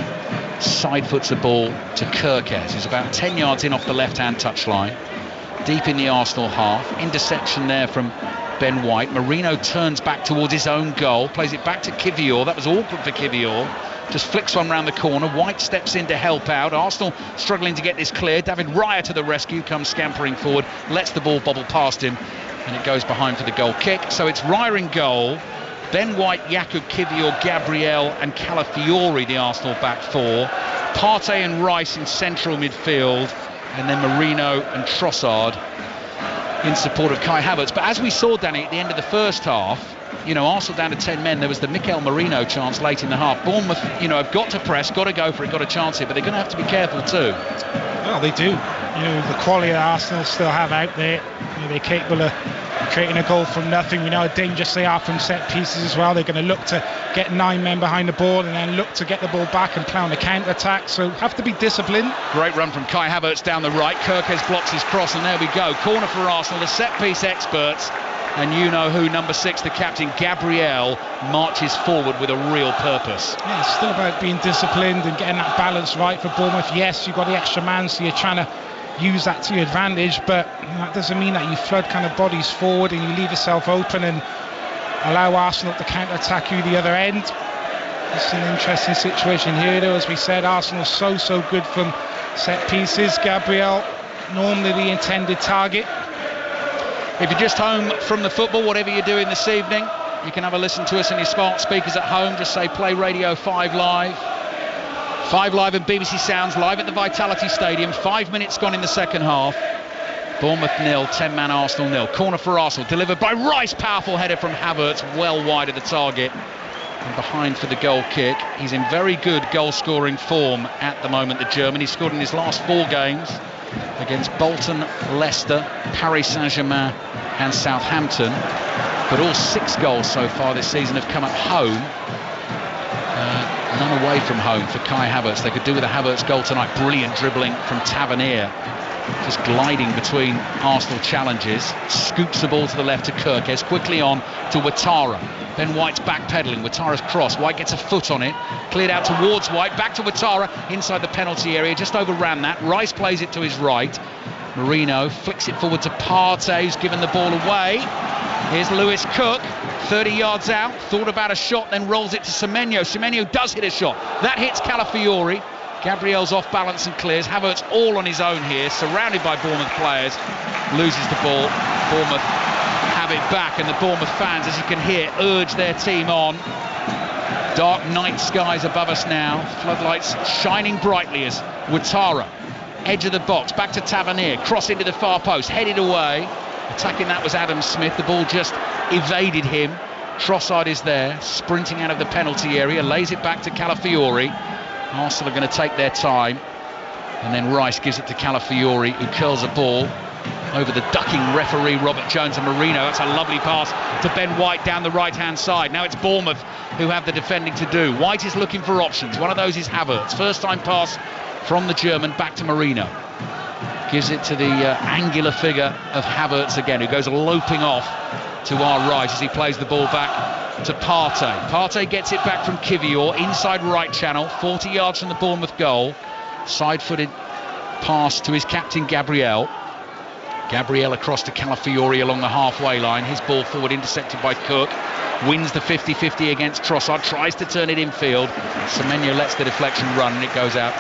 side foots the ball to Kirkes, who's about 10 yards in off the left-hand touchline, deep in the Arsenal half. Interception there from Ben White. Merino turns back towards his own goal, plays it back to Kiwior. That was awkward for Kiwior. Just flicks one round the corner. White steps in to help out. Arsenal struggling to get this clear. David Raya to the rescue, comes scampering forward, lets the ball bobble past him, and it goes behind for the goal kick. So it's Raya in goal. Ben White, Jakub Kiwior, Gabriel and Calafiori, the Arsenal back four. Partey and Rice in central midfield, and then Merino and Trossard in support of Kai Havertz. But as we saw, Danny, at the end of the first half, Arsenal down to 10 men, there was the Mikel Merino chance late in the half. Bournemouth, have got to press, got to go for it, got a chance here, but they're going to have to be careful too. Well, they do. The quality that Arsenal still have out there, they're capable of creating a goal from nothing. We know how dangerous they are from set pieces as well. They're going to look to get 9 men behind the ball and then look to get the ball back and play on the counter-attack, so have to be disciplined. Great run from Kai Havertz down the right. Kirkes blocks his cross, and there we go. Corner for Arsenal, the set-piece experts. and you know who, number 6, the captain, Gabriel, marches forward with a real purpose. Yeah, it's still about being disciplined and getting that balance right for Bournemouth. Yes, you've got the extra man, so you're trying to use that to your advantage, but that doesn't mean that you flood kind of bodies forward and you leave yourself open and allow Arsenal to counter-attack you the other end. It's an interesting situation here, though. As we said, Arsenal so good from set pieces. Gabriel, normally the intended target. If you're just home from the football, whatever you're doing this evening, you can have a listen to us in your smart speakers at home. Just say Play Radio 5 Live. 5 Live and BBC Sounds live at the Vitality Stadium. 5 minutes gone in the second half. Bournemouth 0, 10-man Arsenal 0. Corner for Arsenal, delivered by Rice. Powerful header from Havertz, well wide of the target. And behind for the goal kick. He's in very good goal-scoring form at the moment, the German. He scored in his last 4 games against Bolton, Leicester, Paris Saint-Germain and Southampton. But all 6 goals so far this season have come at home. None away from home for Kai Havertz. They could do with a Havertz goal tonight. Brilliant dribbling from Tavernier. Just gliding between Arsenal challenges. Scoops the ball to the left to Kirkes. Quickly on to Ouattara. Ben White's backpedaling. Ouattara's cross. White gets a foot on it. Cleared out towards White. Back to Ouattara. Inside the penalty area. Just overran that. Rice plays it to his right. Marino flicks it forward to Partey, who's given the ball away. Here's Lewis Cook. 30 yards out. Thought about a shot, then rolls it to Semenyo. Semenyo does hit a shot. That hits Calafiori. Gabriel's off balance and clears. Havertz all on his own here, surrounded by Bournemouth players. Loses the ball. Bournemouth have it back, and the Bournemouth fans, as you can hear, urge their team on. Dark night skies above us now. Floodlights shining brightly as Ouattara, edge of the box, back to Tavernier. Cross into the far post, headed away. Attacking that was Adam Smith. The ball just evaded him. Trossard is there, sprinting out of the penalty area. Lays it back to Calafiori. Arsenal are going to take their time, and then Rice gives it to Calafiori, who curls a ball over the ducking referee Robert Jones and Marino. That's a lovely pass to Ben White down the right-hand side. Now it's Bournemouth who have the defending to do. White is looking for options. One of those is Havertz. First-time pass from the German back to Marino. Gives it to the angular figure of Havertz again, who goes loping off to our right as he plays the ball back to Partey. Partey gets it back from Kivior, inside right channel, 40 yards from the Bournemouth goal. Side-footed pass to his captain Gabriel. Gabriel across to Calafiori along the halfway line. His ball forward, intercepted by Cook. Wins the 50-50 against Trossard, tries to turn it infield. Semenyo lets the deflection run, and it goes out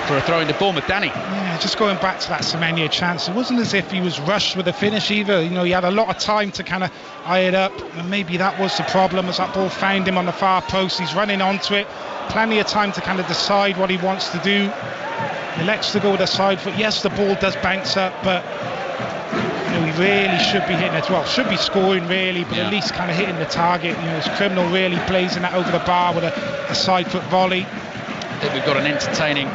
for a throw into Bournemouth. Danny? Yeah, just going back to that Semenyo chance, it wasn't as if he was rushed with the finish either. You know, he had a lot of time to kind of eye it up, and maybe that was the problem, as that ball found him on the far post. He's running onto it, plenty of time to kind of decide what he wants to do. He elects to go with a side foot. Yes, the ball does bounce up, but he really should be hitting it. Well, should be scoring really, but at least kind of hitting the target. You know, it's criminal really blazing that over the bar with a side foot volley. I think we've got an entertaining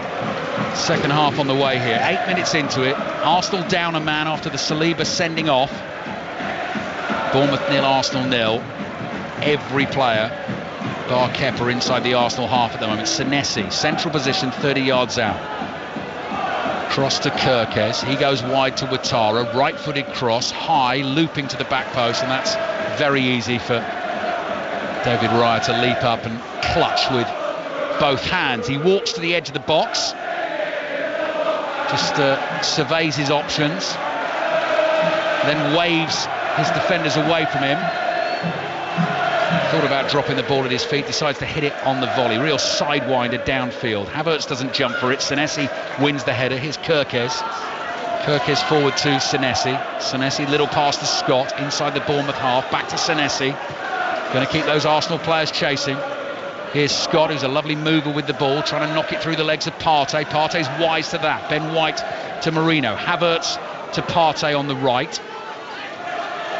second half on the way here. 8 minutes into it. Arsenal down a man after the Saliba sending off. Bournemouth 0, Arsenal 0. Every player, bar Kepa, inside the Arsenal half at the moment. Senesi, central position, 30 yards out. Cross to Kirkes. He goes wide to Ouattara. Right-footed cross, high, looping to the back post, and that's very easy for David Raya to leap up and clutch with both hands. He walks to the edge of the box, just surveys his options, then waves his defenders away from him. Thought about dropping the ball at his feet, decides to hit it on the volley. Real sidewinder downfield. Havertz doesn't jump for it. Senesi wins the header. Here's Kirkes. Kirkes forward to Senesi. Senesi, little pass to Scott inside the Bournemouth half. Back to Senesi. Going to keep those Arsenal players chasing. Here's Scott, who's a lovely mover with the ball, trying to knock it through the legs of Partey. Partey's wise to that. Ben White to Marino. Havertz to Partey on the right.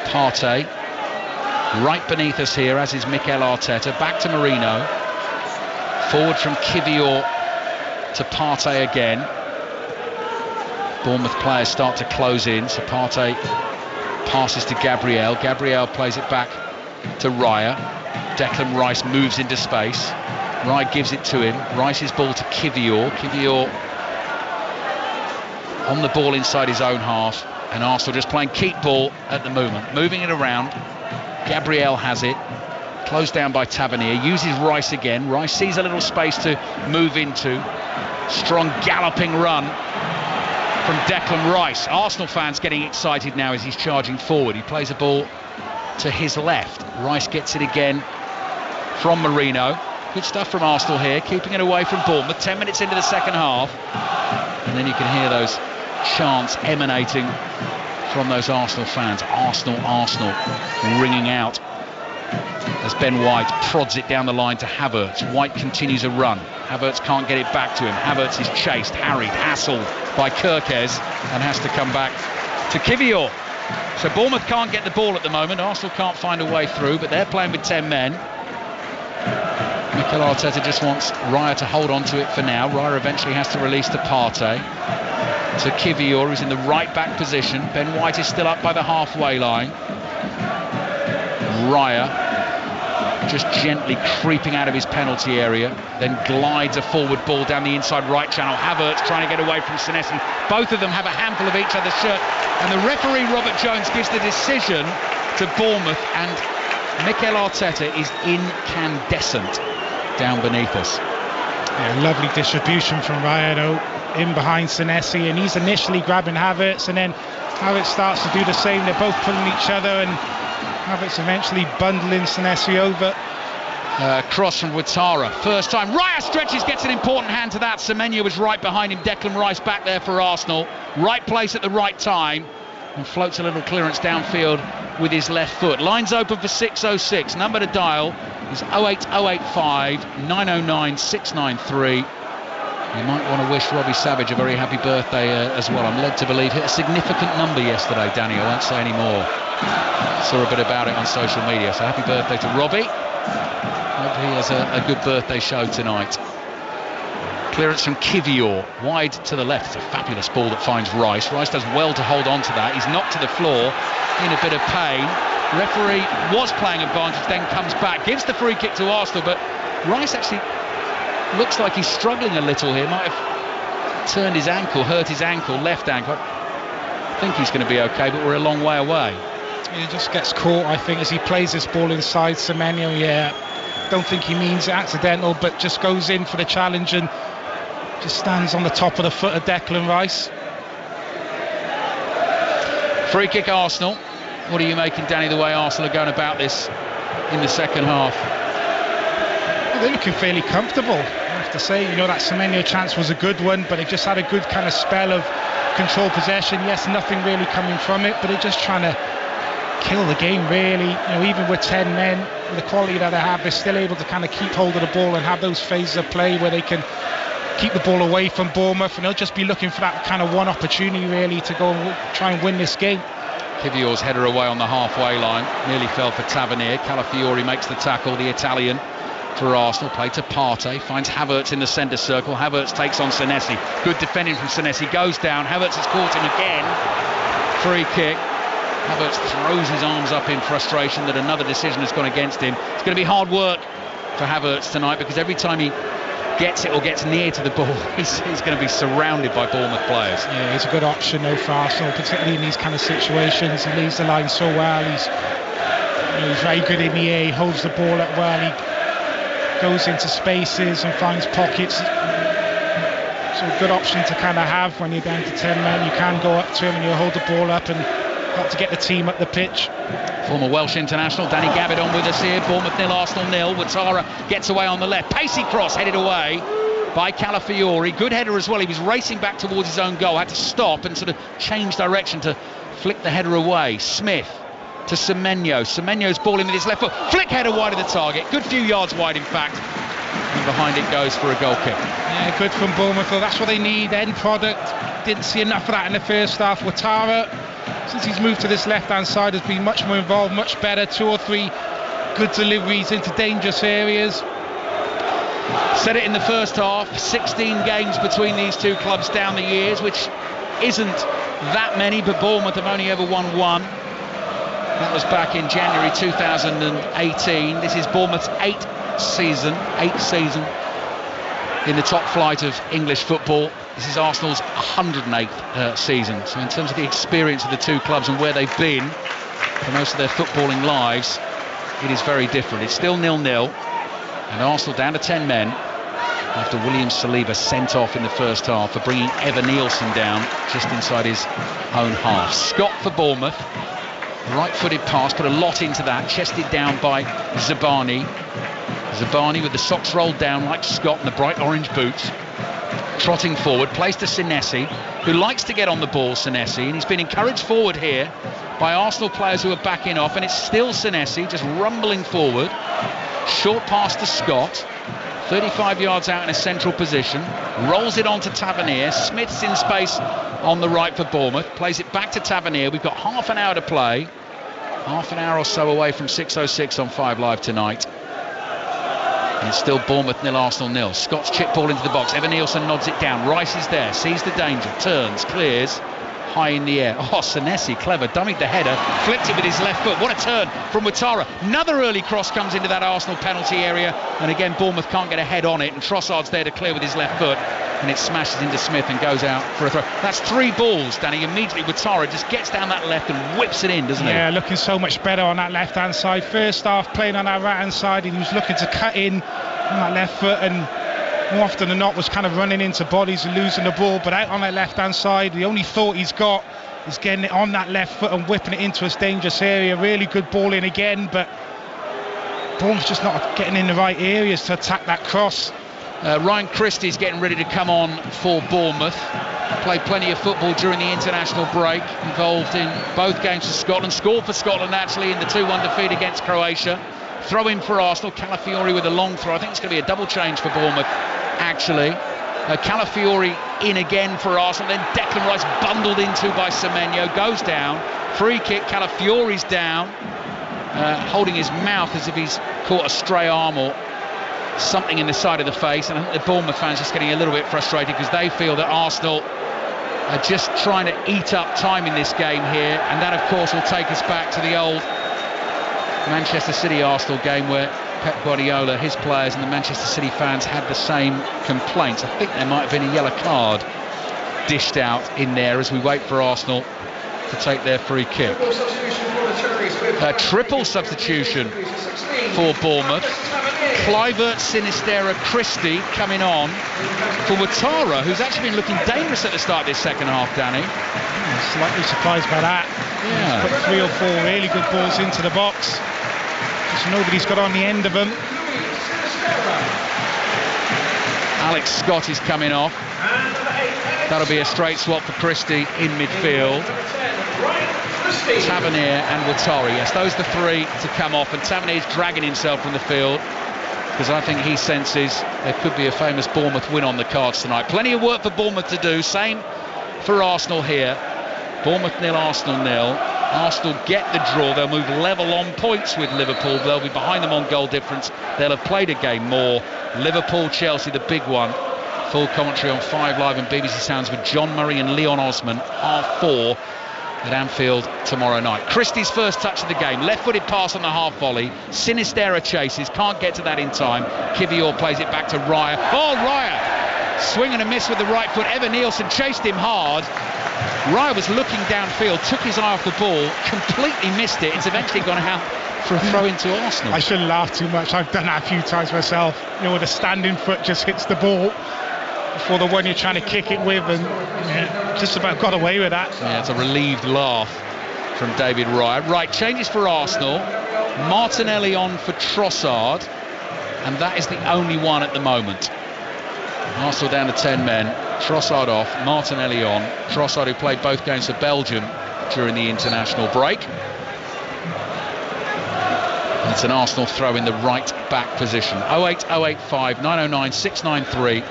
Partey right beneath us here, as is Mikel Arteta. Back to Marino. Forward from Kivior to Partey again. Bournemouth players start to close in, so Partey passes to Gabriel. Gabriel plays it back to Raya. Declan Rice moves into space. Raya gives it to him. Rice's ball to Kivior. Kivior on the ball inside his own half. And Arsenal just playing keep ball at the moment, moving it around. Gabriel has it, closed down by Tavernier, uses Rice again. Rice sees a little space to move into. Strong galloping run from Declan Rice. Arsenal fans getting excited now as he's charging forward. He plays a ball to his left. Rice gets it again from Marino. Good stuff from Arsenal here, keeping it away from Bournemouth. 10 minutes into the second half. And then you can hear those chants emanating from those Arsenal fans. Arsenal, Arsenal, ringing out as Ben White prods it down the line to Havertz. White continues a run. Havertz can't get it back to him. Havertz is chased, harried, hassled by Kirkes and has to come back to Kivior. So Bournemouth can't get the ball at the moment. Arsenal can't find a way through, but they're playing with 10 men. Mikel Arteta just wants Raya to hold on to it for now. Raya eventually has to release to Partey. To Kivior, who's in the right back position. Ben White is still up by the halfway line. Raya just gently creeping out of his penalty area, then glides a forward ball down the inside right channel. Havertz trying to get away from Senesi. Both of them have a handful of each other's shirt, and the referee Robert Jones gives the decision to Bournemouth, and Mikel Arteta is incandescent down beneath us. Yeah, lovely distribution from Raya though, in behind Senesi, and he's initially grabbing Havertz, and then Havertz starts to do the same. They're both pulling each other, and Havertz eventually bundling Senesi over. Cross from Ouattara, first time. Raya stretches, gets an important hand to that. Semenyo was right behind him. Declan Rice back there for Arsenal. Right place at the right time, and floats a little clearance downfield with his left foot. Lines open for 606. Number to dial is 08085 909 693. You might want to wish Robbie Savage a very happy birthday as well. I'm led to believe hit a significant number yesterday, Danny. I won't say any more. Saw a bit about it on social media. So happy birthday to Robbie. Hope he has a good birthday show tonight. Clearance from Kivior, wide to the left. It's a fabulous ball that finds Rice. Rice does well to hold on to that. He's knocked to the floor in a bit of pain. Referee was playing advantage, then comes back, gives the free kick to Arsenal, but Rice actually looks like he's struggling a little here. Might have turned his ankle, hurt his ankle, left ankle. I think he's going to be okay, but we're a long way away. He just gets caught, I think, as he plays this ball inside Semenyo. Yeah, don't think he means it accidental, but just goes in for the challenge and just stands on the top of the foot of Declan Rice. Free kick Arsenal. What are you making, Danny, the way Arsenal are going about this in the second half? Well, they're looking fairly comfortable, I have to say. You know, that Semenyo chance was a good one, but it just had a good kind of spell of control possession. Yes, nothing really coming from it, but they're just trying to kill the game, really. You know, even with 10 men, with the quality that they have, they're still able to kind of keep hold of the ball and have those phases of play where they can keep the ball away from Bournemouth, and they'll just be looking for that kind of one opportunity really to go and try and win this game. Kivior's header away on the halfway line, nearly fell for Tavernier. Calafiori makes the tackle, the Italian for Arsenal. Play to Partey, finds Havertz in the centre circle. Havertz takes on Senesi. Good defending from Senesi, goes down. Havertz has caught him again. Free kick. Havertz throws his arms up in frustration that another decision has gone against him. It's going to be hard work for Havertz tonight, because every time he gets it or gets near to the ball, he's going to be surrounded by Bournemouth players. Yeah, he's a good option though for Arsenal, particularly in these kind of situations. He leaves the line so well. He's very good in the air. He holds the ball up well. He goes into spaces and finds pockets. So a good option to kind of have when you're down to 10 men. You can go up to him and you hold the ball up and help to get the team up the pitch. Former Welsh international Danny Gabbett on with us here. Bournemouth 0, Arsenal 0. Ouattara gets away on the left. Pacey cross headed away by Calafiori. Good header as well. He was racing back towards his own goal. Had to stop and sort of change direction to flick the header away. Smith to Semenyo. Semenyo's ball in with his left foot. Flick header wide of the target. Good few yards wide, in fact. And behind it goes for a goal kick. Yeah, good from Bournemouth. That's what they need. End product. Didn't see enough of that in the first half. Ouattara, since he's moved to this left-hand side, has been much more involved, much better. 2 or 3 good deliveries into dangerous areas. Said it in the first half, 16 games between these two clubs down the years, which isn't that many, but Bournemouth have only ever won 1. That was back in January 2018. This is Bournemouth's 8th season in the top flight of English football. This is Arsenal's 108th season. So in terms of the experience of the two clubs and where they've been for most of their footballing lives, it is very different. It's still 0-0, and Arsenal down to 10 men after William Saliba sent off in the first half for bringing Evan Nielsen down just inside his own half. Scott for Bournemouth. Right-footed pass, put a lot into that, chested down by Zabani. Zabani with the socks rolled down like Scott in the bright orange boots. Trotting forward, plays to Senesi, who likes to get on the ball, Senesi, and he's been encouraged forward here by Arsenal players who are backing off, and it's still Senesi just rumbling forward. Short pass to Scott, 35 yards out in a central position, rolls it on to Tavernier. Smith's in space on the right for Bournemouth, plays it back to Tavernier. We've got half an hour to play, half an hour or so away from 6:06 on 5 Live tonight. And it's still Bournemouth 0, Arsenal 0. Scott's chip ball into the box. Evan Nielsen nods it down. Rice is there, sees the danger, turns, clears, high in the air. Oh, Senesi, clever, dummied the header, flipped it with his left foot. What a turn from Ouattara. Another early cross comes into that Arsenal penalty area, and again Bournemouth can't get a head on it, and Trossard's there to clear with his left foot, and it smashes into Smith and goes out for a throw. That's 3 balls, Danny. Immediately Ouattara just gets down that left and whips it in, doesn't he? Yeah, looking so much better on that left hand side. First half playing on that right hand side, and he was looking to cut in on that left foot, and more often than not was kind of running into bodies and losing the ball. But out on that left hand side, the only thought he's got is getting it on that left foot and whipping it into a dangerous area. Really good ball in again, but Bournemouth just not getting in the right areas to attack that cross. Ryan Christie's getting ready to come on for Bournemouth. Played plenty of football during the international break, involved in both games for Scotland, scored for Scotland actually in the 2-1 defeat against Croatia. Throw in for Arsenal, Calafiori with a long throw. I think it's going to be a double change for Bournemouth actually. Calafiori in again for Arsenal, then Declan Rice bundled into by Semenyo, goes down, free kick, Calafiori's down, holding his mouth as if he's caught a stray arm or something in the side of the face, and I think the Bournemouth fans are just getting a little bit frustrated because they feel that Arsenal are just trying to eat up time in this game here, and that of course will take us back to the old Manchester City Arsenal game where Pep Guardiola, his players and the Manchester City fans had the same complaints. I think there might have been a yellow card dished out in there as we wait for Arsenal to take their free kick. A triple substitution for Bournemouth. Kluivert, Sinisterra, Christie coming on for Ouattara, who's actually been looking dangerous at the start of this second half, Danny. Slightly surprised by that. Yeah. He's put 3 or 4 really good balls into the box. Just nobody's got on the end of them. Alex Scott is coming off. That'll be a straight swap for Christie in midfield. Tavernier and Ouattara. Yes, those are the 3 to come off, and Tavernier's dragging himself from the field because I think he senses there could be a famous Bournemouth win on the cards tonight. Plenty of work for Bournemouth to do. Same for Arsenal here. Bournemouth 0, Arsenal 0. Arsenal get the draw. They'll move level on points with Liverpool. They'll be behind them on goal difference. They'll have played a game more. Liverpool, Chelsea, the big one. Full commentary on 5 Live and BBC Sounds with John Murray and Leon Osman. 4:30 at Anfield tomorrow night. Christie's first touch of the game. Left-footed pass on the half volley. Sinisterra chases. Can't get to that in time. Kivior plays it back to Raya. Oh, Raya! Swing and a miss with the right foot. Evan Nielsen chased him hard. Raya was looking downfield, took his eye off the ball, completely missed it. It's eventually gone out for a throw into Arsenal. I shouldn't laugh too much. I've done that a few times myself. You know, where the standing foot just hits the ball before the one you're trying to kick it with, and just about got away with that. Yeah, it's a relieved laugh from David Raya. Right, changes for Arsenal. Martinelli on for Trossard, and that is the only one at the moment. Arsenal down to 10 men. Trossard off, Martinelli on. Trossard, who played both games for Belgium during the international break. It's an Arsenal throw in the right back position. 08085 909 693.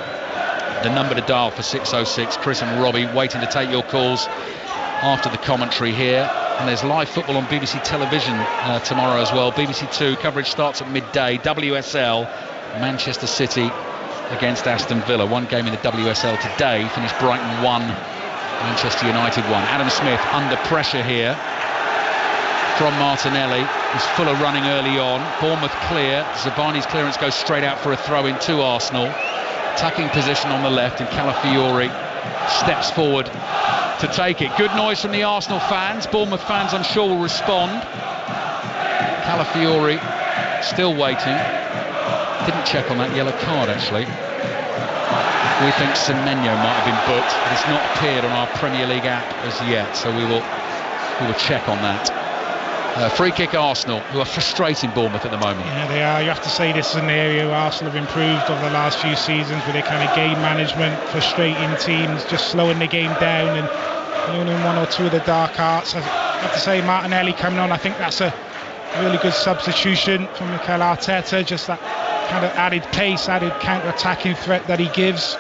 The number to dial for 606. Chris and Robbie waiting to take your calls after the commentary here. And there's live football on BBC television tomorrow as well. BBC 2 coverage starts at midday. WSL, Manchester City against Aston Villa. One game in the WSL today. Finished Brighton 1, Manchester United 1. Adam Smith under pressure here from Martinelli. He's full of running early on. Bournemouth clear. Zabani's clearance goes straight out for a throw in to Arsenal. Attacking position on the left, and Calafiori steps forward to take it. Good noise from the Arsenal fans. Bournemouth fans, I'm sure, will respond. Calafiori still waiting. Didn't check on that yellow card, actually. We think Semenyo might have been booked, but it's not appeared on our Premier League app as yet, so we will check on that. Free kick Arsenal, who are frustrating Bournemouth at the moment. Yeah, they are. You have to say this is an area where Arsenal have improved over the last few seasons with their kind of game management, frustrating teams, just slowing the game down and only one or two of the dark arts. I have to say Martinelli coming on, I think that's a really good substitution from Mikel Arteta, just that kind of added pace, added counter-attacking threat that he gives.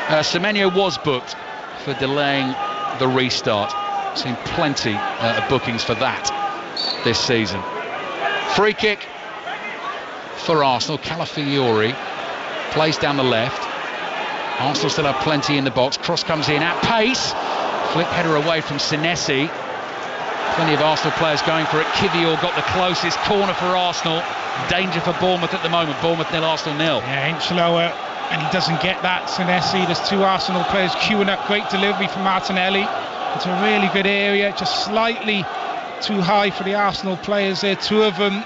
Semenyo was booked for delaying the restart. Seen plenty of bookings for that this season. Free kick for Arsenal. Calafiori plays down the left. Arsenal still have plenty in the box. Cross comes in at pace. Flick header away from Senesi. Plenty of Arsenal players going for it. Kivior got the closest. Corner for Arsenal. Danger for Bournemouth at the moment. Bournemouth 0, Arsenal 0. Yeah, inch lower, and he doesn't get that. Senesi, there's two Arsenal players queuing up. Great delivery from Martinelli. It's a really good area, just slightly too high for the Arsenal players there. Two of them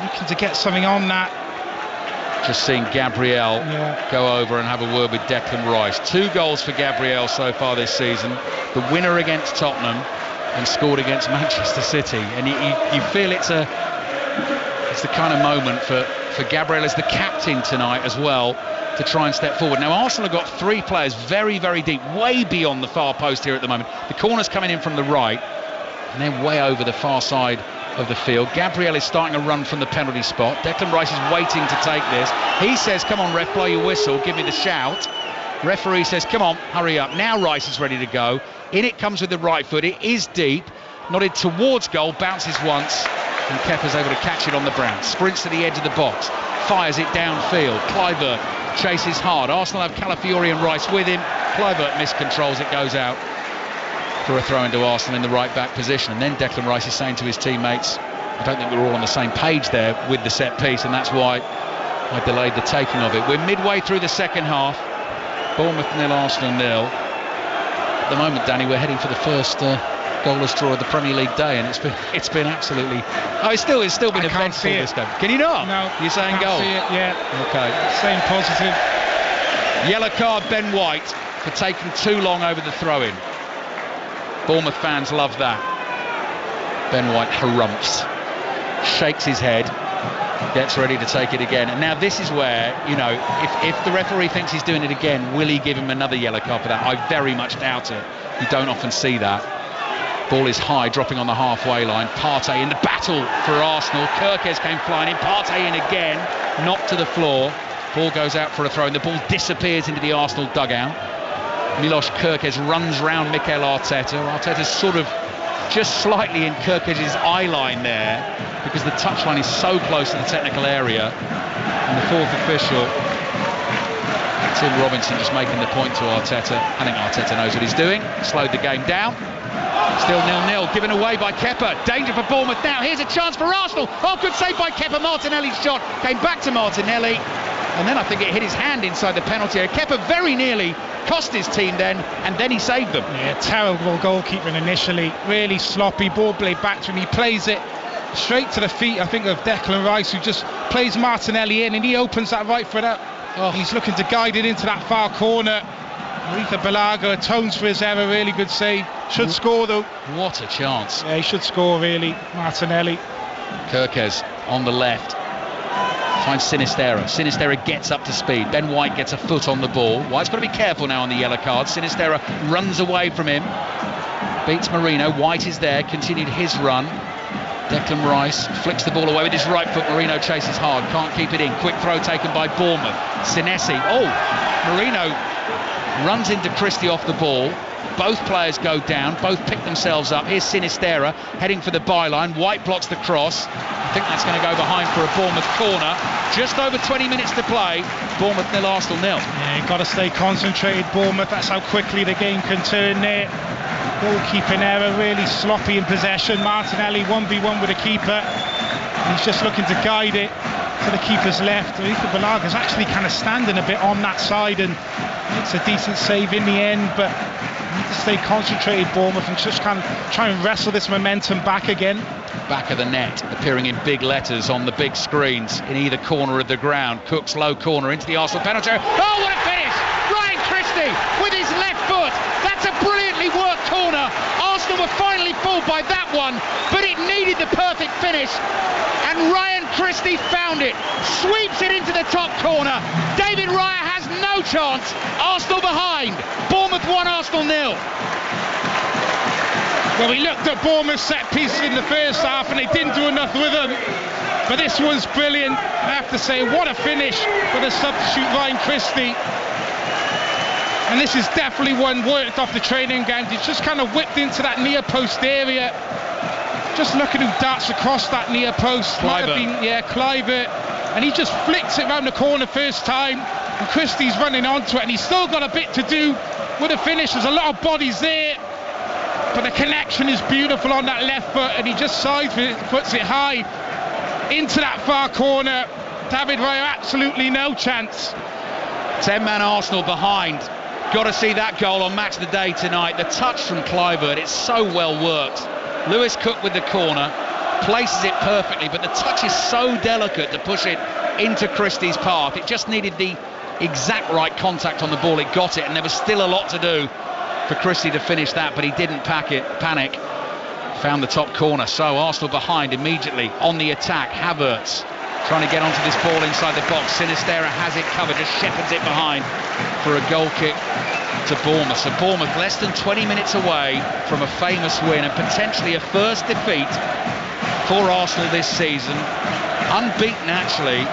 looking to get something on that. Just seeing Gabriel go over and have a word with Declan Rice. 2 goals for Gabriel so far this season. The winner against Tottenham and scored against Manchester City. And you feel it's the kind of moment for Gabriel as the captain tonight as well, to try and step forward. Now Arsenal have got 3 players very, very deep, way beyond the far post here at the moment. The corner's coming in from the right, and then way over the far side of the field. Gabriel is starting to run from the penalty spot. Declan Rice is waiting to take this. He says, come on ref, blow your whistle, give me the shout. Referee says, come on, hurry up. Now Rice is ready to go. In it comes with the right foot. It is deep, nodded towards goal, bounces once, and Kepa's able to catch it on the brown. Sprints to the edge of the box, fires it downfield. Kluivert chases hard. Arsenal have Calafiori and Rice with him. Kluivert miscontrols it, goes out for a throw into Arsenal in the right back position. And then Declan Rice is saying to his teammates, I don't think we're all on the same page there with the set piece, and that's why I delayed the taking of it. We're midway through the second half. Bournemouth 0, Arsenal 0. At the moment, Danny, we're heading for the first goalless draw of the Premier League day, and it's been absolutely. Oh, it's still been eventful this game. Can you not? No. You're saying goal? See it, yeah. Okay. Same positive. Yellow card, Ben White, for taking too long over the throw-in. Bournemouth fans love that. Ben White harumphs, shakes his head, gets ready to take it again. And now this is where, if the referee thinks he's doing it again, will he give him another yellow card for that? I very much doubt it. You don't often see that. Ball is high, dropping on the halfway line. Partey in the battle for Arsenal. Kirkes came flying in. Partey in again, knocked to the floor. Ball goes out for a throw, and the ball disappears into the Arsenal dugout. Milos Kirkes runs round Mikel Arteta. Arteta's sort of just slightly in Kirkes' eye line there, because the touchline is so close to the technical area. And the fourth official, Tim Robinson, just making the point to Arteta. I think Arteta knows what he's doing. Slowed the game down. Still 0-0, given away by Kepa. Danger for Bournemouth now. Here's a chance for Arsenal. Oh, good save by Kepa. Martinelli's shot came back to Martinelli, and then I think it hit his hand inside the penalty area. Kepa very nearly cost his team then, and then he saved them. Yeah, terrible goalkeeping initially. Really sloppy. Ball played back to him. He plays it straight to the feet, I think, of Declan Rice, who just plays Martinelli in, and he opens that right foot up. Oh, he's looking to guide it into that far corner. Aretha Balaga atones for his error. Really good save. Should score though. What a chance. Yeah, he should score really, Martinelli. Kirkes on the left finds Sinistera. Sinistera gets up to speed. Ben White gets a foot on the ball. White's got to be careful now on the yellow card. Sinistera runs away from him, beats Marino. White is there, continued his run. Declan Rice flicks the ball away with his right foot. Marino chases hard, can't keep it in. Quick throw taken by Bournemouth. Senesi. Oh, Marino runs into Christie off the ball. Both players go down, both pick themselves up. Here's Sinistera heading for the byline. White blocks the cross. I think that's going to go behind for a Bournemouth corner. Just over 20 minutes to play. Bournemouth 0, Arsenal 0. Yeah, you've got to stay concentrated, Bournemouth. That's how quickly the game can turn there. Goalkeeping error, really sloppy in possession. Martinelli 1v1 with the keeper. He's just looking to guide it to the keeper's left. Aretha Balaga's actually kind of standing a bit on that side, and It's a decent save in the end, but need to stay concentrated, Bournemouth, and just try and wrestle this momentum back again. Back of the net, appearing in big letters on the big screens in either corner of the ground. Cook's low corner into the Arsenal penalty. Oh, what a finish! Ryan Christie with his left foot. That's a brilliantly worked corner. Arsenal were finally fooled by that one, but it needed the perfect finish. And Ryan Christie found it, sweeps it into the top corner. David Raya has no chance. Arsenal behind. Bournemouth 1, Arsenal 0. Well, we looked at Bournemouth set pieces in the first half and they didn't do enough with them. But this was brilliant. I have to say, what a finish for the substitute Ryan Christie. And this is definitely one worked off the training ground. He's just kind of whipped into that near post area. Just look at who darts across that near post. Kluivert. And he just flicks it round the corner first time. And Christie's running onto it, and he's still got a bit to do with the finish. There's a lot of bodies there, but the connection is beautiful on that left foot, and he just sides with it, puts it high into that far corner. David Raya, absolutely no chance. 10-man Arsenal behind. Got to see that goal on Match of the Day tonight. The touch from Kluivert, it's so well worked. Lewis Cook with the corner, places it perfectly, but the touch is so delicate to push it into Christie's path. It just needed the exact right contact on the ball. It got it, and there was still a lot to do for Christie to finish that, but he didn't panic. Found the top corner. So Arsenal behind immediately on the attack. Havertz trying to get onto this ball inside the box. Sinistera has it covered, just shepherds it behind for a goal kick to Bournemouth. So Bournemouth less than 20 minutes away from a famous win and potentially a first defeat for Arsenal this season. Unbeaten actually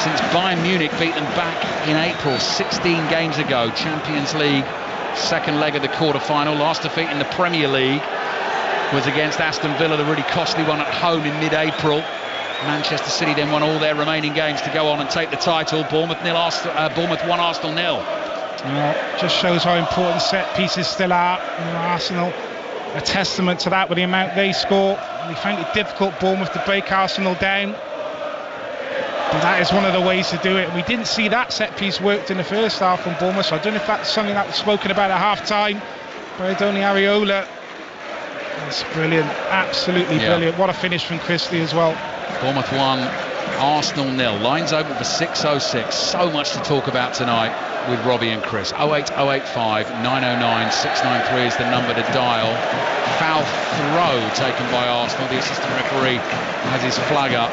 since Bayern Munich beat them back in April, 16 games ago. Champions League, second leg of the quarter-final. Last defeat in the Premier League was against Aston Villa, the really costly one at home in mid-April. Manchester City then won all their remaining games to go on and take the title. Bournemouth 1, Arsenal 0. Just shows how important set pieces still are. Arsenal, a testament to that with the amount they score. They found it difficult, Bournemouth, to break Arsenal down. But that is one of the ways to do it. We didn't see that set piece worked in the first half from Bournemouth, so I don't know if that's something that was spoken about at half-time by Donny Ariola. It's brilliant, absolutely brilliant. What a finish from Christie as well. Bournemouth 1, Arsenal 0. Lines open for 6:06. So much to talk about tonight with Robbie and Chris. 08085 909 693 is the number to dial. Foul throw taken by Arsenal. The assistant referee has his flag up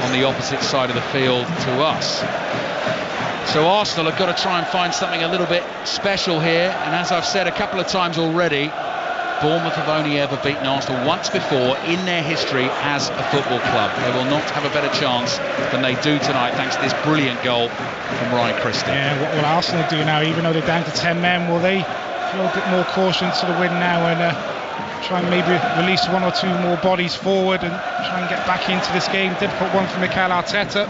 on the opposite side of the field to us. So Arsenal have got to try and find something a little bit special here. And as I've said a couple of times already, Bournemouth have only ever beaten Arsenal once before in their history as a football club. They will not have a better chance than they do tonight, thanks to this brilliant goal from Ryan Christie. Yeah, what will Arsenal do now, even though they're down to 10 men? Will they throw a bit more caution to the wind now and try and maybe release one or two more bodies forward and try and get back into this game? Difficult one for Mikel Arteta.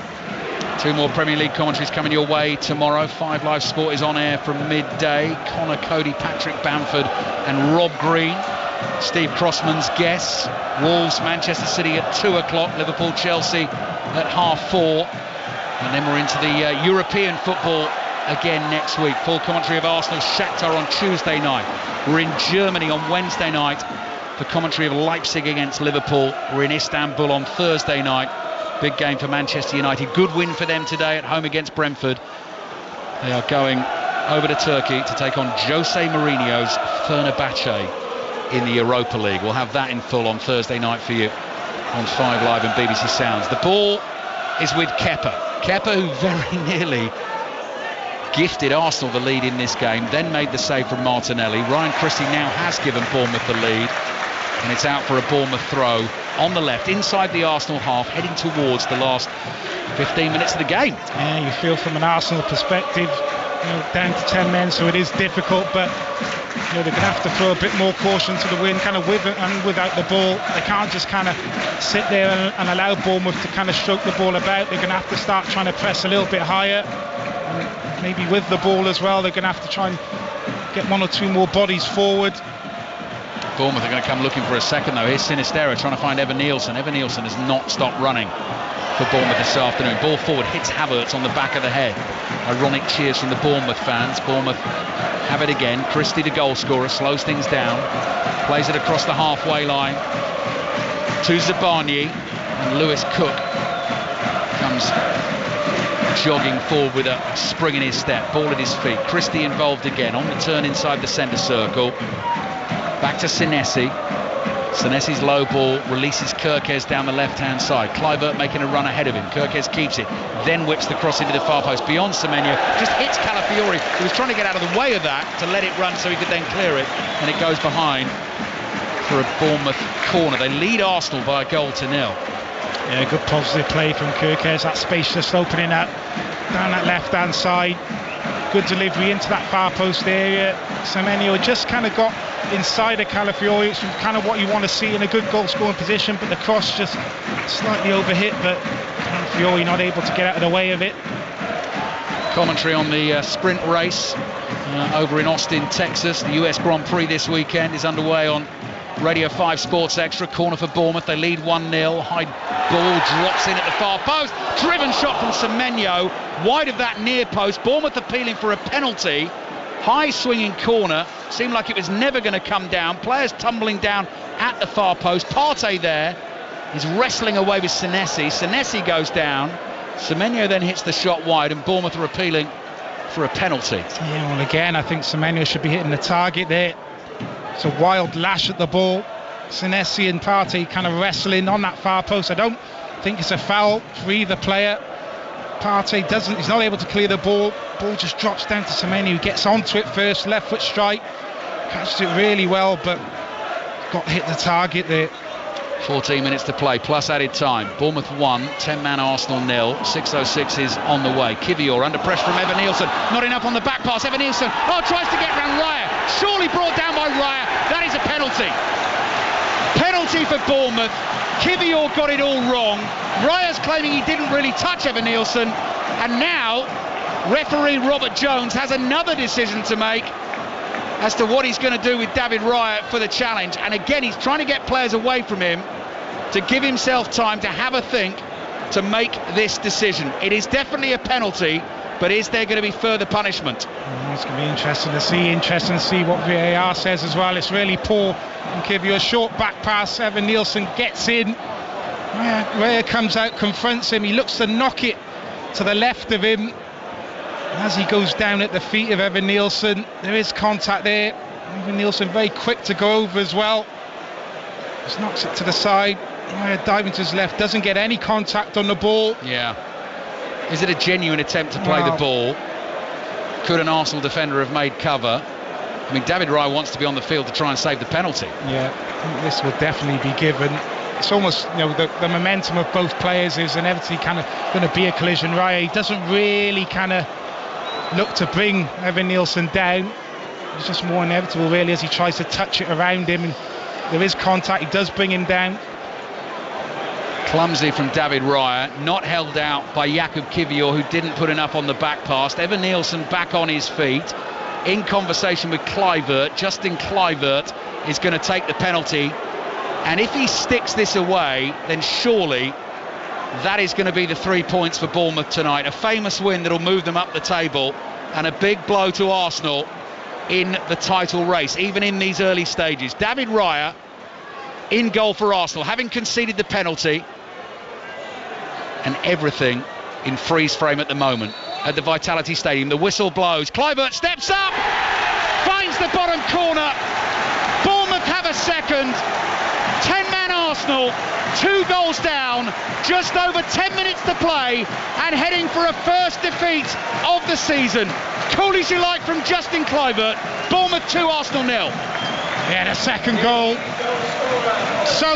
Two more Premier League commentaries coming your way tomorrow. 5 Live Sport is on air from midday. Connor Cody, Patrick Bamford and Rob Green. Steve Crossman's guests. Wolves, Manchester City at 2 o'clock. Liverpool, Chelsea at 4:30. And then we're into the European football again next week. Full commentary of Arsenal, Shakhtar on Tuesday night. We're in Germany on Wednesday night for commentary of Leipzig against Liverpool. We're in Istanbul on Thursday night. Big game for Manchester United. Good win for them today at home against Brentford. They are going over to Turkey to take on Jose Mourinho's Fenerbahce in the Europa League. We'll have that in full on Thursday night for you on 5 Live and BBC Sounds. The ball is with Kepa. Kepa, who very nearly gifted Arsenal the lead in this game, then made the save from Martinelli. Ryan Christie now has given Bournemouth the lead, and it's out for a Bournemouth throw on the left, inside the Arsenal half, heading towards the last 15 minutes of the game. Yeah, you feel from an Arsenal perspective, down to 10 men, so it is difficult, but they're going to have to throw a bit more caution to the wind, kind of with and without the ball. They can't just kind of sit there and allow Bournemouth to kind of stroke the ball about. They're going to have to start trying to press a little bit higher, and maybe with the ball as well. They're going to have to try and get one or two more bodies forward. Bournemouth are going to come looking for a second though. Here's Sinistera trying to find Evan Nielsen. Evan Nielsen has not stopped running. for Bournemouth this afternoon. Ball forward, hits Havertz on the back of the head. Ironic cheers from the Bournemouth fans. Bournemouth have it again. Christie, the goal scorer, slows things down, plays it across the halfway line to Zabarnyi, and Lewis Cook comes jogging forward with a spring in his step, ball at his feet. Christie involved again on the turn inside the centre circle. Back to Senesi. Senesi's low ball releases Kirkes down the left-hand side. Kluivert making a run ahead of him. Kirkes keeps it, then whips the cross into the far post beyond Semenyo. Just hits Calafiori, who was trying to get out of the way of that to let it run so he could then clear it, and it goes behind for a Bournemouth corner. They lead Arsenal by a goal to nil. Yeah, good positive play from Kirkes. That space just opening up down that left-hand side. Good delivery into that far post area. Semenyo just kind of got inside of Calafiori, which is kind of what you want to see in a good goal-scoring position, but the cross just slightly overhit, but Calafiori not able to get out of the way of it. Commentary on the sprint race over in Austin, Texas. The US Grand Prix this weekend is underway on Radio 5 Sports Extra. Corner for Bournemouth. They lead 1-0. High ball drops in at the far post. Driven shot from Semenyo, wide of that near post. Bournemouth appealing for a penalty. High swinging corner. Seemed like it was never going to come down. Players tumbling down at the far post. Partey there is wrestling away with Senesi. Senesi goes down. Semenyo then hits the shot wide, and Bournemouth are appealing for a penalty. Yeah, well, again, I think Semenyo should be hitting the target there. It's a wild lash at the ball. Senesi and Partey kind of wrestling on that far post. I don't think it's a foul for either player. Partey he's not able to clear the ball. Ball just drops down to Semenyo, who gets onto it first, left foot strike. Catches it really well, but got hit the target there. 14 minutes to play, plus added time. Bournemouth 1, 10-man Arsenal 0. 6:06 is on the way. Kivior under pressure from Evan Nielsen. Not enough on the back pass. Evan Nielsen, tries to get round Raya. Surely brought down by Raya. That is a penalty. Penalty for Bournemouth. Kivior got it all wrong. Raya's claiming he didn't really touch Evan Nielsen. And now, referee Robert Jones has another decision to make as to what he's going to do with David Raya for the challenge. And again, he's trying to get players away from him to give himself time to have a think to make this decision. It is definitely a penalty, but is there going to be further punishment? It's going to be interesting to see what VAR says as well. It's really poor and give you a short back pass. Evan Nielsen gets in. Raya comes out, confronts him. He looks to knock it to the left of him. As he goes down at the feet of Evan Nielsen, there is contact there. Evan Nielsen very quick to go over as well. Just knocks it to the side. Raya diving to his left, doesn't get any contact on the ball. Yeah. Is it a genuine attempt to play the ball? Could an Arsenal defender have made cover? I mean, David Raya wants to be on the field to try and save the penalty. Yeah, I think this will definitely be given. It's almost, the momentum of both players is inevitably kind of going to be a collision. Raya doesn't really kind of look to bring Evan Nielsen down. It's just more inevitable really as he tries to touch it around him, and there is contact. He does bring him down. Clumsy from David Raya, not held out by Jakub Kivior, who didn't put enough on the back pass. Evan Nielsen back on his feet, in conversation with Kluivert. Justin Kluivert is going to take the penalty, and if he sticks this away, then surely that is going to be the 3 points for Bournemouth tonight. A famous win that'll move them up the table, and a big blow to Arsenal in the title race, even in these early stages. David Raya in goal for Arsenal, having conceded the penalty, and everything in freeze frame at the moment at the Vitality Stadium. The whistle blows. Kluivert steps up, finds the bottom corner. Bournemouth have a second. 10-man Arsenal, 2 goals down, just over 10 minutes to play, and heading for a first defeat of the season. Cool as you like from Justin Kluivert. Bournemouth 2, Arsenal 0. Yeah, the second goal,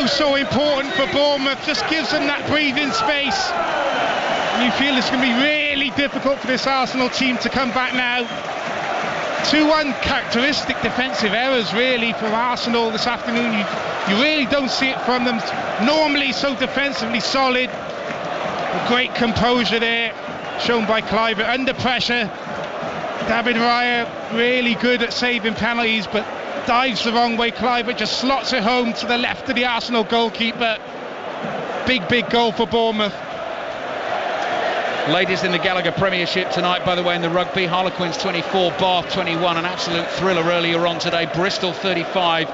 so important for Bournemouth. Just gives them that breathing space. And you feel it's going to be really difficult for this Arsenal team to come back now. 2 uncharacteristic defensive errors really from Arsenal this afternoon. You really don't see it from them. Normally so defensively solid. Great composure there shown by Kluivert under pressure. David Raya really good at saving penalties, but dives the wrong way. Kluivert just slots it home to the left of the Arsenal goalkeeper. Big goal for Bournemouth. Latest in the Gallagher Premiership tonight, by the way, in the rugby. Harlequins 24, Bath 21. An absolute thriller earlier on today. Bristol 35,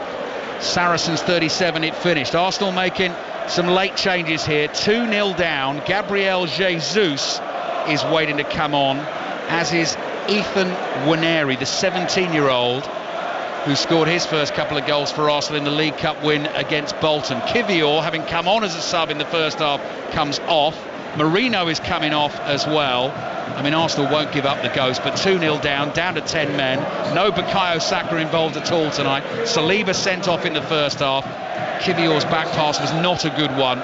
Saracens 37. It finished. Arsenal making some late changes here. 2-0 down. Gabriel Jesus is waiting to come on, as is Ethan Waneri, the 17-year-old who scored his first couple of goals for Arsenal in the League Cup win against Bolton. Kivior, having come on as a sub in the first half, comes off. Marino is coming off as well. I mean, Arsenal won't give up the ghost, but 2-0 down to 10 men. No Bukayo Saka involved at all tonight. Saliba sent off in the first half. Kivior's back pass was not a good one.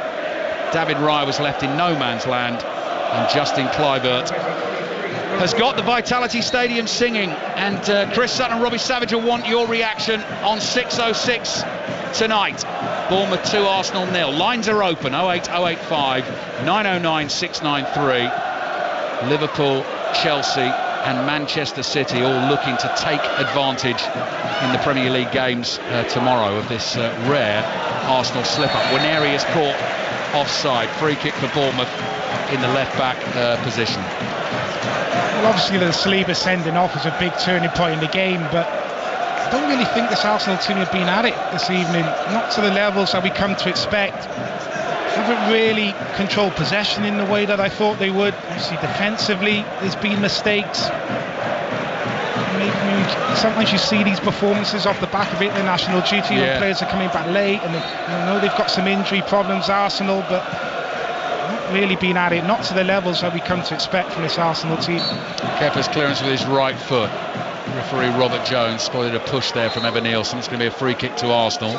David Raya was left in no man's land, and Justin Kluivert has got the Vitality Stadium singing. And Chris Sutton and Robbie Savage will want your reaction on 606 tonight. Bournemouth 2, Arsenal 0. Lines are open: 08085 909 693. Liverpool, Chelsea and Manchester City all looking to take advantage in the Premier League games tomorrow of this rare Arsenal slip-up. Waneri is caught offside. Free kick for Bournemouth in the left-back position. Well, obviously the Saliba sending off is a big turning point in the game, but I don't really think this Arsenal team have been at it this evening, not to the levels that we come to expect. Haven't really controlled possession in the way that I thought they would. Obviously defensively there's been mistakes. Sometimes you see these performances off the back of international duty when players are coming back late, and they've got some injury problems, Arsenal, but not really been at it, not to the levels that we come to expect from this Arsenal team. Kepa's clearance with his right foot. Referee Robert Jones spotted a push there from Evan Nielsen. It's going to be a free kick to Arsenal.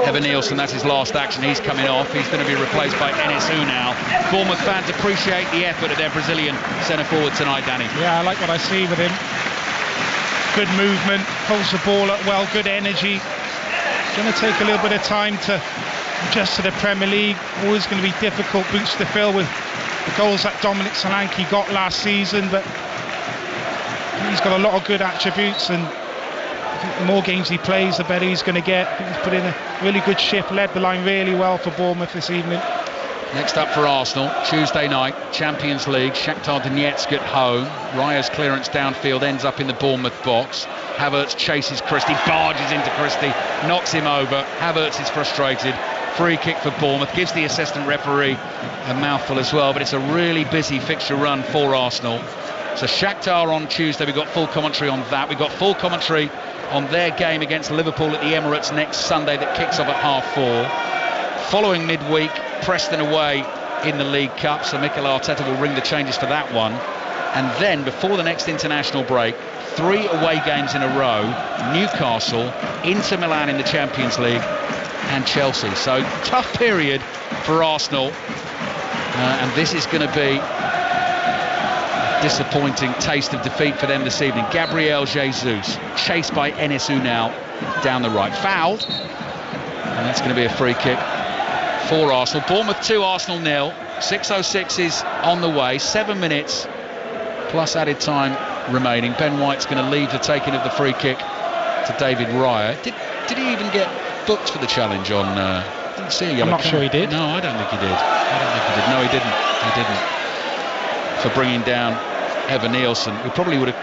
Evan Nielsen, that's his last action. He's coming off. He's going to be replaced by Enes Unal. Bournemouth fans appreciate the effort of their Brazilian centre forward tonight, Danny. Yeah, I like what I see with him. Good movement, holds the ball up well, good energy. It's going to take a little bit of time to adjust to the Premier League. Always going to be difficult boots to fill with the goals that Dominic Solanke got last season, but he's got a lot of good attributes, and I think the more games he plays, the better he's going to get. I think he's put in a really good shift, led the line really well for Bournemouth this evening. Next up for Arsenal, Tuesday night, Champions League, Shakhtar Donetsk at home. Raya's clearance downfield ends up in the Bournemouth box. Havertz chases Christie, barges into Christie, knocks him over. Havertz is frustrated. Free kick for Bournemouth, gives the assistant referee a mouthful as well, but it's a really busy fixture run for Arsenal. So Shakhtar on Tuesday, we've got full commentary on that. We've got full commentary on their game against Liverpool at the Emirates next Sunday that kicks off at 4:30. Following midweek, Preston away in the League Cup, so Mikel Arteta will ring the changes for that one. And then before the next international break, 3 away games in a row: Newcastle, Inter Milan in the Champions League and Chelsea. So tough period for Arsenal, and this is going to be disappointing taste of defeat for them this evening. Gabriel Jesus chased by Enes Unal down the right, fouled, and that's going to be a free kick for Arsenal. Bournemouth 2, Arsenal 0. 6:06 is on the way, 7 minutes plus added time remaining. Ben White's going to leave the taking of the free kick to David Raya. Did he even get booked for the challenge on didn't see a yellow I'm not card. sure he did. No, I don't think he did. No, he didn't. For bringing down Evan Nielsen. We probably would have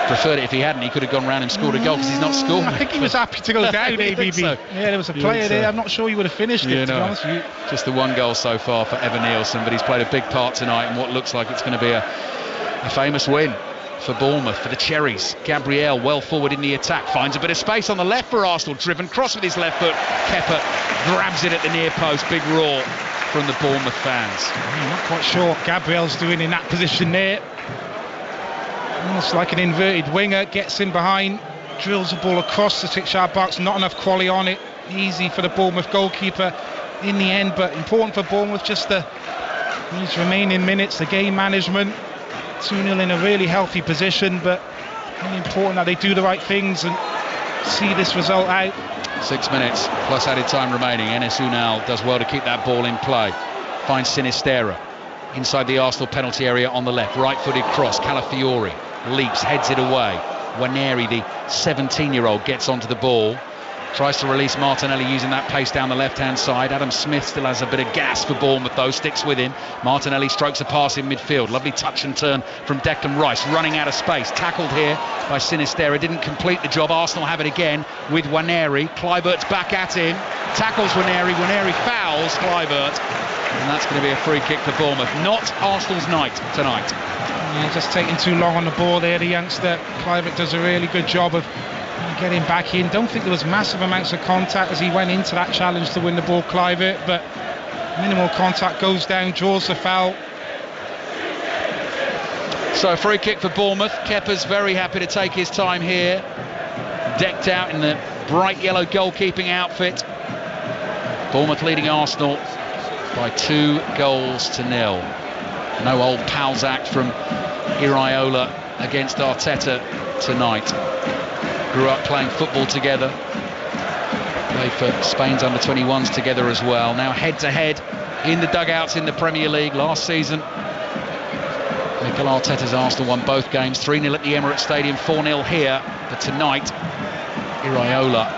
preferred it if he hadn't. He could have gone round and scored a goal because he's not scored. I think he was happy to go down, ABB. So. Yeah, there was a player there. I'm not sure he would have finished it, to be honest with you. Just the one goal so far for Evan Nielsen, but he's played a big part tonight in what looks like it's going to be a famous win for Bournemouth, for the Cherries. Gabriel well forward in the attack, finds a bit of space on the left for Arsenal, driven cross with his left foot. Kepa grabs it at the near post. Big roar from the Bournemouth fans. I'm not quite sure what Gabriel's doing in that position there. Almost like an inverted winger, gets in behind, drills the ball across the 6-yard box. Not enough quality on it. Easy for the Bournemouth goalkeeper in the end, but important for Bournemouth just these remaining minutes, the game management. 2-0 in a really healthy position, but really important that they do the right things and see this result out. 6 minutes plus added time remaining. Enes Unal does well to keep that ball in play. Finds Sinisterra inside the Arsenal penalty area on the left. Right-footed cross. Calafiori leaps, heads it away. Waneri, the 17-year-old, gets onto the ball. Tries to release Martinelli using that pace down the left-hand side. Adam Smith still has a bit of gas for Bournemouth, though. Sticks with him. Martinelli strokes a pass in midfield. Lovely touch and turn from Declan Rice, running out of space. Tackled here by Sinisterra. Didn't complete the job. Arsenal have it again with Nwaneri. Kluivert's back at him. Tackles Nwaneri. Nwaneri fouls Kluivert. And that's going to be a free kick for Bournemouth. Not Arsenal's night tonight. Yeah, just taking too long on the ball there. The youngster Kluivert does a really good job of getting back in. Don't think there was massive amounts of contact as he went into that challenge to win the ball, Kluivert, but minimal contact, goes down, draws the foul. So a free kick for Bournemouth. Kepa's very happy to take his time here, decked out in the bright yellow goalkeeping outfit. Bournemouth leading Arsenal by 2-0. No old pals act from Iraola against Arteta tonight. Grew up playing football together. Played for Spain's under-21s together as well. Now head-to-head in the dugouts in the Premier League. Last season, Mikel Arteta's Arsenal won both games. 3-0 at the Emirates Stadium, 4-0 here. But tonight, Iraola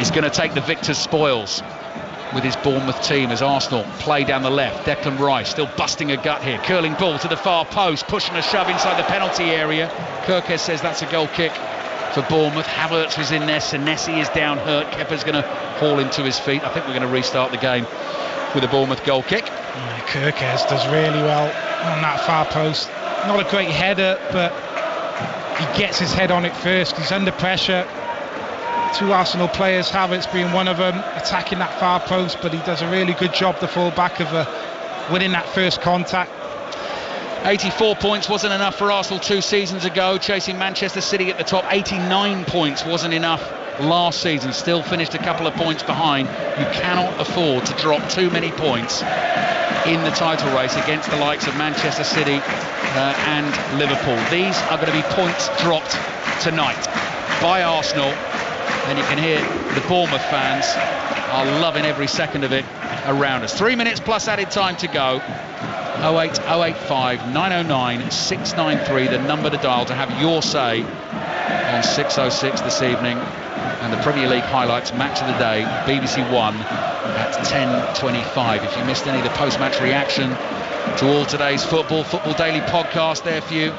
is going to take the victor's spoils with his Bournemouth team as Arsenal play down the left. Declan Rice still busting a gut here. Curling ball to the far post, pushing a shove inside the penalty area. Kirkes says that's a goal kick for Bournemouth. Havertz was in there. Senesi is down hurt. Kepa's going to haul him to his feet. I think we're going to restart the game with a Bournemouth goal kick. Kirkes does really well on that far post. Not a great header, but he gets his head on it first. He's under pressure. Two Arsenal players, Havertz being one of them, attacking that far post, but he does a really good job, the full-back, of winning that first contact. 84 points wasn't enough for Arsenal 2 seasons ago, chasing Manchester City at the top. 89 points wasn't enough last season, still finished a couple of points behind. You cannot afford to drop too many points in the title race against the likes of Manchester City and Liverpool. These are going to be points dropped tonight by Arsenal. And you can hear the Bournemouth fans are loving every second of it around us. 3 minutes plus added time to go. 08085 909 693, the number to dial to have your say on 606 this evening. And the Premier League highlights, match of the day, BBC One at 10:25. If you missed any of the post-match reaction to all today's Football Daily podcast there for you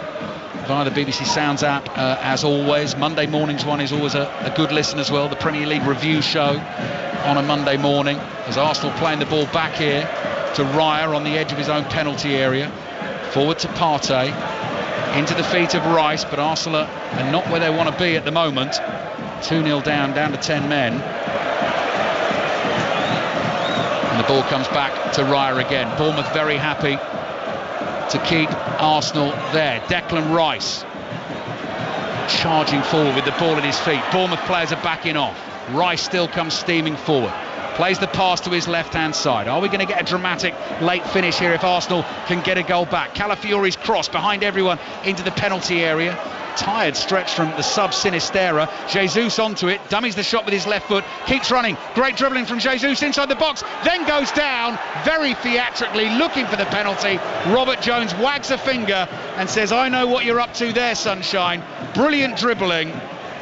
via the BBC Sounds app, as always. Monday morning's one is always a good listen as well. The Premier League review show on a Monday morning, as Arsenal playing the ball back here to Raya on the edge of his own penalty area. Forward to Partey, into the feet of Rice, but Arsenal are not where they want to be at the moment. 2-0 down to 10 men. And the ball comes back to Raya again. Bournemouth very happy to keep Arsenal there. Declan Rice charging forward with the ball at his feet. Bournemouth players are backing off. Rice still comes steaming forward. Plays the pass to his left-hand side. Are we going to get a dramatic late finish here if Arsenal can get a goal back? Calafiori's cross behind everyone into the penalty area. Tired stretch from the sub Sinisterra. Jesus onto it, dummies the shot with his left foot, keeps running. Great dribbling from Jesus inside the box, then goes down very theatrically, looking for the penalty. Robert Jones wags a finger and says, I know what you're up to there, sunshine. Brilliant dribbling,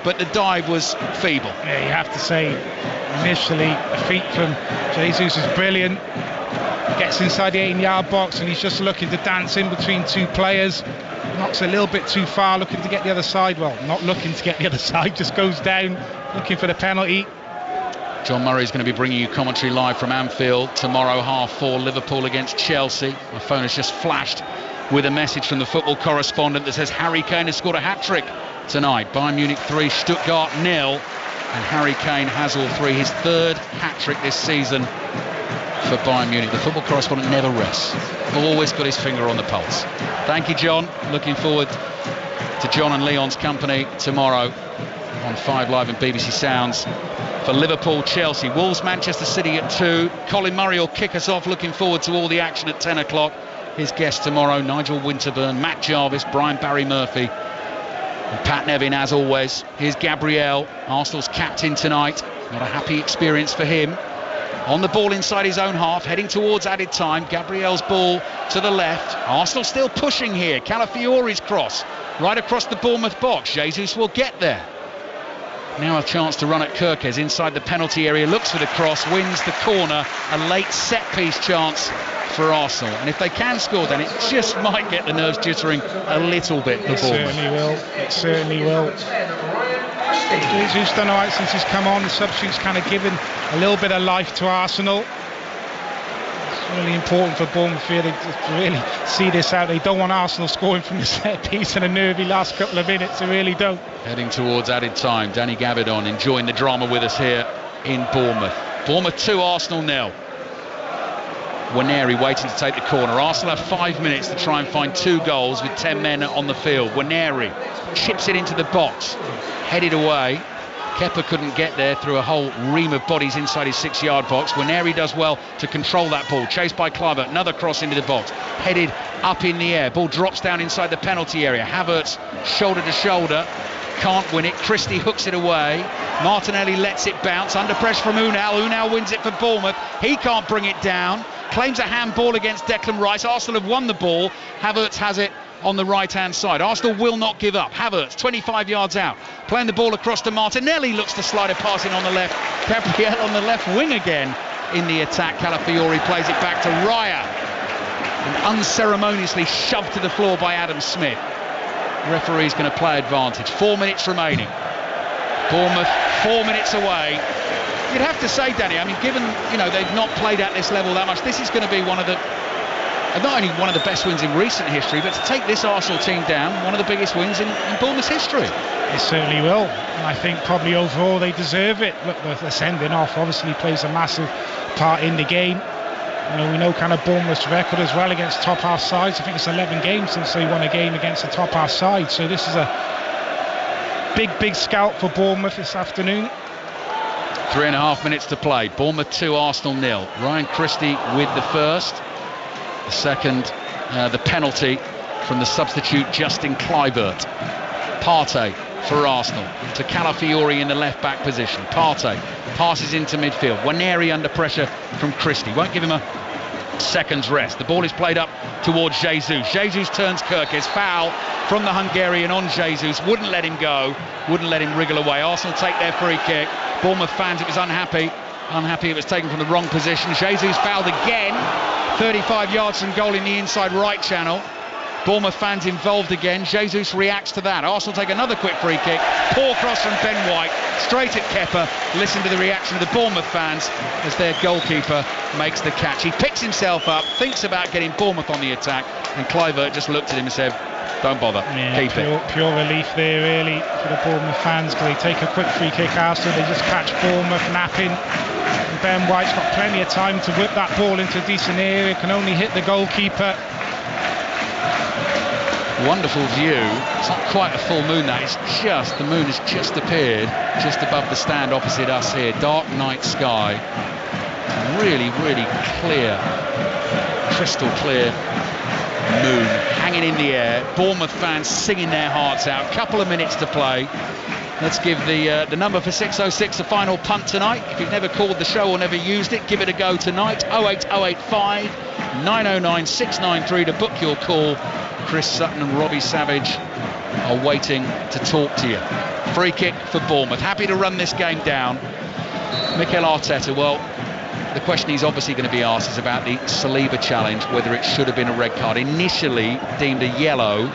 but the dive was feeble. Yeah, you have to say, initially, the feet from Jesus is brilliant. Gets inside the 18-yard box and he's just looking to dance in between two players. Knocks a little bit too far, looking to get the other side. Well, not looking to get the other side, just goes down, looking for the penalty. John Murray is going to be bringing you commentary live from Anfield tomorrow, 4:30, Liverpool against Chelsea. My phone has just flashed with a message from the football correspondent that says Harry Kane has scored a hat-trick tonight. Bayern Munich 3, Stuttgart 0. And Harry Kane has all three, his third hat-trick this season for Bayern Munich. The football correspondent never rests. Always got his finger on the pulse. Thank you, John. Looking forward to John and Leon's company tomorrow on 5 Live and BBC Sounds for Liverpool, Chelsea. Wolves, Manchester City at 2. Colin Murray will kick us off. Looking forward to all the action at 10 o'clock. His guests tomorrow, Nigel Winterburn, Matt Jarvis, Brian Barry Murphy and Pat Nevin, as always. Here's Gabriel, Arsenal's captain tonight. Not a happy experience for him. On the ball inside his own half, heading towards added time. Gabriel's ball to the left. Arsenal still pushing here. Calafiori's cross right across the Bournemouth box. Jesus will get there. Now a chance to run at Kirkes inside the penalty area, looks for the cross, wins the corner. A late set-piece chance for Arsenal. And if they can score, then it just might get the nerves jittering a little bit for Bournemouth. It certainly will. Jesus done all right since he's come on. The substitute's kind of given a little bit of life to Arsenal. It's really important for Bournemouth here to really see this out. They don't want Arsenal scoring from the set piece in a nervy last couple of minutes. They really don't. Heading towards added time. Danny Gabidon enjoying the drama with us here in Bournemouth. Bournemouth 2, Arsenal 0. Waneri waiting to take the corner. Arsenal have 5 minutes to try and find 2 goals with 10 men on the field. Waneri chips it into the box, headed away. Kepa couldn't get there through a whole ream of bodies inside his 6-yard box. Waneri does well to control that ball. Chased by Kluivert, another cross into the box. Headed up in the air. Ball drops down inside the penalty area. Havertz shoulder to shoulder. Can't win it. Christie hooks it away. Martinelli lets it bounce. Under pressure from Unal. Unal wins it for Bournemouth. He can't bring it down. Claims a handball against Declan Rice. Arsenal have won the ball. Havertz has it on the right-hand side. Arsenal will not give up. Havertz, 25 yards out, playing the ball across to Martinelli, looks to slide a pass in on the left. Gabriel on the left wing again in the attack. Calafiori plays it back to Raya, and unceremoniously shoved to the floor by Adam Smith. The referee's going to play advantage. 4 minutes remaining. Bournemouth 4 minutes away. You'd have to say, Danny, I mean, given, you know, they've not played at this level that much, this is going to be one of the, not only one of the best wins in recent history, but to take this Arsenal team down, one of the biggest wins in Bournemouth's history. It certainly will, and I think probably overall they deserve it. Look, the sending off obviously plays a massive part in the game. You know, we know kind of Bournemouth's record as well against top half sides. I think it's 11 games since they won a game against a top half side, so this is a big scalp for Bournemouth this afternoon. 3.5 minutes to play. Bournemouth 2, Arsenal 0. Ryan Christie with the first. The second, the penalty from the substitute Justin Kluivert. Partey for Arsenal to Calafiori in the left-back position. Partey passes into midfield. Waneri under pressure from Christie. Won't give him a second's rest. The ball is played up towards Jesus. Jesus turns Kirkes. Foul from the Hungarian on Jesus. Wouldn't let him go. Wouldn't let him wriggle away. Arsenal take their free kick. Bournemouth fans, it was unhappy it was taken from the wrong position. Jesus fouled again, 35 yards from goal in the inside right channel. Bournemouth fans involved again. Jesus reacts to that. Arsenal take another quick free kick. Poor cross from Ben White, straight at Kepa. Listen to the reaction of the Bournemouth fans as their goalkeeper makes the catch. He picks himself up, thinks about getting Bournemouth on the attack, and Kluivert just looked at him and said, don't bother, keep it. Pure relief there really for the Bournemouth fans, because they take a quick free kick Arsenal, they just catch Bournemouth napping. And Ben White's got plenty of time to whip that ball into a decent area, can only hit the goalkeeper. Wonderful view. It's not quite a full moon, that is just, the moon has just appeared just above the stand opposite us here. Dark night sky, really clear, crystal clear moon hanging in the air. Bournemouth fans singing their hearts out. Couple of minutes to play. Let's give the number for 606 a final punt tonight. If you've never called the show or never used it, give it a go tonight. 08085 909 693 to book your call. Chris Sutton and Robbie Savage are waiting to talk to you. Free kick for Bournemouth. Happy to run this game down. Mikel Arteta, well, the question he's obviously going to be asked is about the Saliba challenge, whether it should have been a red card. Initially deemed a yellow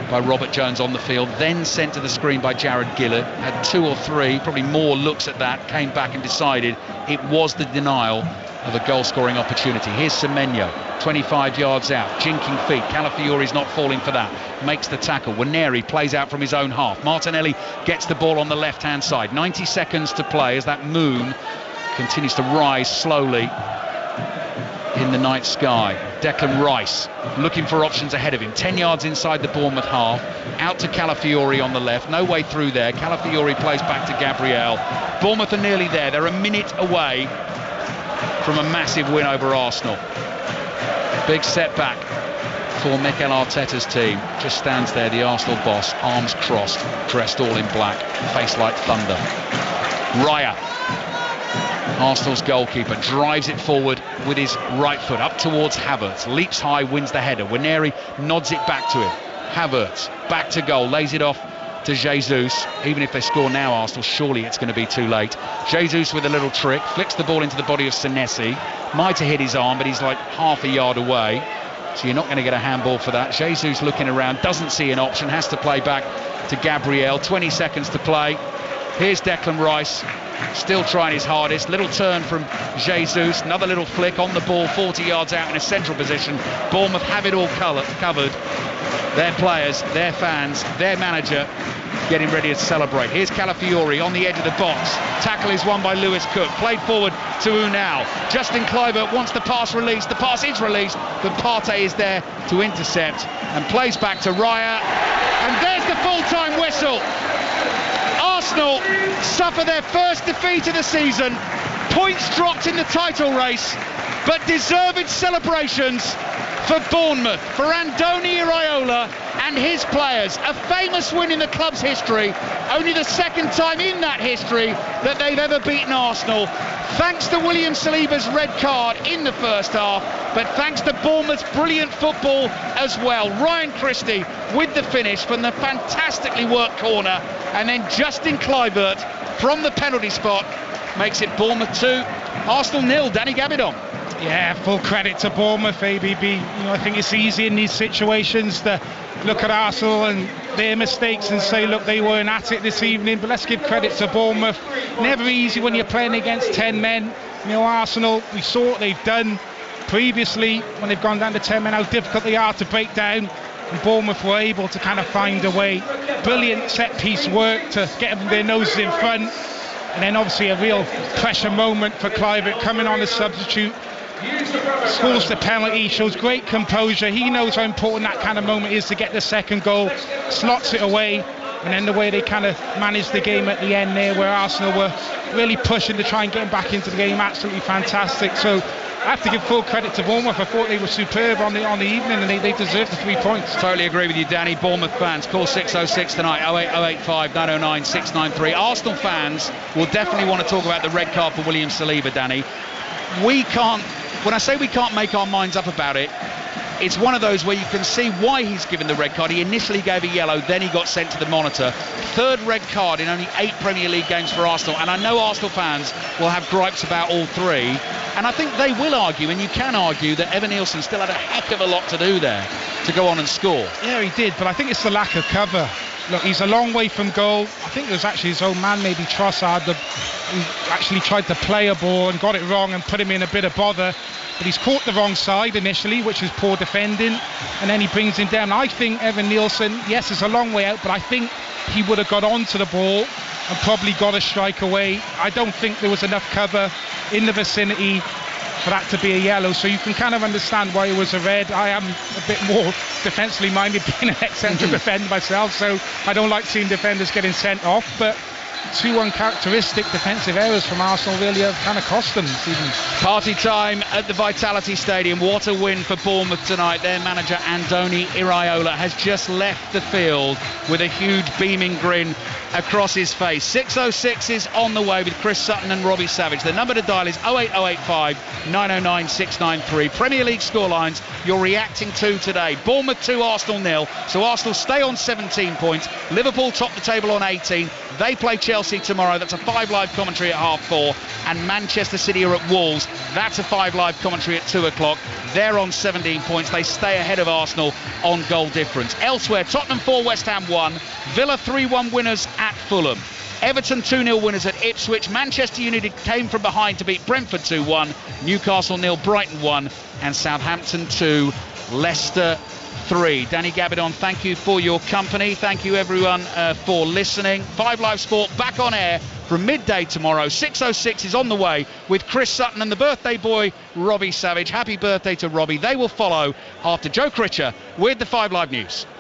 by Robert Jones on the field, then sent to the screen by Jared Gillett. Had 2 or 3, probably more looks at that, came back and decided it was the denial of a goal-scoring opportunity. Here's Semenyo, 25 yards out, jinking feet. Calafiori's not falling for that, makes the tackle. Waneri plays out from his own half. Martinelli gets the ball on the left-hand side. 90 seconds to play as that moon continues to rise slowly in the night sky. Declan Rice looking for options ahead of him. 10 yards inside the Bournemouth half. Out to Calafiori on the left. No way through there. Calafiori plays back to Gabriel. Bournemouth are nearly there. They're a minute away from a massive win over Arsenal. Big setback for Mikel Arteta's team. Just stands there, the Arsenal boss, arms crossed, dressed all in black, face like thunder. Raya, Arsenal's goalkeeper, drives it forward with his right foot up towards Havertz, leaps high, wins the header. Waneri nods it back to him. Havertz back to goal, lays it off to Jesus. Even if they score now, Arsenal, surely it's going to be too late. Jesus with a little trick, flicks the ball into the body of Senesi. Might have hit his arm, but he's like half a yard away. So you're not going to get a handball for that. Jesus looking around, doesn't see an option, has to play back to Gabriel. 20 seconds to play. Here's Declan Rice, still trying his hardest. Little turn from Jesus, another little flick on the ball, 40 yards out in a central position. Bournemouth have it all covered. Their players, their fans, their manager getting ready to celebrate. Here's Calafiori on the edge of the box. Tackle is won by Lewis Cook. Played forward to Unal. Justin Kluivert wants the pass released. The pass is released, but Partey is there to intercept and plays back to Raya. And there's the full-time whistle. Arsenal suffer their first defeat of the season. Points dropped in the title race, but deserved celebrations for Bournemouth, for Andoni Iraola and his players. A famous win in the club's history, only the second time in that history that they've ever beaten Arsenal. Thanks to William Saliba's red card in the first half, but thanks to Bournemouth's brilliant football as well. Ryan Christie with the finish from the fantastically worked corner, and then Justin Kluivert from the penalty spot makes it Bournemouth 2, Arsenal 0. Danny Gabidon. Yeah, full credit to Bournemouth, ABB. I think it's easy in these situations to look at Arsenal and their mistakes and say, look, they weren't at it this evening. But let's give credit to Bournemouth. Never easy when you're playing against 10 men. Arsenal, we saw what they've done previously when they've gone down to 10 men, how difficult they are to break down. And Bournemouth were able to kind of find a way. Brilliant set-piece work to get them their noses in front. And then obviously a real pressure moment for Kluivert coming on as substitute. Scores the penalty, shows great composure. He knows how important that kind of moment is to get the second goal, slots it away, and then the way they kind of managed the game at the end there, where Arsenal were really pushing to try and get back into the game, absolutely fantastic. So I have to give full credit to Bournemouth. I thought they were superb on the evening, and they deserved the 3 points. Totally agree with you, Danny. Bournemouth fans, call 606 tonight, 08085 909 693. Arsenal fans will definitely want to talk about the red card for William Saliba, Danny. We can't, when I say we can't make our minds up about it, it's one of those where you can see why he's given the red card. He initially gave a yellow, then he got sent to the monitor. Third red card in only 8 Premier League games for Arsenal, and I know Arsenal fans will have gripes about all 3, and I think they will argue, and you can argue, that Evan Nielsen still had a heck of a lot to do there to go on and score. Yeah, he did, but I think it's the lack of cover. Look, he's a long way from goal. I think it was actually his own man, maybe Trossard, who actually tried to play a ball and got it wrong and put him in a bit of bother. But he's caught the wrong side initially, which is poor defending, and then he brings him down. I think Evan Nielsen, yes, it's a long way out, but I think he would have got onto the ball and probably got a strike away. I don't think there was enough cover in the vicinity for that to be a yellow, so you can kind of understand why it was a red. I am a bit more defensively minded, being an ex-central defender myself, so I don't like seeing defenders getting sent off, but 2 uncharacteristic defensive errors from Arsenal really have kind of cost them this evening. Party time at the Vitality Stadium. What a win for Bournemouth tonight. Their manager Andoni Iraola has just left the field with a huge beaming grin across his face. 606 is on the way with Chris Sutton and Robbie Savage. The number to dial is 08085 909 693. Premier League scorelines you're reacting to today. Bournemouth 2, Arsenal 0. So Arsenal stay on 17 points. Liverpool top the table on 18. They play Chelsea tomorrow. That's a 5 live commentary at 4:30. And Manchester City are at Wolves. That's a 5 live commentary at 2 o'clock. They're on 17 points. They stay ahead of Arsenal on goal difference. Elsewhere, Tottenham 4, West Ham 1. Villa 3-1 winners at Fulham. Everton 2-0 winners at Ipswich. Manchester United came from behind to beat Brentford 2-1. Newcastle 0, Brighton 1. And Southampton 2, Leicester 3. Danny Gabidon, thank you for your company. Thank you everyone for listening. 5 Live Sport back on air from midday tomorrow. 606 is on the way with Chris Sutton and the birthday boy Robbie Savage. Happy birthday to Robbie. They will follow after Joe Critcher with the 5 Live News.